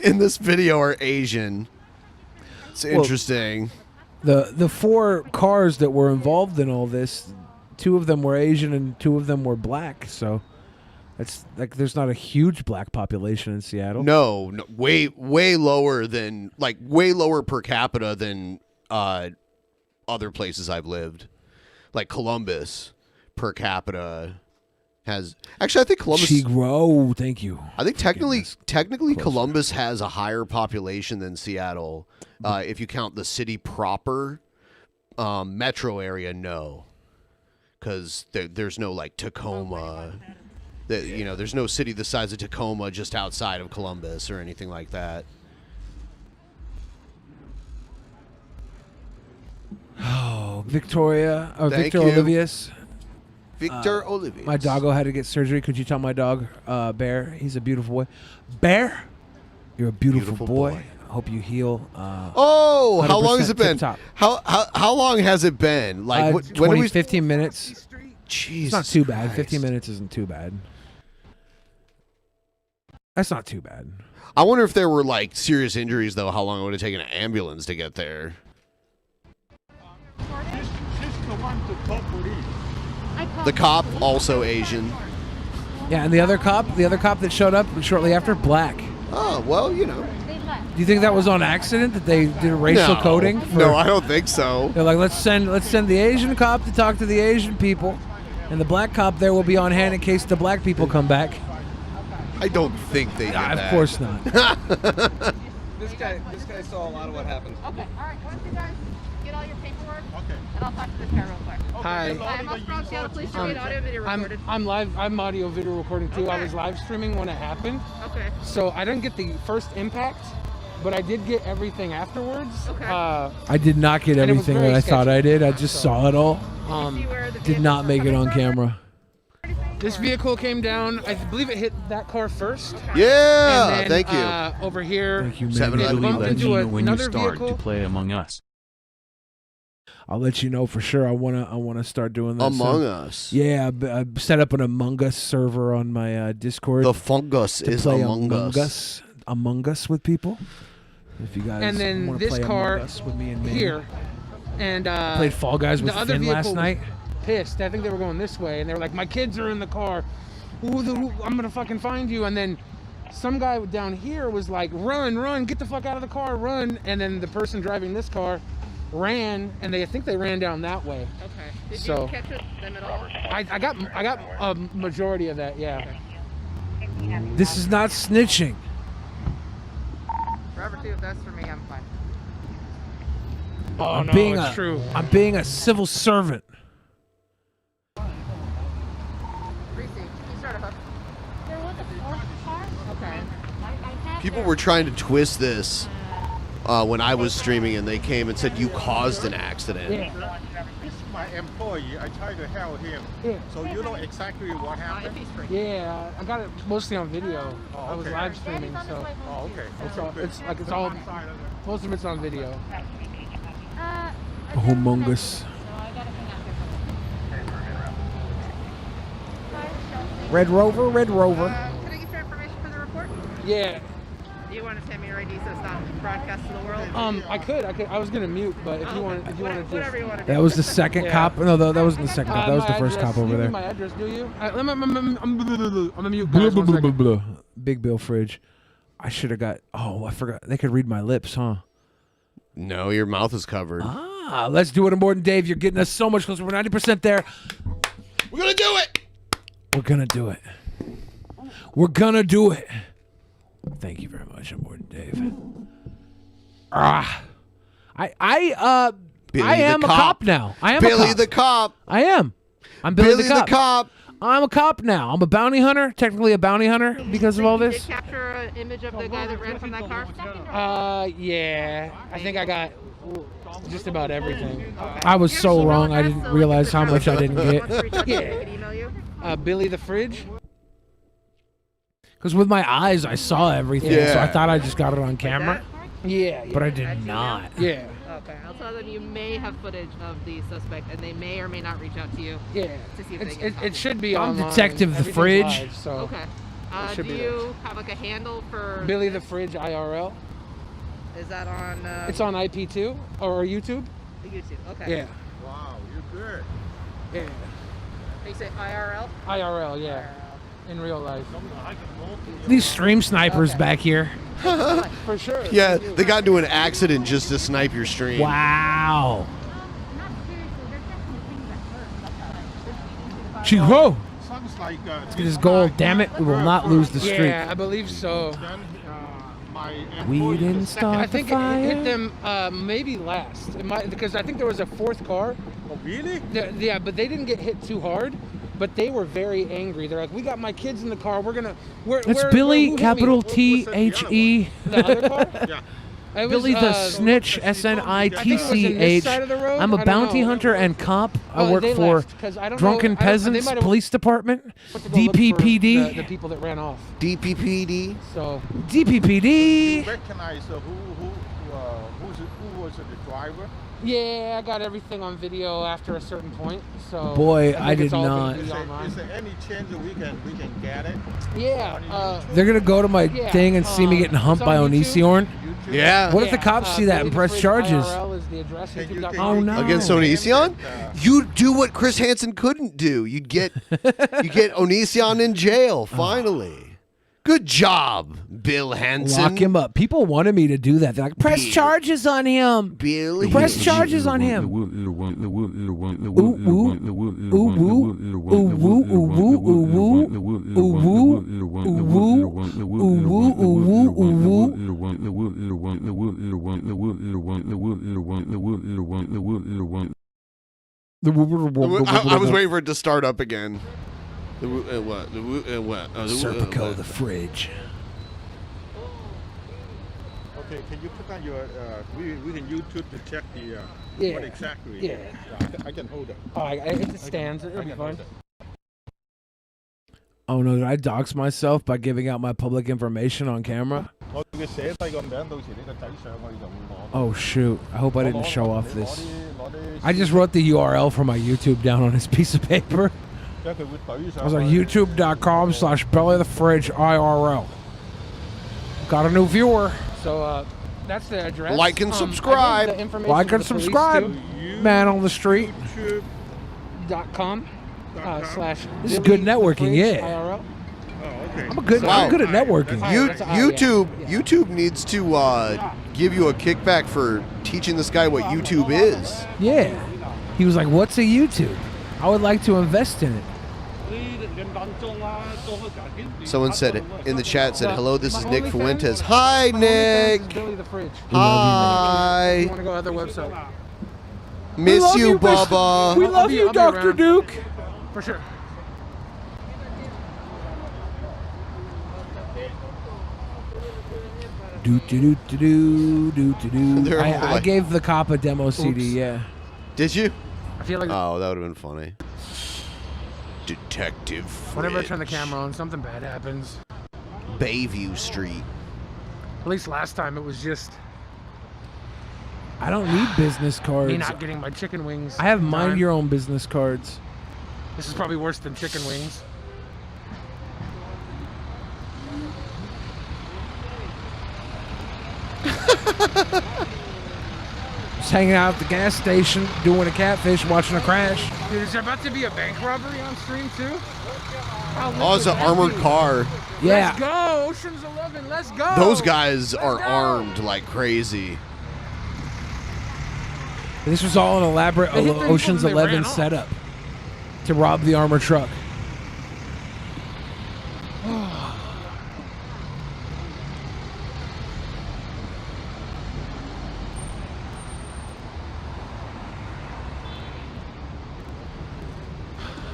in this video are Asian. It's interesting. The 4 cars that were involved in all this, 2 of them were Asian and 2 of them were black. So it's like there's not a huge black population in Seattle. No, way lower than way lower per capita than other places I've lived. Like Columbus per capita has actually I think Columbus Chigro, thank you. I think technically Columbus has a higher population than Seattle. If you count the city proper, metro area, no. Cuz there's no like Tacoma. There's no city the size of Tacoma just outside of Columbus or anything like that. Oh, Victoria or Thank Victor you. Olivius. Victor Olivius. My doggo had to get surgery. Could you tell my dog, Bear? He's a beautiful boy. Bear, you're a beautiful boy. I hope you heal. How long has it been? tip-top. How long has it been? Like when 20, do we 15 minutes. Jesus It's not too bad. Christ. 15 minutes isn't too bad. That's not too bad. I wonder if there were like serious injuries though. How long it would have taken an ambulance to get there? The cop also Asian. Yeah, and the other cop that showed up shortly after, black. Oh well, Do you think that was on accident that they did racial coding? No, I don't think so. They're like, let's send the Asian cop to talk to the Asian people, and the black cop there will be on hand in case the black people come back. I don't think they did that. Of course not. This guy saw a lot of what happened. Okay, all right. Why don't you guys get all your paperwork? Okay. And I'll talk to this guy real quick. Hi. I'm Amos from Seattle Police Department, audio video recorded. I'm live. I'm audio video recording too. I was live streaming when it happened. Okay. So I didn't get the first impact, but I did get everything afterwards. Okay. I did not get And it was everything very that I thought I did. I just saw it all. Did not make it on camera. This vehicle came down. I believe it hit that car first. Yeah, And then, thank you. Over here, Thank you, it man. Billy, bumped let me into know when you another start vehicle. to play Among Us. I'll let you know for sure. I wanna start doing that. Among soon. Us. Yeah, I set up an Among Us server on my Discord. The fungus to is play Among Us. Among Us with people. If you guys And then wanna this play car Among Us with me and Manny. here, and Played Fall Guys with the other Finn last vehicle was night. Pissed. I think they were going this way, and they were like, "My kids are in the car. I'm gonna fucking find you." And then some guy down here was like, "Run, get the fuck out of the car, run!" And then the person driving this car ran, and I think they ran down that way. Okay. Did So you catch them at all? I got a majority of that. Yeah. This is not snitching. Forever two, if that's for me, I'm fine. Oh I'm no, being it's true. I'm being a civil servant. Christie, you start a hook. There was a fourth car? Okay. People were trying to twist this when I was streaming, and they came and said you caused an accident. my employee. I try to help him. Yeah. So you know exactly what happened? Yeah, I got it mostly on video. Oh, I was okay. live streaming, so. Oh, okay. It's all. Most of it's on video. Humongous. Red Rover, Red Rover. Can I get your information for the report? Yeah. Do you want to send me your ID so it's not broadcast to the world? I could. I was gonna mute, but if you want to just. Whatever you want to do. That was the second cop. No, that wasn't the second cop. That was the My first address- cop over you need there. my address, do you? I'm gonna mute. Blah, Guys, blah, one blah, second. blah, blah. Big Bill Fridge. I should have got. Oh, I forgot. They could read my lips, huh? No, your mouth is covered. Ah, let's do it in more than Dave. You're getting us so much closer. We're 90% there. We're gonna do it. We're gonna do it. We're gonna do it. Thank you very much, I'm more than Dave. I am a cop now. I am Billy a cop. the cop. I am. I'm Billy, Billy the cop. I'm a cop now. I'm a bounty hunter. Technically a bounty hunter because of all Did this. you capture an image of the guy that ran from that car? Yeah. I think I got just about everything. I was so wrong. I didn't realize how much I didn't get. Yeah. Billy the Fridge. Because with my eyes, I saw everything. So I Yeah. thought I just got it on camera. Yeah. But I did not. Yeah. Okay, I'll tell them you may have footage of the suspect, and they may or may not reach out to you. Yeah. To see if It's- they can. it should be I'm online. Detective the Everything's Fridge. live, so Okay. it should Do be you have like a handle for? Billy the Fridge IRL. Is that on? It's on IP2 or YouTube. YouTube. Okay. Yeah. Wow, you're good. Yeah. You say IRL? IRL. Yeah. In real life. These stream snipers back here. For sure. Yeah, they got into an accident just to snipe your stream. Wow. Chico. Sounds like Let's get his goal. Damn it. We will not lose the streak. Yeah, I believe so. We didn't start I think the fire. it hit them maybe last. It might, because I think there was a fourth car. Oh, really? Yeah, but they didn't get hit too hard. But they were very angry. They're like, "We got my kids in the car. We're gonna." It's Billy, capital T-H-E. The other car? Yeah. It was, Billy the Snitch, S-N-I-T-C-H. I'm a bounty hunter and cop. I work they for left, 'cause I don't Drunken know- I don't- they Peasants might have- Police Department, went to go look for DPPD. The people that ran off. DPPD. So DPPD. You recognize who was the driver? yeah, I got everything on video after a certain point. So Boy, think I it's did all gonna not. be online. Is there any chance that we can get it? Yeah. They're gonna go to my Yeah, thing and see me getting humped by Onision. Yeah. What if the cops see that and press charges? IRL is the address. Oh no! Against Onision? You'd do what Chris Hansen couldn't do. You'd get Onision in jail, finally. Good job, Bill Hansen. Lock him up. People wanted me to do that. They're like, press charges on him. Billy. Press charges on him. I was waiting for it to start up again. Serpico the Fridge. Okay, can you put on your? We can YouTube to check the Yeah. what exactly. Yeah. I can hold it. Oh, it stands. It'll be fine. Oh no, did I dox myself by giving out my public information on camera? Oh shoot, I hope I didn't show off this. I just wrote the URL for my YouTube down on this piece of paper. I was like, youtube.com/bellyofthefridge_IRL. Got a new viewer. So that's the address. Like and I subscribe. gave the information Like to and the police, subscribe. too. Man on the street. .com slash. This is good networking, yeah. IRL. I'm good at networking. YouTube needs to give you a kickback for teaching this guy what YouTube is. Yeah. He was like, what's a YouTube? I would like to invest in it. Someone said it in the chat, said, hello, this is Nick Fuentes. Hi, Nick. Billy the Fridge. Hi. You want to go to other website? Miss you, Bubba. We love you, Dr. Duke. For sure. I gave the cop a demo CD, yeah. Did you? I I feel like Oh, that would have been funny. Detective whenever I turn the Fridge. camera on, something bad happens. Bayview Street. At least last time it was just I don't need business cards. me not getting my chicken wings. I have in mind time. your own business cards. This is probably worse than chicken wings. Just hanging out at the gas station, doing a catfish, watching a crash. Dude, is there about to be a bank robbery on stream too? Oh, it's an armored car. Yeah. Let's go, Ocean's 11. Let's go. Those guys are armed like crazy. This was all an elaborate They hit the people Ocean's and they 11 ran off. setup to rob the armored truck.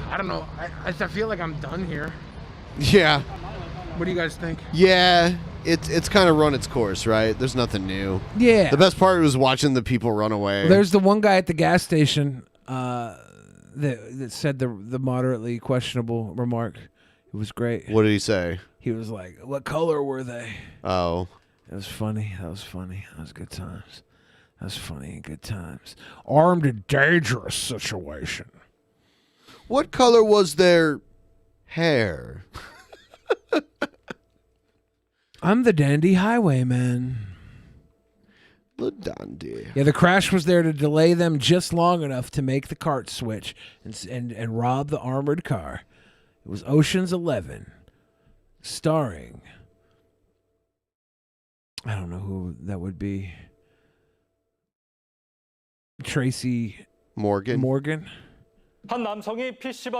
I don't know. I feel like I'm done here. Yeah. What do you guys think? Yeah. It's kind of run its course, right? There's nothing new. Yeah. The best part was watching the people run away. There's the one guy at the gas station that said the moderately questionable remark. It was great. What did he say? He was like, "What color were they?" Oh. It was funny. That was funny. That was good times. That was funny and good times. Armed and dangerous situation. What color was their hair? I'm the dandy highwayman. The dandy. Yeah, the crash was there to delay them just long enough to make the cart switch and rob the armored car. It was Ocean's 11, starring, I don't know who that would be. Tracy Morgan.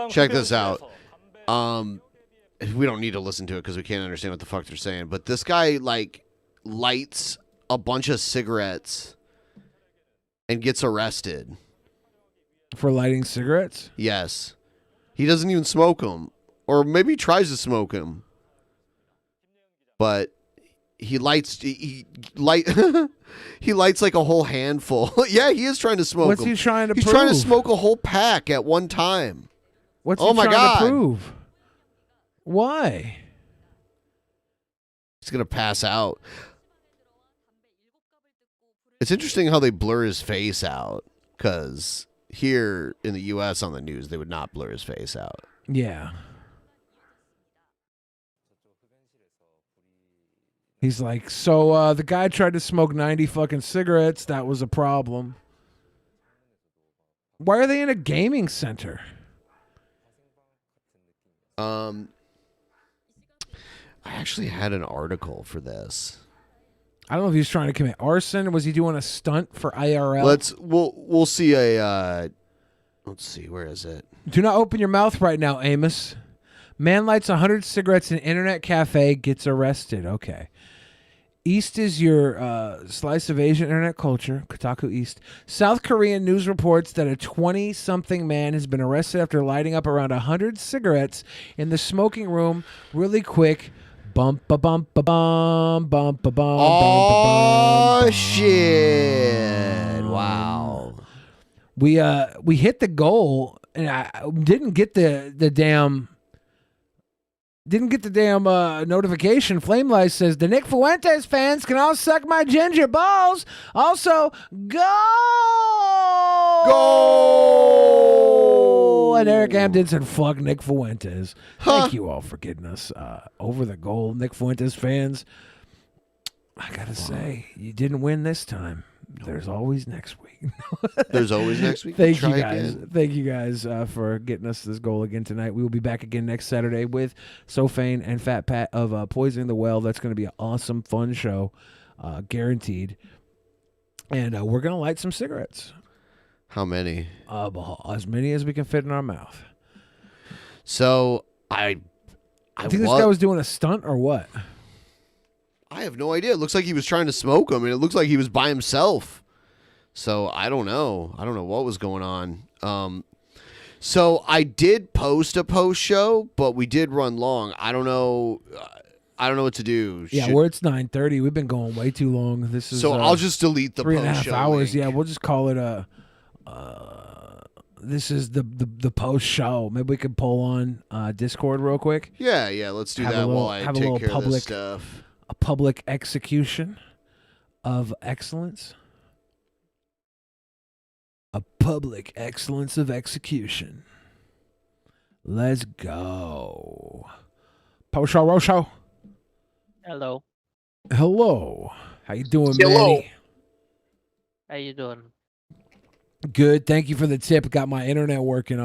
Check this out. We don't need to listen to it because we can't understand what the fuck they're saying. But this guy like lights a bunch of cigarettes and gets arrested For lighting cigarettes? Yes, he doesn't even smoke them, or maybe he tries to smoke them, but he lights he lights like a whole handful. Yeah, he is trying to smoke. What's them. he trying to He's prove? trying to smoke a whole pack at one time. What's oh he my trying God. to prove? Why? He's gonna pass out. It's interesting how they blur his face out, because here in the U.S. on the news they would not blur his face out. Yeah. He's like, so the guy tried to smoke 90 fucking cigarettes. That was a problem. Why are they in a gaming center? I actually had an article for this. I don't know if he was trying to commit arson. Was he doing a stunt for IRL? We'll see a let's see, where is it? Do not open your mouth right now, Amos. Man lights 100 cigarettes in internet cafe, gets arrested. Okay. East is your slice of Asian internet culture, Kotaku East. South Korean news reports that a 20-something man has been arrested after lighting up around 100 cigarettes in the smoking room really quick. Bump a bump a bum bump a bum. Oh shit! Wow. We hit the goal, and I didn't get the damn notification. Flame Light says the Nick Fuentes fans can all suck my ginger balls. Also, go! And Eric Amden said, fuck Nick Fuentes. Thank you all for getting us over the goal, Nick Fuentes fans. I gotta say, you didn't win this time. There's always next week. There's always next week. Thank Try you guys. again. Thank you guys for getting us this goal again tonight. We will be back again next Saturday with Sofane and Fat Pat of Poisoning the Well. That's going to be an awesome, fun show, guaranteed. And we're going to light some cigarettes. How many? As many as we can fit in our mouth. So I think this guy was doing a stunt or what? I have no idea. It looks like he was trying to smoke them, and it looks like he was by himself. So I don't know. I don't know what was going on. So I did post a post show, but we did run long. I don't know. I don't know what to do. Yeah, it's 9:30. We've been going way too long. This is So I'll just delete the 3.5 post show hours. link. Yeah, we'll just call it This is the post show. Maybe we could pull on Discord real quick. Yeah, let's do that while I take care of this stuff. A public execution of excellence. A public excellence of execution. Let's go. Post show, Rosho. Hello. Hello. How you doing, Hello. Manny? How you doing? Good. Thank you for the tip. Got my internet working.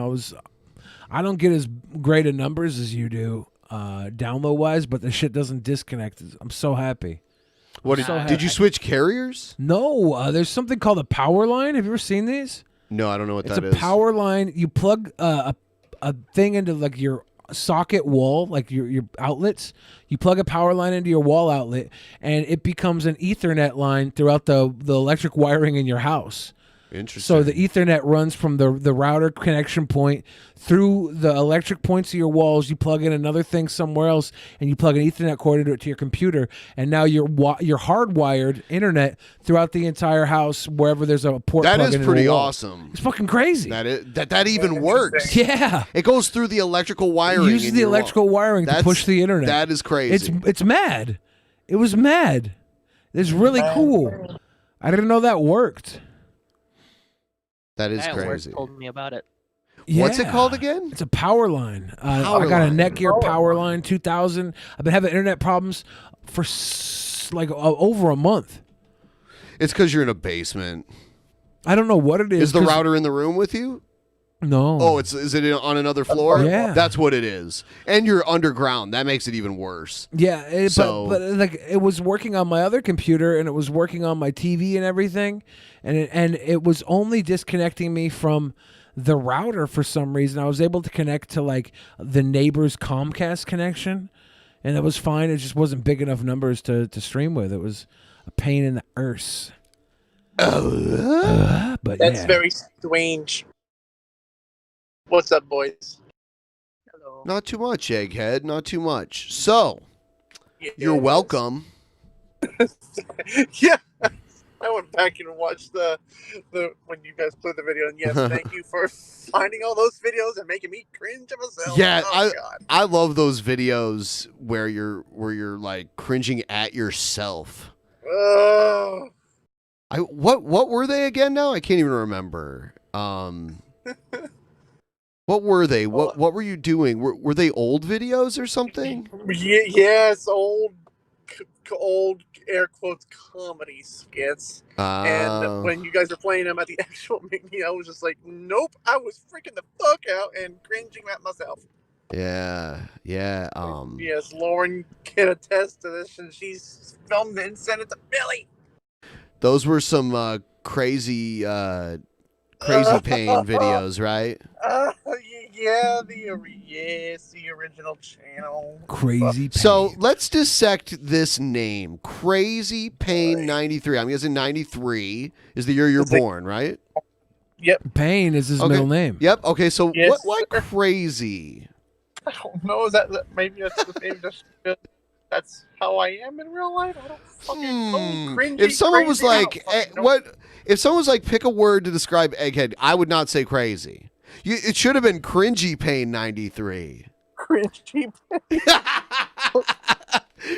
I don't get as great of numbers as you do, download wise, but the shit doesn't disconnect. I'm so happy. Did you switch carriers? No. There's something called a power line. Have you ever seen these? No, I don't know what It's that a is. power line. You plug a thing into like your socket wall, like your outlets. You plug a power line into your wall outlet, and it becomes an Ethernet line throughout the electric wiring in your house. Interesting. So the Ethernet runs from the router connection point through the electric points of your walls. You plug in another thing somewhere else, and you plug an Ethernet cord into it to your computer, and now you're hardwired internet throughout the entire house wherever there's a port. That plug is into pretty the wall. awesome. It's fucking crazy. That even works. Yeah. It goes through the electrical wiring. It uses in the your wall. electrical wiring to push the internet. That is crazy. It's mad. It was mad. It's really cool. I didn't know that worked. That is Matt Worth crazy. told me about it. What's it Yeah. called again? It's a power line. I Power got a line. Netgear power line 2000. I've been having internet problems for over a month. It's because you're in a basement. I don't know what it is. Is the 'cause- router in the room with you? No. Oh, is it on another floor? Yeah. That's what it is. And you're underground. That makes it even worse. Yeah, So- but like it was working on my other computer and it was working on my TV and everything, and it was only disconnecting me from the router for some reason. I was able to connect to like the neighbor's Comcast connection, and it was fine. It just wasn't big enough numbers to stream with. It was a pain in the arse. But That's yeah. very strange. What's up, boys? Not too much, Egghead. Not too much. So, you're welcome. Yeah, I went back and watched the when you guys played the video, and yes, thank you for finding all those videos and making me cringe of myself. Yeah, Oh, God. I love those videos where you're like cringing at yourself. Oh. What were they again now? I can't even remember. What were they? What were you doing? Were they old videos or something? Yes, old air quotes comedy skits. And when you guys were playing them at the actual meeting, I was just like, nope. I was freaking the fuck out and cringing at myself. Yeah. Yes, Lauren can attest to this, and she's filmed it and sent it to Billy. Those were some crazy pain videos, right? Yeah, the original channel. Crazy Pain. So let's dissect this name, Crazy Pain 93. I'm guessing 93 is the year you're born, right? Yep. Pain is his middle name. Yep. Okay. So Yes, why crazy? I don't know. Is that maybe that's how I am in real life? I don't fucking know. Cringy, If someone was crazy, I like, don't fucking know. what? If someone was like, pick a word to describe Egghead, I would not say crazy. It should have been Cringy Pain 93. Cringy Pain.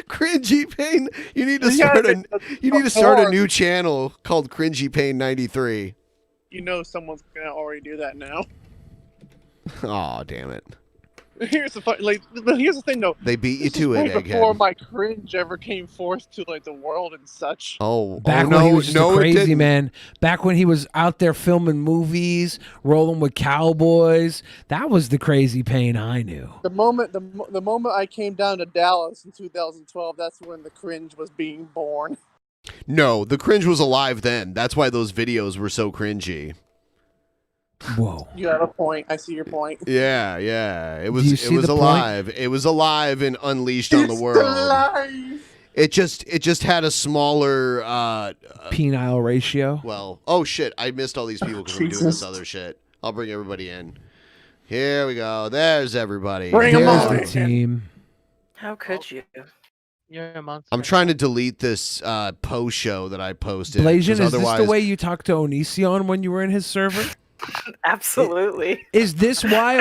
Cringy Pain. You need to Yeah, start you need to start a new channel called Cringy Pain 93. You know someone's gonna already do that now. Oh, damn it. Here's the thing though. They beat you This is to way it, before Egghead. my cringe ever came forth to like the world and such. Oh, Back when he was just a crazy man. Back when he was out there filming movies, rolling with cowboys. That was the Crazy Pain I knew. The moment I came down to Dallas in 2012, that's when the cringe was being born. No, the cringe was alive then. That's why those videos were so cringy. Whoa. You have a point. I see your point. Yeah. It Do was you it see was the alive. point? It was alive and unleashed on the world. Alive. It just had a smaller Penile ratio. well, oh shit, I missed all these people because I'm doing this Jesus. other shit. I'll bring everybody in. Here we go. There's everybody. Bring 'em There's on. the team. How could you? You're a monster. I'm trying to delete this post show that I posted. Blasian, 'cause is this the otherwise- way you talked to Onision when you were in his server? Absolutely. Is this why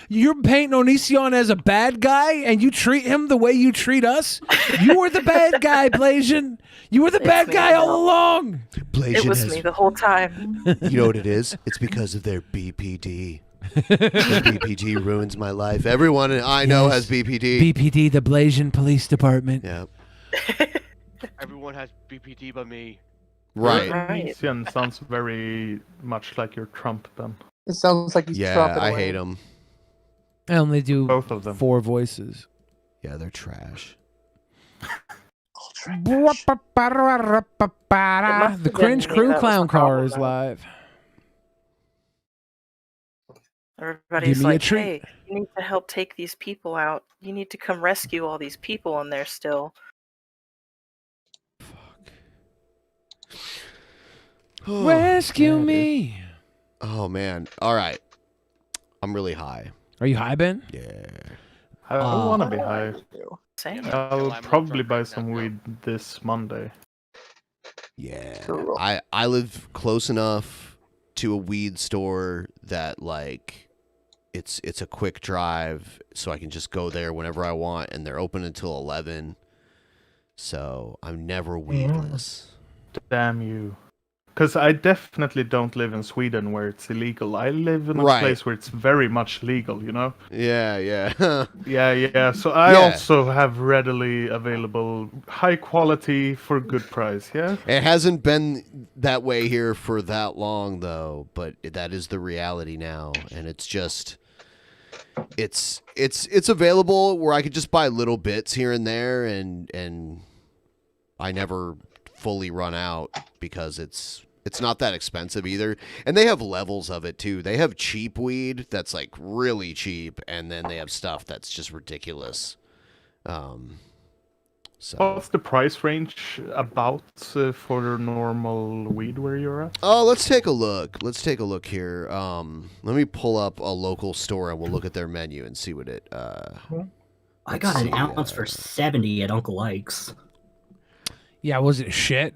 you're painting Onision as a bad guy and you treat him the way you treat us? You were the bad guy, Blasian. You were the bad guy all along. It was me the whole time. You know what it is? It's because of their BPD. The BPD ruins my life. Everyone I know has BPD. BPD, the Blasian Police Department. Yeah. Everyone has BPD but me. Right. Onision sounds very much like your Trump, Ben. It sounds like he's Trump. I hate him. I only do both of them. 4 voices. Yeah, they're trash. The Cringe Crew Clown Car is live. Everybody's Give me a like, treat. hey, you need to help take these people out. You need to come rescue all these people, and they're still. Rescue me. Oh, man. All right. I'm really high. Are you high, Ben? Yeah. I don't want to be high. Same. I'll probably buy some weed this Monday. Yeah. I live close enough to a weed store that, like, it's a quick drive, so I can just go there whenever I want, and they're open until 11. So I'm never weedless. Damn you. Because I definitely don't live in Sweden where it's illegal. I live in a Right. place where it's very much legal, you know? Yeah. Yeah. So I also have readily available high quality for good price, yeah? It hasn't been that way here for that long, though, but that is the reality now, and it's just... It's available where I could just buy little bits here and there, and I never fully run out because it's not that expensive either. And they have levels of it too. They have cheap weed that's like really cheap, and then they have stuff that's just ridiculous. So What's the price range about for normal weed where you're at? Oh, let's take a look. Let's take a look here. Let me pull up a local store and we'll look at their menu and see what it. I got an ounce for 70 at Uncle Ike's. Yeah, was it shit?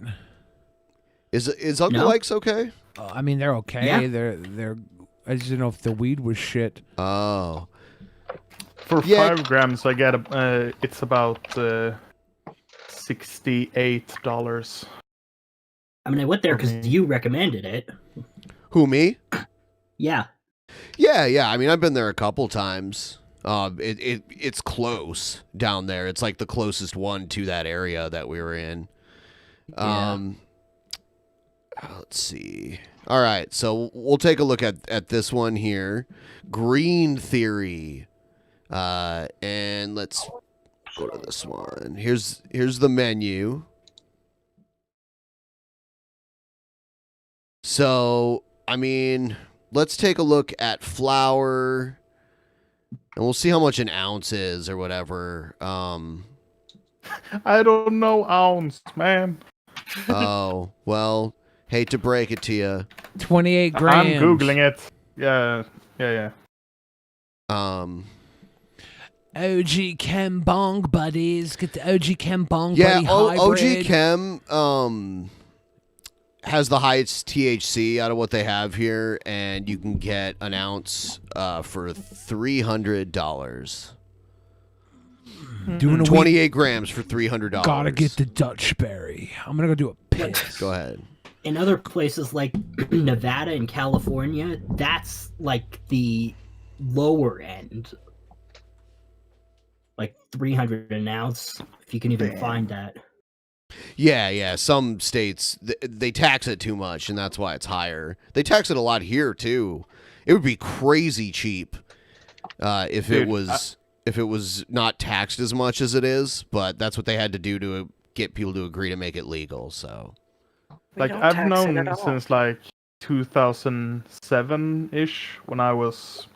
Is Uncle No. Ike's okay? I mean, they're okay. Yeah. They're. I just didn't know if the weed was shit. Oh. For Yeah. 5 grams, I get it's about $68. I mean, I went there because you recommended it. Who, me? Yeah. Yeah. I mean, I've been there a couple times. It's close down there. It's like the closest one to that area that we were in. Let's see. All right, so we'll take a look at this one here. Green Theory. And let's go to this one. Here's the menu. So, I mean, let's take a look at flour, and we'll see how much an ounce is or whatever. I don't know ounce, man. Oh, well, hate to break it to you. 28 grams. I'm Googling it. Yeah. OG Chem Bong buddies. Get the OG Chem Bong Yeah, buddy hybrid. OG Chem has the highest THC out of what they have here, and you can get an ounce for $300. Doing a 28 grams for $300. Gotta get the Dutch berry. I'm gonna go do a piss. Go ahead. In other places like Nevada and California, that's like the lower end. Like 300 an ounce, if you can even find that. Yeah. Some states, they tax it too much, and that's why it's higher. They tax it a lot here, too. It would be crazy cheap if it was not taxed as much as it is, but that's what they had to do to get people to agree to make it legal, so... Like, I've known since, like, 2007-ish, when I was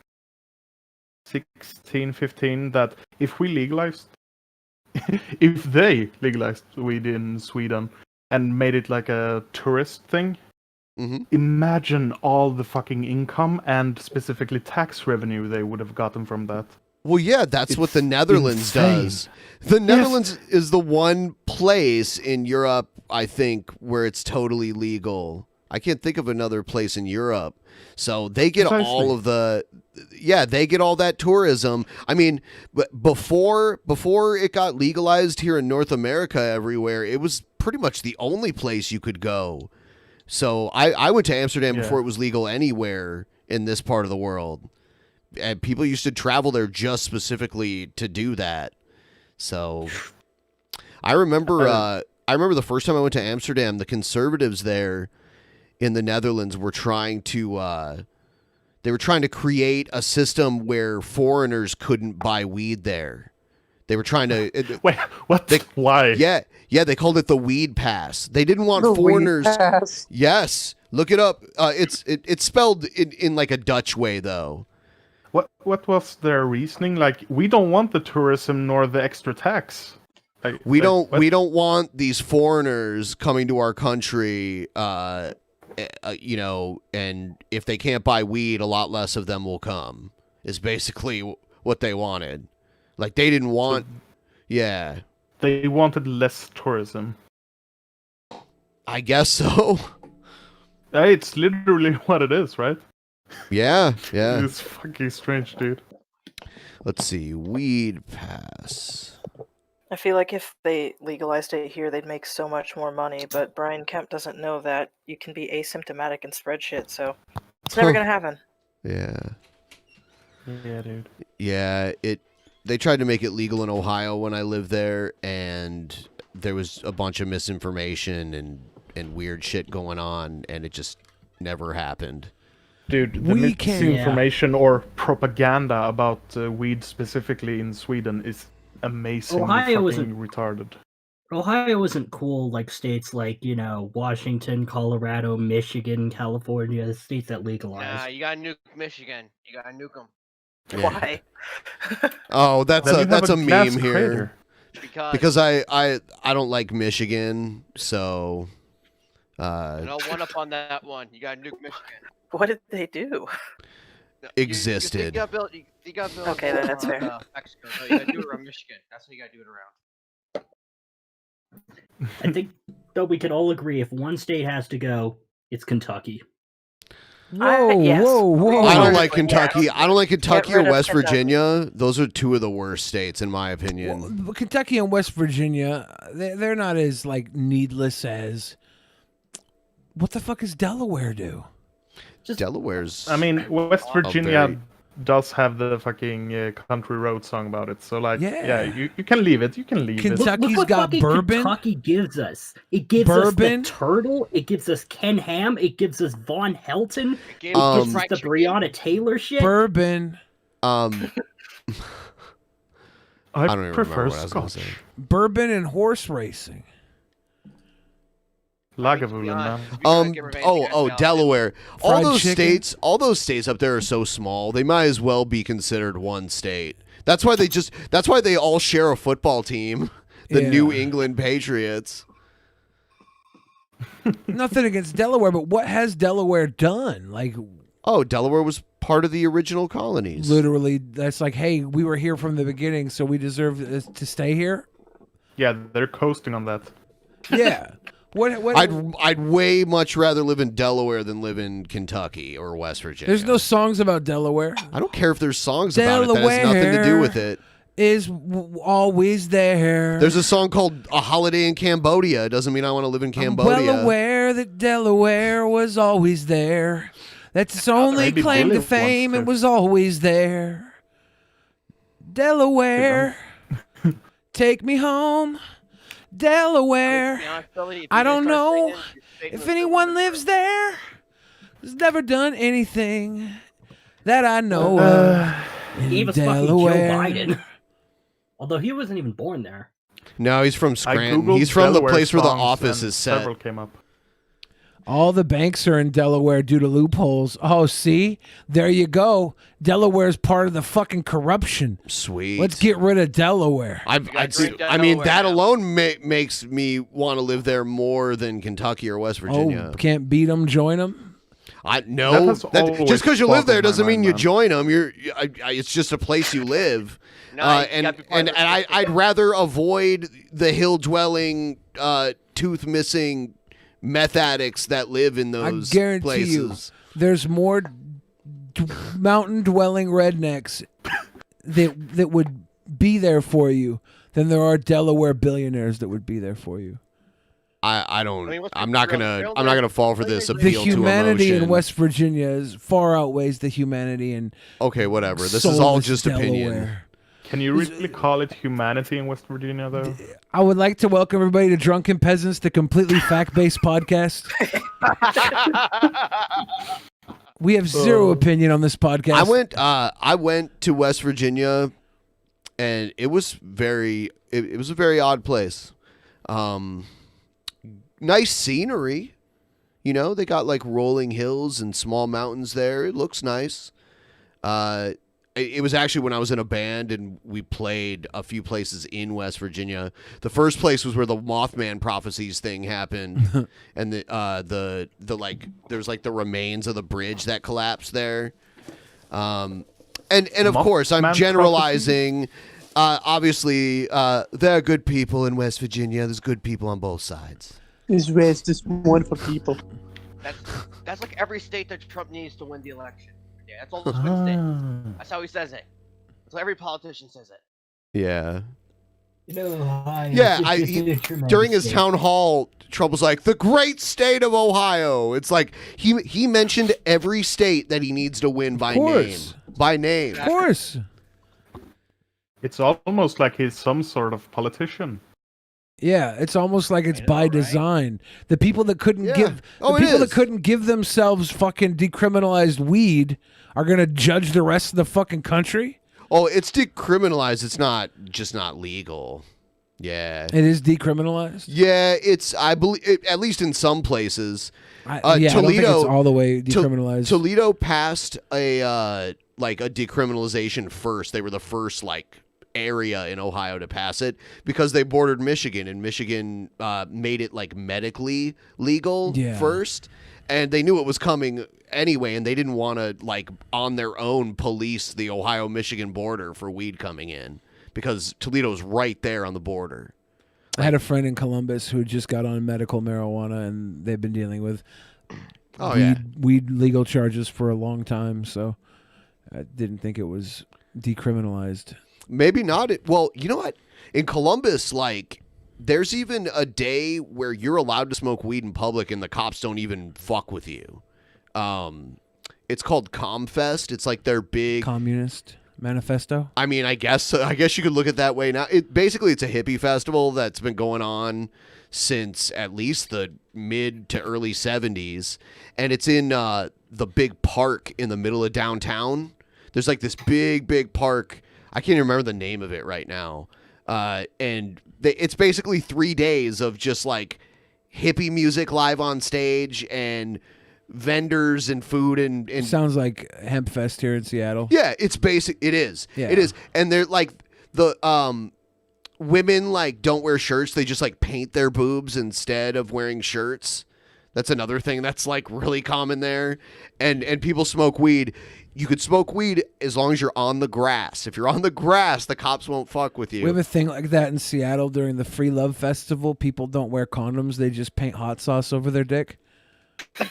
16, 15, that if we legalized... if they legalized weed in Sweden and made it like a tourist thing, imagine all the fucking income and specifically tax revenue they would have gotten from that. Well, yeah, that's what the Netherlands does. The Netherlands is the one place in Europe, I think, where it's totally legal. I can't think of another place in Europe. So they get Precisely. all of they get all that tourism. I mean, before it got legalized here in North America everywhere, it was pretty much the only place you could go. So I went to Amsterdam before it was legal anywhere in this part of the world. And people used to travel there just specifically to do that. So I remember the first time I went to Amsterdam, the conservatives there in the Netherlands were trying to create a system where foreigners couldn't buy weed there. They were trying to Wait, what? Why? Yeah, they called it the weed pass. They didn't want The weed foreigners. pass. Yes, look it up. It's spelled in like a Dutch way though. What was their reasoning? Like, we don't want the tourism nor the extra tax. We don't want these foreigners coming to our country. You know, and if they can't buy weed, a lot less of them will come. Is basically what they wanted. Like they didn't want. Yeah. They wanted less tourism. I guess so. It's literally what it is, right? Yeah. It's fucking strange, dude. Let's see. Weed pass. I feel like if they legalized it here, they'd make so much more money, but Brian Kemp doesn't know that you can be asymptomatic and spread shit, so it's never gonna happen. Yeah. Yeah, dude. Yeah, they tried to make it legal in Ohio when I lived there, and there was a bunch of misinformation and weird shit going on, and it just never happened. Dude, the misinformation or propaganda about weed specifically in Sweden is amazingly fucking retarded. Ohio isn't cool like states like, you know, Washington, Colorado, Michigan, California, the states that legalize. Nah, you gotta nuke Michigan. You gotta nuke them. Yeah. Why? Oh, that's a gas meme here. crater. Because I don't like Michigan, so No one up on that one. You gotta nuke Michigan. What did they do? existed. You got built. Okay, that's fair. Mexico. So you gotta do it around Michigan. That's how you gotta do it around. I think, though, we could all agree if one state has to go, it's Kentucky. Whoa, yes. whoa. I don't like Kentucky. I don't like Kentucky or rid of West Kentucky. Virginia. Those are two of the worst states, in my opinion. Well, Kentucky and West Virginia, they're not as like needless as. What the fuck does Delaware do? Delaware's. I mean, West Virginia very- does have the fucking country road song about it. So, like, Yeah. you can leave it. You can leave it. Kentucky's Look what got fucking bourbon. Kentucky gives us. It gives Bourbon. us the turtle. It gives us Ken Ham. It gives us Von Helton. It gave gives us us fried the chicken. Breonna Taylor shit. Bourbon. I don't even prefer remember what I was gonna Scotch. say. Bourbon and horse racing. Lagavulin, man. Delaware. Fried chicken. All those states up there are so small. They might as well be considered one state. That's why they all share a football team. The Yeah. New England Patriots. Nothing against Delaware, but what has Delaware done? Like, Oh, Delaware was part of the original colonies. literally, that's like, hey, we were here from the beginning, so we deserve to stay here. Yeah, they're coasting on that. Yeah. What? I'd way much rather live in Delaware than live in Kentucky or West Virginia. There's no songs about Delaware. I don't care if there's songs about it. That has nothing to do with it. Is always there. There's a song called A Holiday in Cambodia. It doesn't mean I want to live in Cambodia. I'm well aware that Delaware was always there. That's its only Maybe claim Billy to fame. wants It to- was always there. Delaware, take me home. Delaware. I don't know if anyone lives there. Has never done anything that I know of. in Gave us fucking Joe Delaware. Biden. Although he wasn't even born there. No, he's from I Scranton. googled He's from the Delaware place where the songs office and is set. Several came up. All the banks are in Delaware due to loopholes. Oh, see? There you go. Delaware's part of the fucking corruption. Sweet. Let's get rid of Delaware. I mean, that alone makes me want to live there more than Kentucky or West Virginia. Oh, can't beat them, join them? No, has always just because you live there boggled my doesn't mean mind, you man. join them. It's just a place you live. No, you and gotta be part of the I'd rather avoid the hill dwelling, tooth missing meth addicts that live in those I guarantee places. you, there's more mountain-dwelling rednecks that would be there for you than there are Delaware billionaires that would be there for you. I'm not gonna fall for this The appeal to humanity emotion. in West Virginia far outweighs the humanity in. Okay, whatever. This is all soulless just Delaware. opinion. Can you really call it humanity in West Virginia, though? I would like to welcome everybody to Drunken Peasants, the completely fact-based podcast. We have zero opinion on this podcast. I went to West Virginia, and it was it was a very odd place. Nice scenery, they got like rolling hills and small mountains there. It looks nice. It was actually when I was in a band and we played a few places in West Virginia. The first place was where the Mothman prophecies thing happened, and the there's like the remains of the bridge that collapsed there. And of course I'm generalizing. Obviously, there are good people in West Virginia. There's good people on both sides. This West, this wonderful people. That's like every state that Trump needs to win the election. Yeah, that's all those swing states. That's how he says it. That's how every politician says it. Yeah. Ohio, Yeah, during his town hall, Trump was like, the great state of Ohio. It's like he mentioned every state that he needs to win by name. By name. Of course. It's almost like he's some sort of politician. Yeah, it's almost like it's by design. The people that couldn't give themselves fucking decriminalized weed are gonna judge the rest of the fucking country. Oh, it's decriminalized. It's not legal. Yeah, it is decriminalized. Yeah, it's I believe at least in some places. I don't think it's all the way decriminalized. Toledo passed a decriminalization first. They were the first area in Ohio to pass it because they bordered Michigan, and Michigan made it medically legal first, and they knew it was coming anyway, and they didn't want to on their own police the Ohio-Michigan border for weed coming in because Toledo's right there on the border. I had a friend in Columbus who just got on medical marijuana, and they've been dealing with weed legal charges for a long time, so I didn't think it was decriminalized. Maybe not. Well, you know what? In Columbus, there's even a day where you're allowed to smoke weed in public and the cops don't even fuck with you. It's called ComFest. It's their big communist manifesto. I mean, I guess you could look at it that way. Now, basically it's a hippie festival that's been going on since at least the mid to early 70s, and it's in the big park in the middle of downtown. There's this big park. I can't even remember the name of it right now. And it's basically 3 days of just hippie music live on stage and vendors and food and sounds like Hemp Fest here in Seattle. Yeah, it's basic. It is. Yeah. It is. And they're the women don't wear shirts. They just paint their boobs instead of wearing shirts. That's another thing that's really common there. And people smoke weed. You could smoke weed as long as you're on the grass. If you're on the grass, the cops won't fuck with you. We have a thing like that in Seattle during the Free Love Festival. People don't wear condoms. They just paint hot sauce over their dick.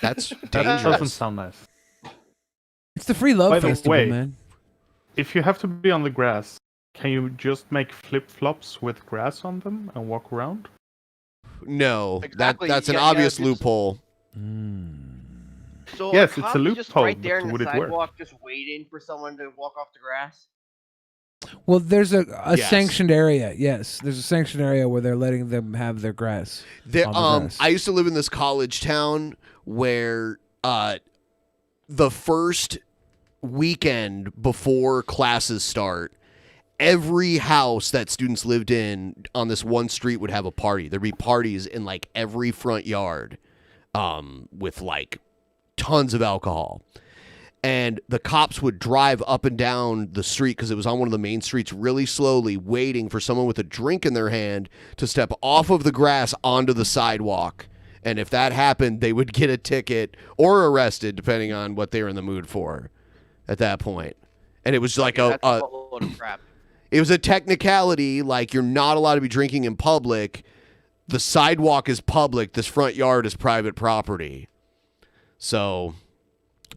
That's That dangerous. doesn't sound nice. It's the Free Love By the Festival, way, man. If you have to be on the grass, can you just make flip-flops with grass on them and walk around? No, Exactly, that's an yeah, obvious just- loophole. So Yes, are it's a cops just loophole, right there but in would the it work? sidewalk, just waiting for someone to walk off the grass. Well, there's a Yes. sanctioned area. Yes, there's a sanctioned area where they're letting them have their grass. There, on the grass. I used to live in this college town where the first weekend before classes start, every house that students lived in on this one street would have a party. There'd be parties in every front yard, with tons of alcohol. And the cops would drive up and down the street because it was on one of the main streets really slowly, waiting for someone with a drink in their hand to step off of the grass onto the sidewalk. And if that happened, they would get a ticket or arrested, depending on what they were in the mood for at that point. And it was That's a load of crap. it was a technicality, you're not allowed to be drinking in public the sidewalk is public, this front yard is private property. So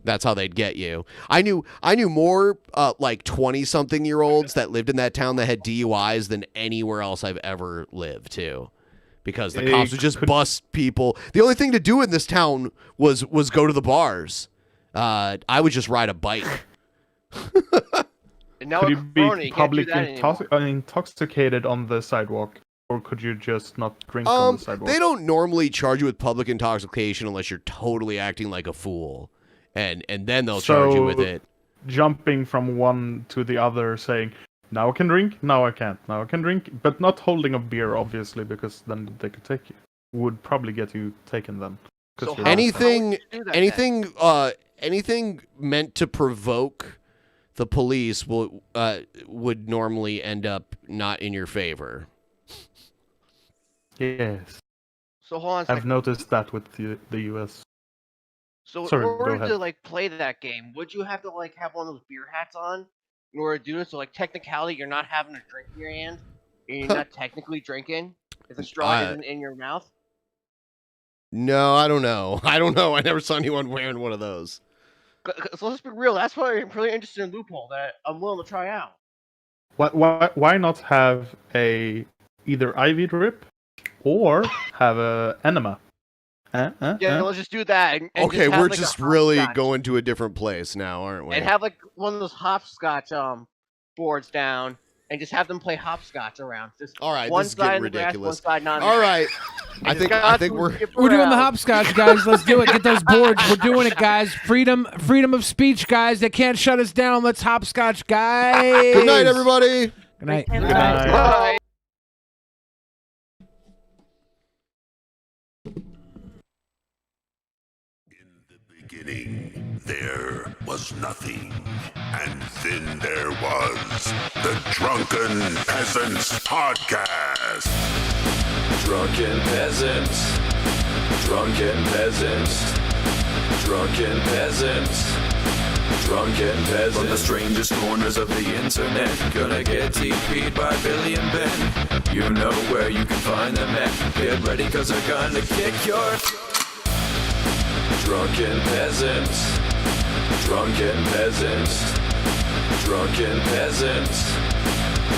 that's how they'd get you. I knew more like 20-something-year-olds that lived in that town that had DUIs than anywhere else I've ever lived too. Because the cops would just bust people. The only thing to do in this town was go to the bars. I would just ride a bike. And now Could you Corona, be you can't do publicly that anymore. intoxicated on the sidewalk, or could you just not drink on the sidewalk? They don't normally charge you with public intoxication unless you're totally acting like a fool, and then they'll charge you with it. Jumping from one to the other, saying, "Now I can drink, now I can't, now I can drink," but not holding a beer, obviously, because then they could take you. Would probably get you taken then. So you're anything meant to provoke the police would normally end up not in your favor. Yes. So hold on a I've second. noticed that with the US. So Sorry, in go order ahead. to like play that game, would you have to like have one of those beer hats on in order to do this? So like technicality, you're not having a drink in your hand, and you're not technically drinking if the straw isn't in your mouth. No, I don't know. I never saw anyone wearing one of those. So let's be real. That's why I'm really interested in loophole that I'm willing to try out. Why not have either IV drip or have a enema? Yeah, let's just do that. And Okay, just have, we're like, a just really hopscotch. going to a different place now, aren't we? And have like one of those hopscotch boards down, and just have them play hopscotch around. Just all right, one this is side getting in the grass, ridiculous. one side not. All right, I think we're doing the hopscotch, guys. Let's do it. Get those boards. We're doing it, guys. Freedom of speech, guys. They can't shut us down. Let's hopscotch, guys. Good night, everybody. Good night. Good night. Bye. Beginning, there was nothing, and then there was the Drunken Peasants Podcast. Drunken Peasants, Drunken Peasants, Drunken Peasants, Drunken Peasants. From the strangest corners of the internet, gonna get TP'd by Billy and Ben. You know where you can find them at. Get ready, cause they're gonna kick your... Drunken Peasants, Drunken Peasants, Drunken Peasants,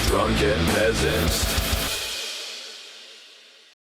Drunken Peasants.